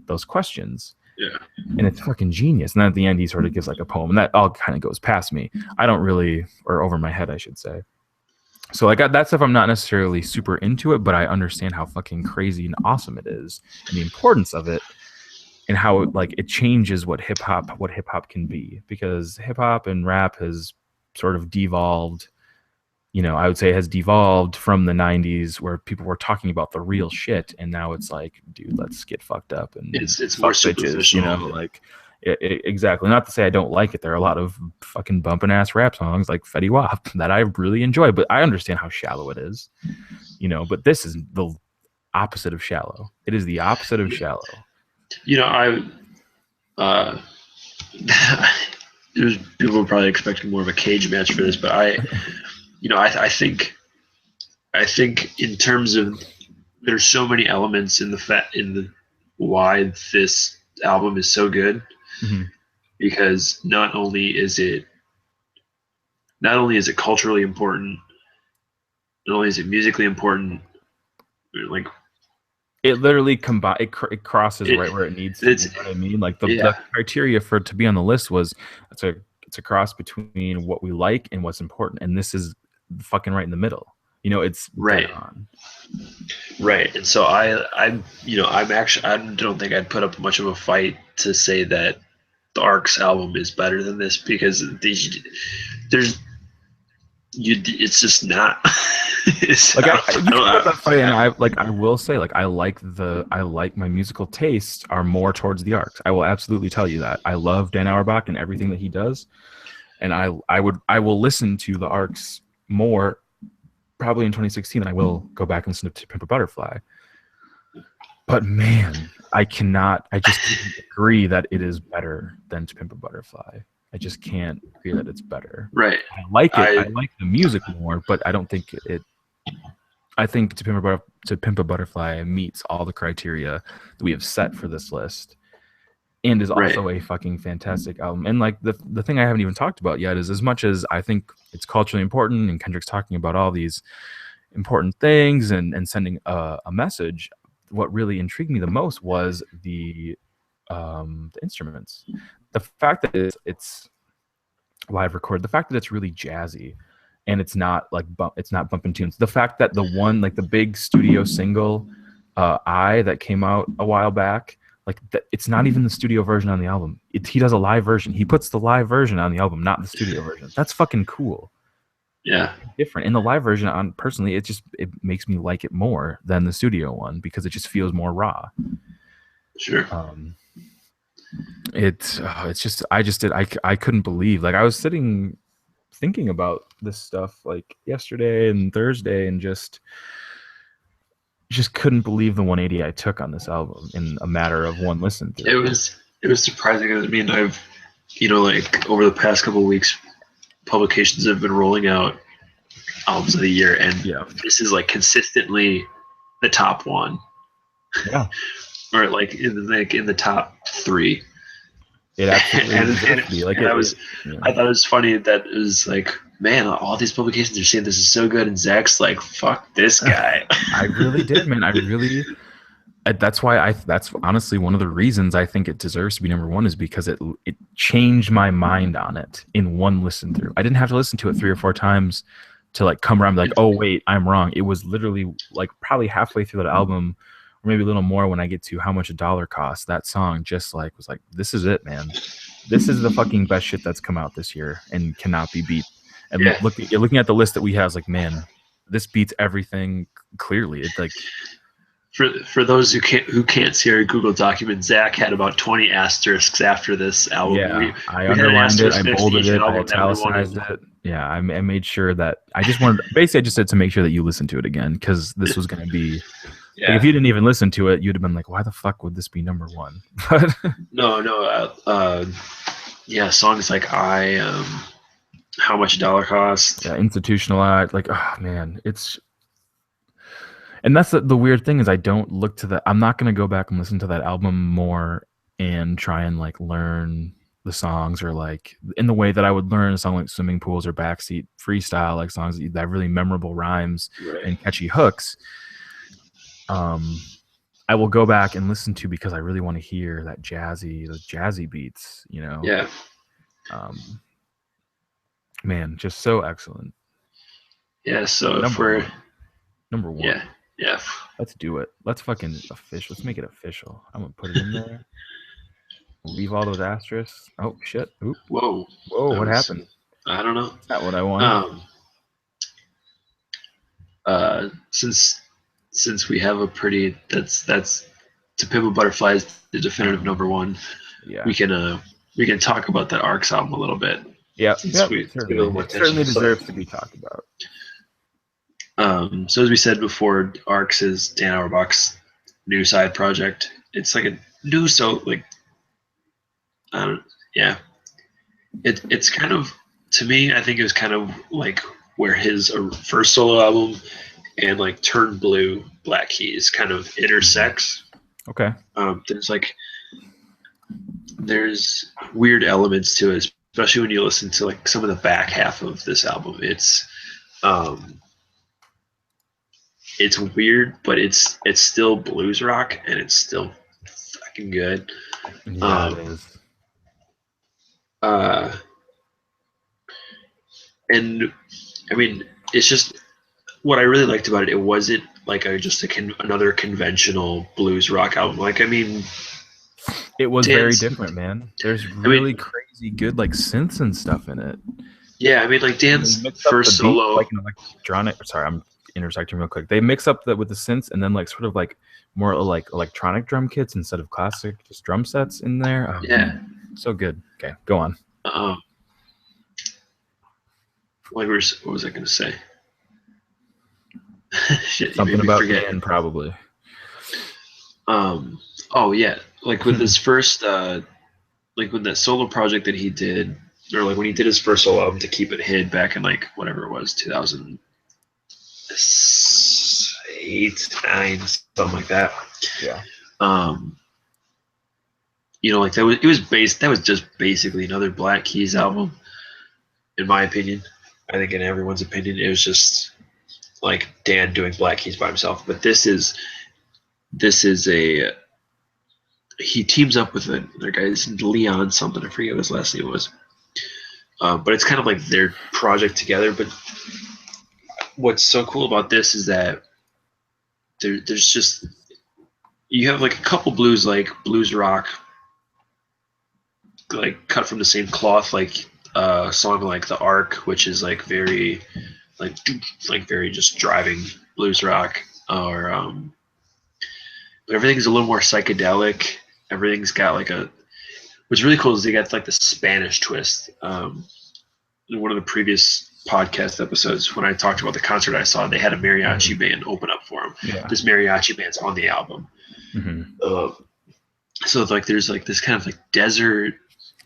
those questions. Yeah. And it's fucking genius. And then at the end, he sort of gives like a poem, and that all kind of goes past me. I don't really, or over my head, I should say. So like that stuff, I'm not necessarily super into it, but I understand how fucking crazy and awesome it is, and the importance of it, and how like it changes what hip hop can be, because hip hop and rap has sort of devolved. You know, I would say it has devolved from the 90s where people were talking about the real shit, and now it's like, dude, let's get fucked up and it's more superficial. You know, like exactly. Not to say I don't like it. There are a lot of fucking bumping ass rap songs like Fetty Wap that I really enjoy, but I understand how shallow it is. You know, but this is the opposite of shallow. It is the opposite of shallow. You know, there's people were probably expecting more of a cage match for this, but I think in terms of there's so many elements in the why this album is so good, because not only is it culturally important, not only is it musically important, like it literally it crosses right where it needs to. You It's know what I mean? Like the yeah, criteria for it to be on the list was it's a cross between what we like and what's important, and this is fucking right in the middle. You know, it's dead right, on. right. And so I'm actually I don't think I'd put up much of a fight to say that the Arcs album is better than this because there's it's just not. Like you can put that fight, and I, I will say, like I like my musical tastes are more towards the arcs. I will absolutely tell you that. I love Dan Auerbach and everything that he does, and I will listen to the arcs more probably in 2016 than I will go back and listen to Pimp a Butterfly. But man, I just can't agree that it is better than To Pimp a Butterfly. I just can't agree that it's better. right. I like it. I I like the music more, but I don't think it. I think To Pimp a Butterfly meets all the criteria that we have set for this list, and is right. also a fucking fantastic album. And like the thing I haven't even talked about yet is, as much as I think it's culturally important, and Kendrick's talking about all these important things and sending a message, what really intrigued me the most was the instruments. The fact that it's live record, the fact that it's really jazzy, and it's not like it's not bumping tunes. The fact that the one, like the big studio single, "I," that came out a while back, like it's not even the studio version on the album. He does a live version. He puts the live version on the album, not the studio version. That's fucking cool. Yeah. Different. And the live version, on personally, it makes me like it more than the studio one because it just feels more raw. Sure. It's just I couldn't believe, like I was sitting thinking about this stuff like yesterday and Thursday, and just couldn't believe the 180 I took on this album in a matter of one listen through. It was surprising. I mean, I've like over the past couple of weeks, publications have been rolling out albums of the year, and Yeah. this is like consistently the top one. Yeah. Or like in the top three. It absolutely and to be. Like I thought it was funny that it was like, man, all these publications are saying this is so good, and Zach's like, fuck this guy. I really did, man. That's why that's honestly one of the reasons I think it deserves to be number one, is because it changed my mind on it in one listen through. I didn't have to listen to it 3 or 4 times to like come around and be like, oh wait, I'm wrong. It was literally like probably halfway through that album, or maybe a little more, when I get to How Much a Dollar Costs, that song just like was like, this is it, man. This is the fucking best shit that's come out this year and cannot be beat. And Yeah. looking at the list that we have, like, man, this beats everything clearly. It's like, for those who can't see our Google document, Zach had about 20 asterisks after this album. yeah, I underlined it, I bolded it, I italicized it. Yeah, I made sure that I just said to make sure that you listen to it again, because this was going to be. Yeah. Like, if you didn't even listen to it, you'd have been like, why the fuck would this be number one? But yeah, songs like How Much a Dollar Cost. Yeah, Institutionalized. Like, oh man, and that's the weird thing, is I don't look to that. I'm not going to go back and listen to that album more and try and like learn the songs, or like in the way that I would learn a song like Swimming Pools or Backseat Freestyle, like songs that have really memorable rhymes and catchy hooks. I will go back and listen to, because I really want to hear those jazzy beats, you know? Yeah. Man, just so excellent. Yeah, so number one. Yeah. Yeah. Let's do it. Let's fucking let's make it official. I'm gonna put it in there. Leave all those asterisks. Oh shit. Oop. Whoa. What happened? I don't know. That's not what I wanted. Since we have a pretty that's To Pimp a Butterfly is the definitive number one. Yeah. We can talk about that Arcs album a little bit. Yeah. Certainly deserves to be talked about. So as we said before, Arcs is Dan Auerbach's new side project. It's like a new, so like, it's kind of, to me, I think it was kind of like where his first solo album and like Turn Blue, Black Keys kind of intersects. Okay. There's weird elements to it, especially when you listen to like some of the back half of this album. It's it's weird, but it's still blues rock, and it's still fucking good. Yeah, it Um, is. uh, and I mean, it's just what I really liked about it. It wasn't like another conventional blues rock album. Like, I mean, It was very Dan's. different, man. There's I really mean, crazy good like synths and stuff in it. yeah. I mean, like They Dan's mix up the first beat solo. like an electronic. Sorry, I'm intersecting real quick. They mix up with the synths and then like sort of like more like electronic drum kits instead of classic just drum sets in there. Oh, Yeah. man. So good. Okay, go on. Um, what was I gonna say? Shit, you made Something me about forget. Dan, probably. Oh yeah, like with his first, like with that solo project that he did, or like when he did his first solo album, To Keep It Hid, back in like whatever it was, 2008, 9, something like that. Yeah. Um, you know, like that was just basically another Black Keys album, in my opinion. I think in everyone's opinion, it was just like Dan doing Black Keys by himself. But this is a he teams up with another guy, this Leon something, I forget what his last name was. But it's kind of like their project together. But what's so cool about this is that there's just you have like a couple blues, like blues rock, like cut from the same cloth, like a song like The Ark, which is like very like very just driving blues rock, or everything's a little more psychedelic. Everything's got like a what's really cool is they got like the Spanish twist. In one of the previous podcast episodes, when I talked about the concert I saw, they had a mariachi band open up for them. Yeah. This mariachi band's on the album. So like there's like this kind of like desert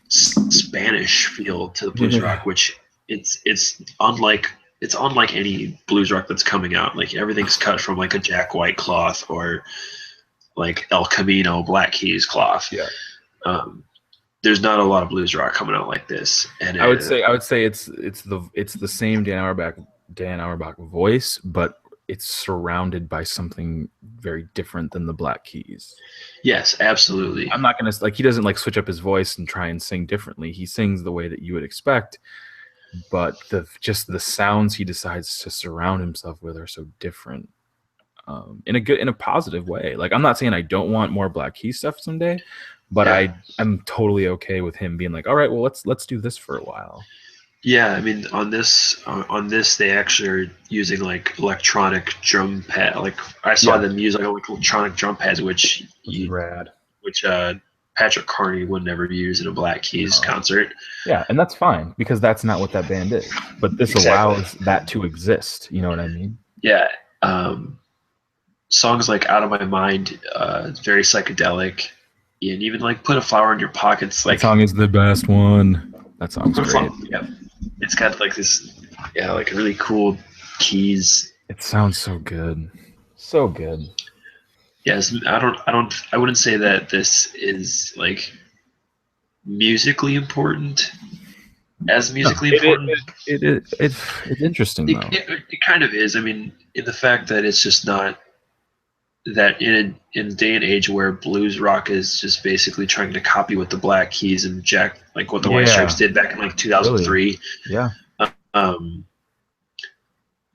Spanish feel to the blues rock, which it's unlike any blues rock that's coming out. Like everything's cut from like a Jack White cloth or like El Camino Black Keys cloth. Yeah. There's not a lot of blues rock coming out like this, and I would say it's the same Dan Auerbach voice, but it's surrounded by something very different than the Black Keys. Yes, absolutely. I'm not gonna like he doesn't like switch up his voice and try and sing differently. He sings the way that you would expect, but just the sounds he decides to surround himself with are so different. In a positive way. Like I'm not saying I don't want more Black Keys stuff someday, but Yeah. I'm totally okay with him being like, all right, well let's do this for a while. Yeah, I mean on this they actually are using like electronic drum pad. Like I saw them use like electronic drum pads, which rad. Patrick Carney would never use in a Black Keys concert. Yeah, and that's fine because that's not what that band is. But this allows that to exist. You know what I mean? Yeah. Songs like Out of My Mind, very psychedelic, and even like Put a Flower in Your Pockets. Like that song is the best one. That song's great. Yeah, it's got like this, like really cool keys. It sounds so good, so good. Yes, I wouldn't say that this is like musically important. As musically important, it's interesting though. It kind of is. I mean, in the fact that it's just not that in a day and age where blues rock is just basically trying to copy what the Black Keys and what the White Stripes did back in like 2003. Really? Yeah.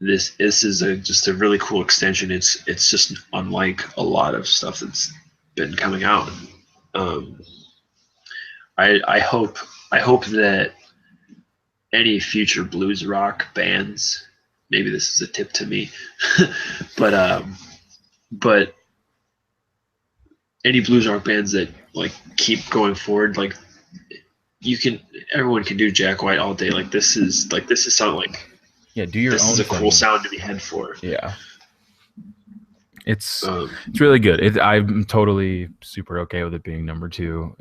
This is just a really cool extension. It's just unlike a lot of stuff that's been coming out. I hope that any future blues rock bands, maybe this is a tip to me, but any blues rock bands that like keep going forward, like everyone can do Jack White all day. Like this is something like do your own. This is a cool sound to be head for. Yeah, it's really good. I'm totally super okay with it being number 2.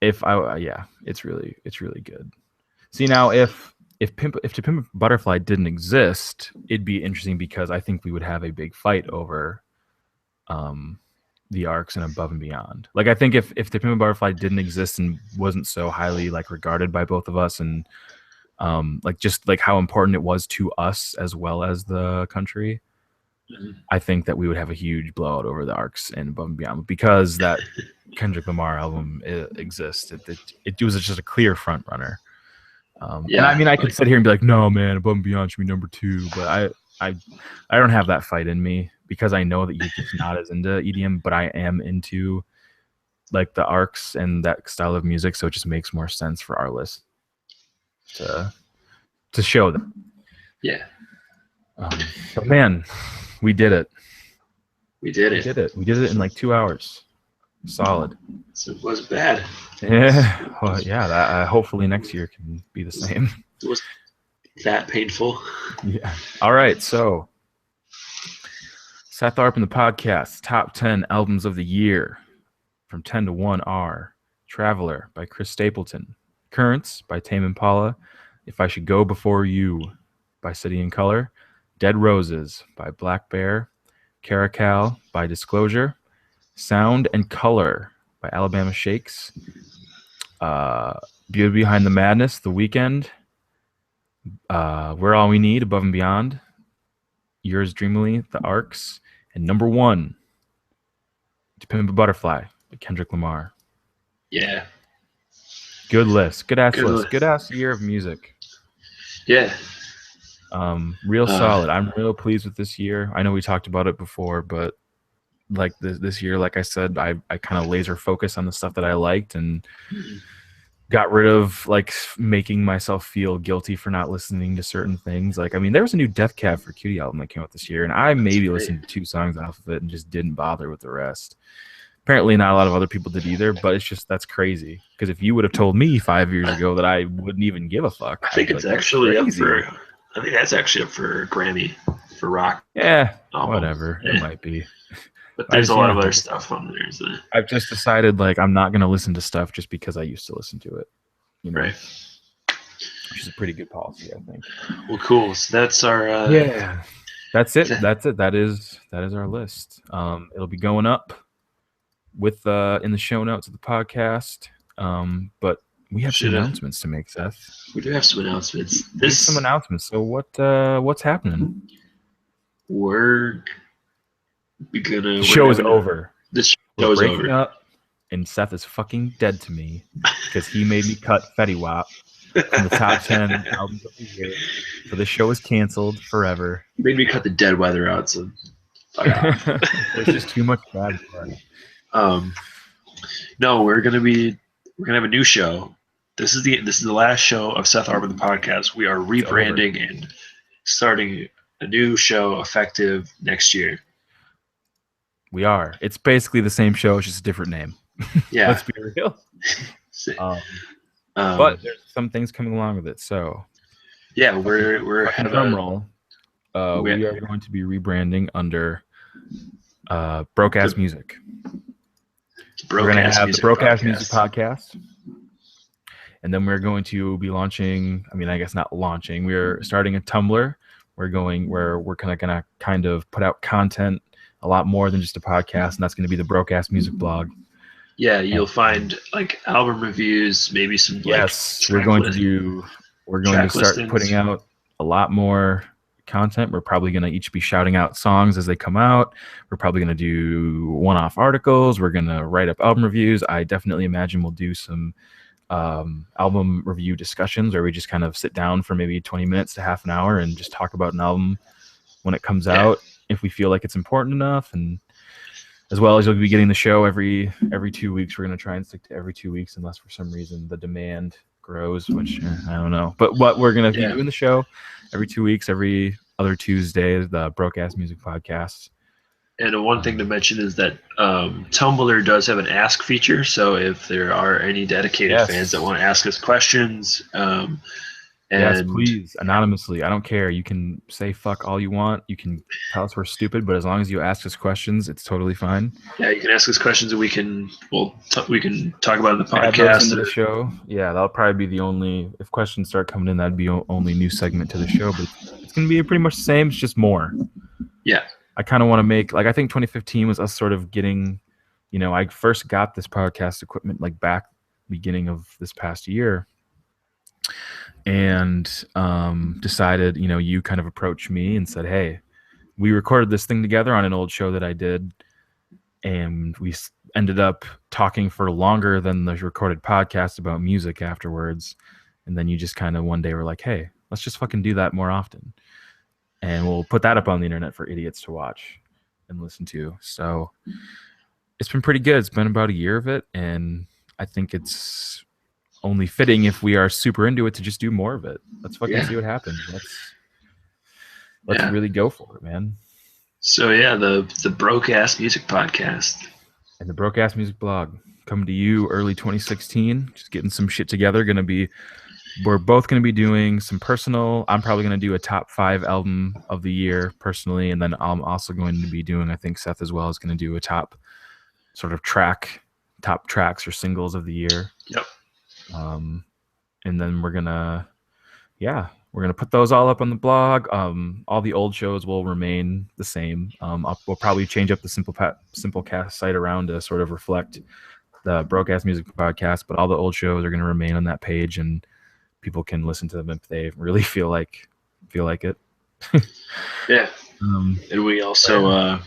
It's really good. See now, if To Pimp a Butterfly didn't exist, it'd be interesting because I think we would have a big fight over the arcs and Above and Beyond. Like I think if To Pimp a Butterfly didn't exist and wasn't so highly like regarded by both of us, and like just like how important it was to us as well as the country, I think that we would have a huge blowout over the Arcs and Above and Beyond because that Kendrick Lamar album exists. It was just a clear front runner. And I mean, I could sit here and be like, no, man, Above and Beyond should be number 2, but I don't have that fight in me because I know that you're just not as into EDM, but I am into like the Arcs and that style of music, so it just makes more sense for our list to show them. Yeah. But man, we did it. We did it. We did it in like 2 hours. Solid. So it wasn't bad. Yeah. Well, yeah. Hopefully next year can be the same. It was that painful. Yeah. All right. So, Seth Arp in the podcast, top 10 albums of the year from 10 to 1 are Traveler by Chris Stapleton, Currents by Tame Impala, If I Should Go Before You by City and Color, Dead Roses by Black Bear, Caracal by Disclosure, Sound and Color by Alabama Shakes, Beauty Behind the Madness, The Weeknd, We're All We Need, Above and Beyond, Yours Dreamily, The Arcs, and number 1, To Pimp a Butterfly by Kendrick Lamar. Yeah. Good list. Good ass list. Good ass year of music. Yeah. Real solid. I'm real pleased with this year. I know we talked about it before, but like this year, like I said, I kind of laser focus on the stuff that I liked and got rid of like making myself feel guilty for not listening to certain things. Like, I mean, there was a new Death Cab for Cutie album that came out this year, and I maybe listened to 2 songs off of it and just didn't bother with the rest. Apparently not a lot of other people did either, but it's just, that's crazy. Because if you would have told me 5 years ago that I wouldn't even give a fuck. I think it's like, actually up for, I think that's actually up for Grammy for rock. Yeah, whatever. Yeah. It might be. But there's a lot of other stuff on there. So. I've just decided like I'm not going to listen to stuff just because I used to listen to it. You know? Right. Which is a pretty good policy, I think. Well, cool. So that's our yeah. That's it. That's it. That is our list. It'll be going up with in the show notes of the podcast. But we have some announcements to make, Seth. We do have some announcements. Some announcements. So what's happening? We're gonna. The show is over. This show is over. Up, and Seth is fucking dead to me because he made me cut Fetty Wap from the top 10 albums of the year. So this show is canceled forever. He made me cut the Dead Weather out. So there's just too much bad for it. No, we're gonna have a new show. This is the last show of Seth Arp the podcast. We are rebranding and starting a new show effective next year. We are. It's basically the same show, it's just a different name. Yeah. Let's be real. But there's some things coming along with it. So yeah, we're having drum roll. We are going to be rebranding under Broke Ass Music. We're going to have the Broke Ass Music podcast. And then we're going to be launching, I mean, I guess not launching, we're starting a Tumblr. We're going to kind of put out content a lot more than just a podcast, and that's going to be the Broke Ass Music blog. Yeah, you'll find like album reviews, maybe some. Yes, we're going to start putting out a lot more content. We're probably going to each be shouting out songs as they come out. We're probably going to do one-off articles. We're going to write up album reviews. I definitely imagine we'll do some album review discussions where we just kind of sit down for maybe 20 minutes to half an hour and just talk about an album when it comes out, if we feel like it's important enough. And as well as you'll be getting the show every 2 weeks. We're going to try and stick to every 2 weeks unless for some reason the demand grows, which I don't know. But what we're going to be doing the show every 2 weeks, every other Tuesday, the Broke Ass Music podcast. And one thing to mention is that Tumblr does have an ask feature. So if there are any dedicated fans that want to ask us questions, yes, please, anonymously. I don't care. You can say fuck all you want. You can tell us we're stupid, but as long as you ask us questions, it's totally fine. Yeah, you can ask us questions, and we can talk about it in the podcast. Into the show. Yeah, that'll probably be the only. If questions start coming in, that'd be only new segment to the show. But it's gonna be pretty much the same. It's just more. Yeah. I kind of want to make, like, I think 2015 was us sort of getting, I first got this podcast equipment like back beginning of this past year, and decided, you kind of approached me and said, hey, we recorded this thing together on an old show that I did, and we ended up talking for longer than the recorded podcast about music afterwards. And then you just kind of one day were like, hey, let's just fucking do that more often. And we'll put that up on the internet for idiots to watch and listen to. So it's been pretty good. It's been about a year of it. And I think it's only fitting if we are super into it to just do more of it. Let's fucking see what happens. Let's really go for it, man. So yeah, the Broke Ass Music Podcast. And the Broke Ass Music Blog coming to you early 2016. Just getting some shit together. We're both going to be doing some personal. I'm probably going to do a top 5 album of the year personally, and then I'm also going to be doing, I think Seth as well is going to do a top sort of top tracks or singles of the year. Yep. And then we're gonna put those all up on the blog. All the old shows will remain the same. We'll probably change up the Simplecast site around to sort of reflect the Broke Ass Music Podcast, but all the old shows are going to remain on that page, and people can listen to them if they really feel like it. Yeah. And we also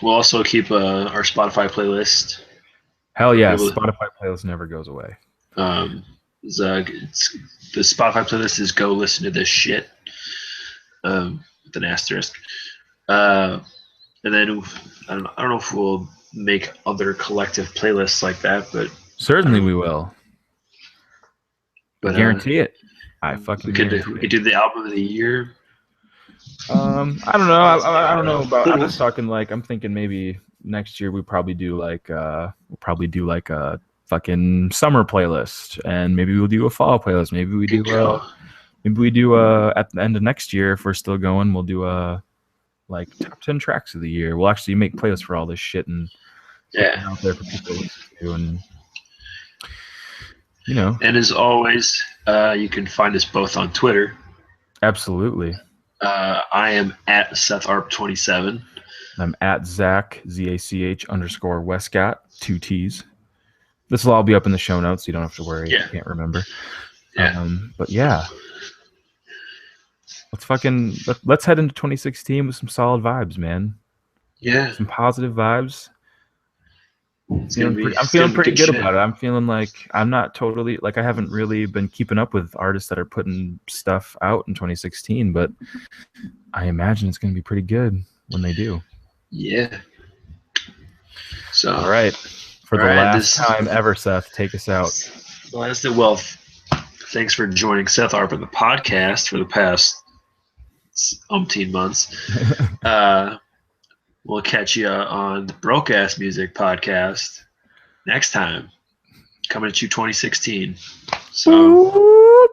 we'll also keep our Spotify playlist. Hell yeah, Spotify playlist never goes away. The Spotify playlist is Go Listen to This Shit with an asterisk. And then I don't know if we'll make other collective playlists like that, but certainly we will. But guarantee it. I fucking guarantee it. We could do the album of the year. I don't know. I don't know about. I'm just talking like I'm thinking maybe next year we'll probably do like a fucking summer playlist, and maybe we'll do a fall playlist. Maybe we do at the end of next year, if we're still going, we'll do a like top 10 tracks of the year. We'll actually make playlists for all this shit and put it out there for people to listen to, and you know. And as always, you can find us both on Twitter. Absolutely. I am at SethArp27. I'm at Zach ZACH_Westcott 2 T's. This will all be up in the show notes, so you don't have to worry if you can't remember. Yeah. But yeah. Let's head into 2016 with some solid vibes, man. Yeah. Some positive vibes. I'm feeling pretty good about it. I'm feeling like I'm not totally like I haven't really been keeping up with artists that are putting stuff out in 2016, but I imagine it's going to be pretty good when they do. Yeah. So all right. For the last time ever, Seth, take us out. Well, thanks for joining Seth Arp on the podcast for the past umpteen months. We'll catch you on the Broke Ass Music Podcast next time. Coming at you 2016. So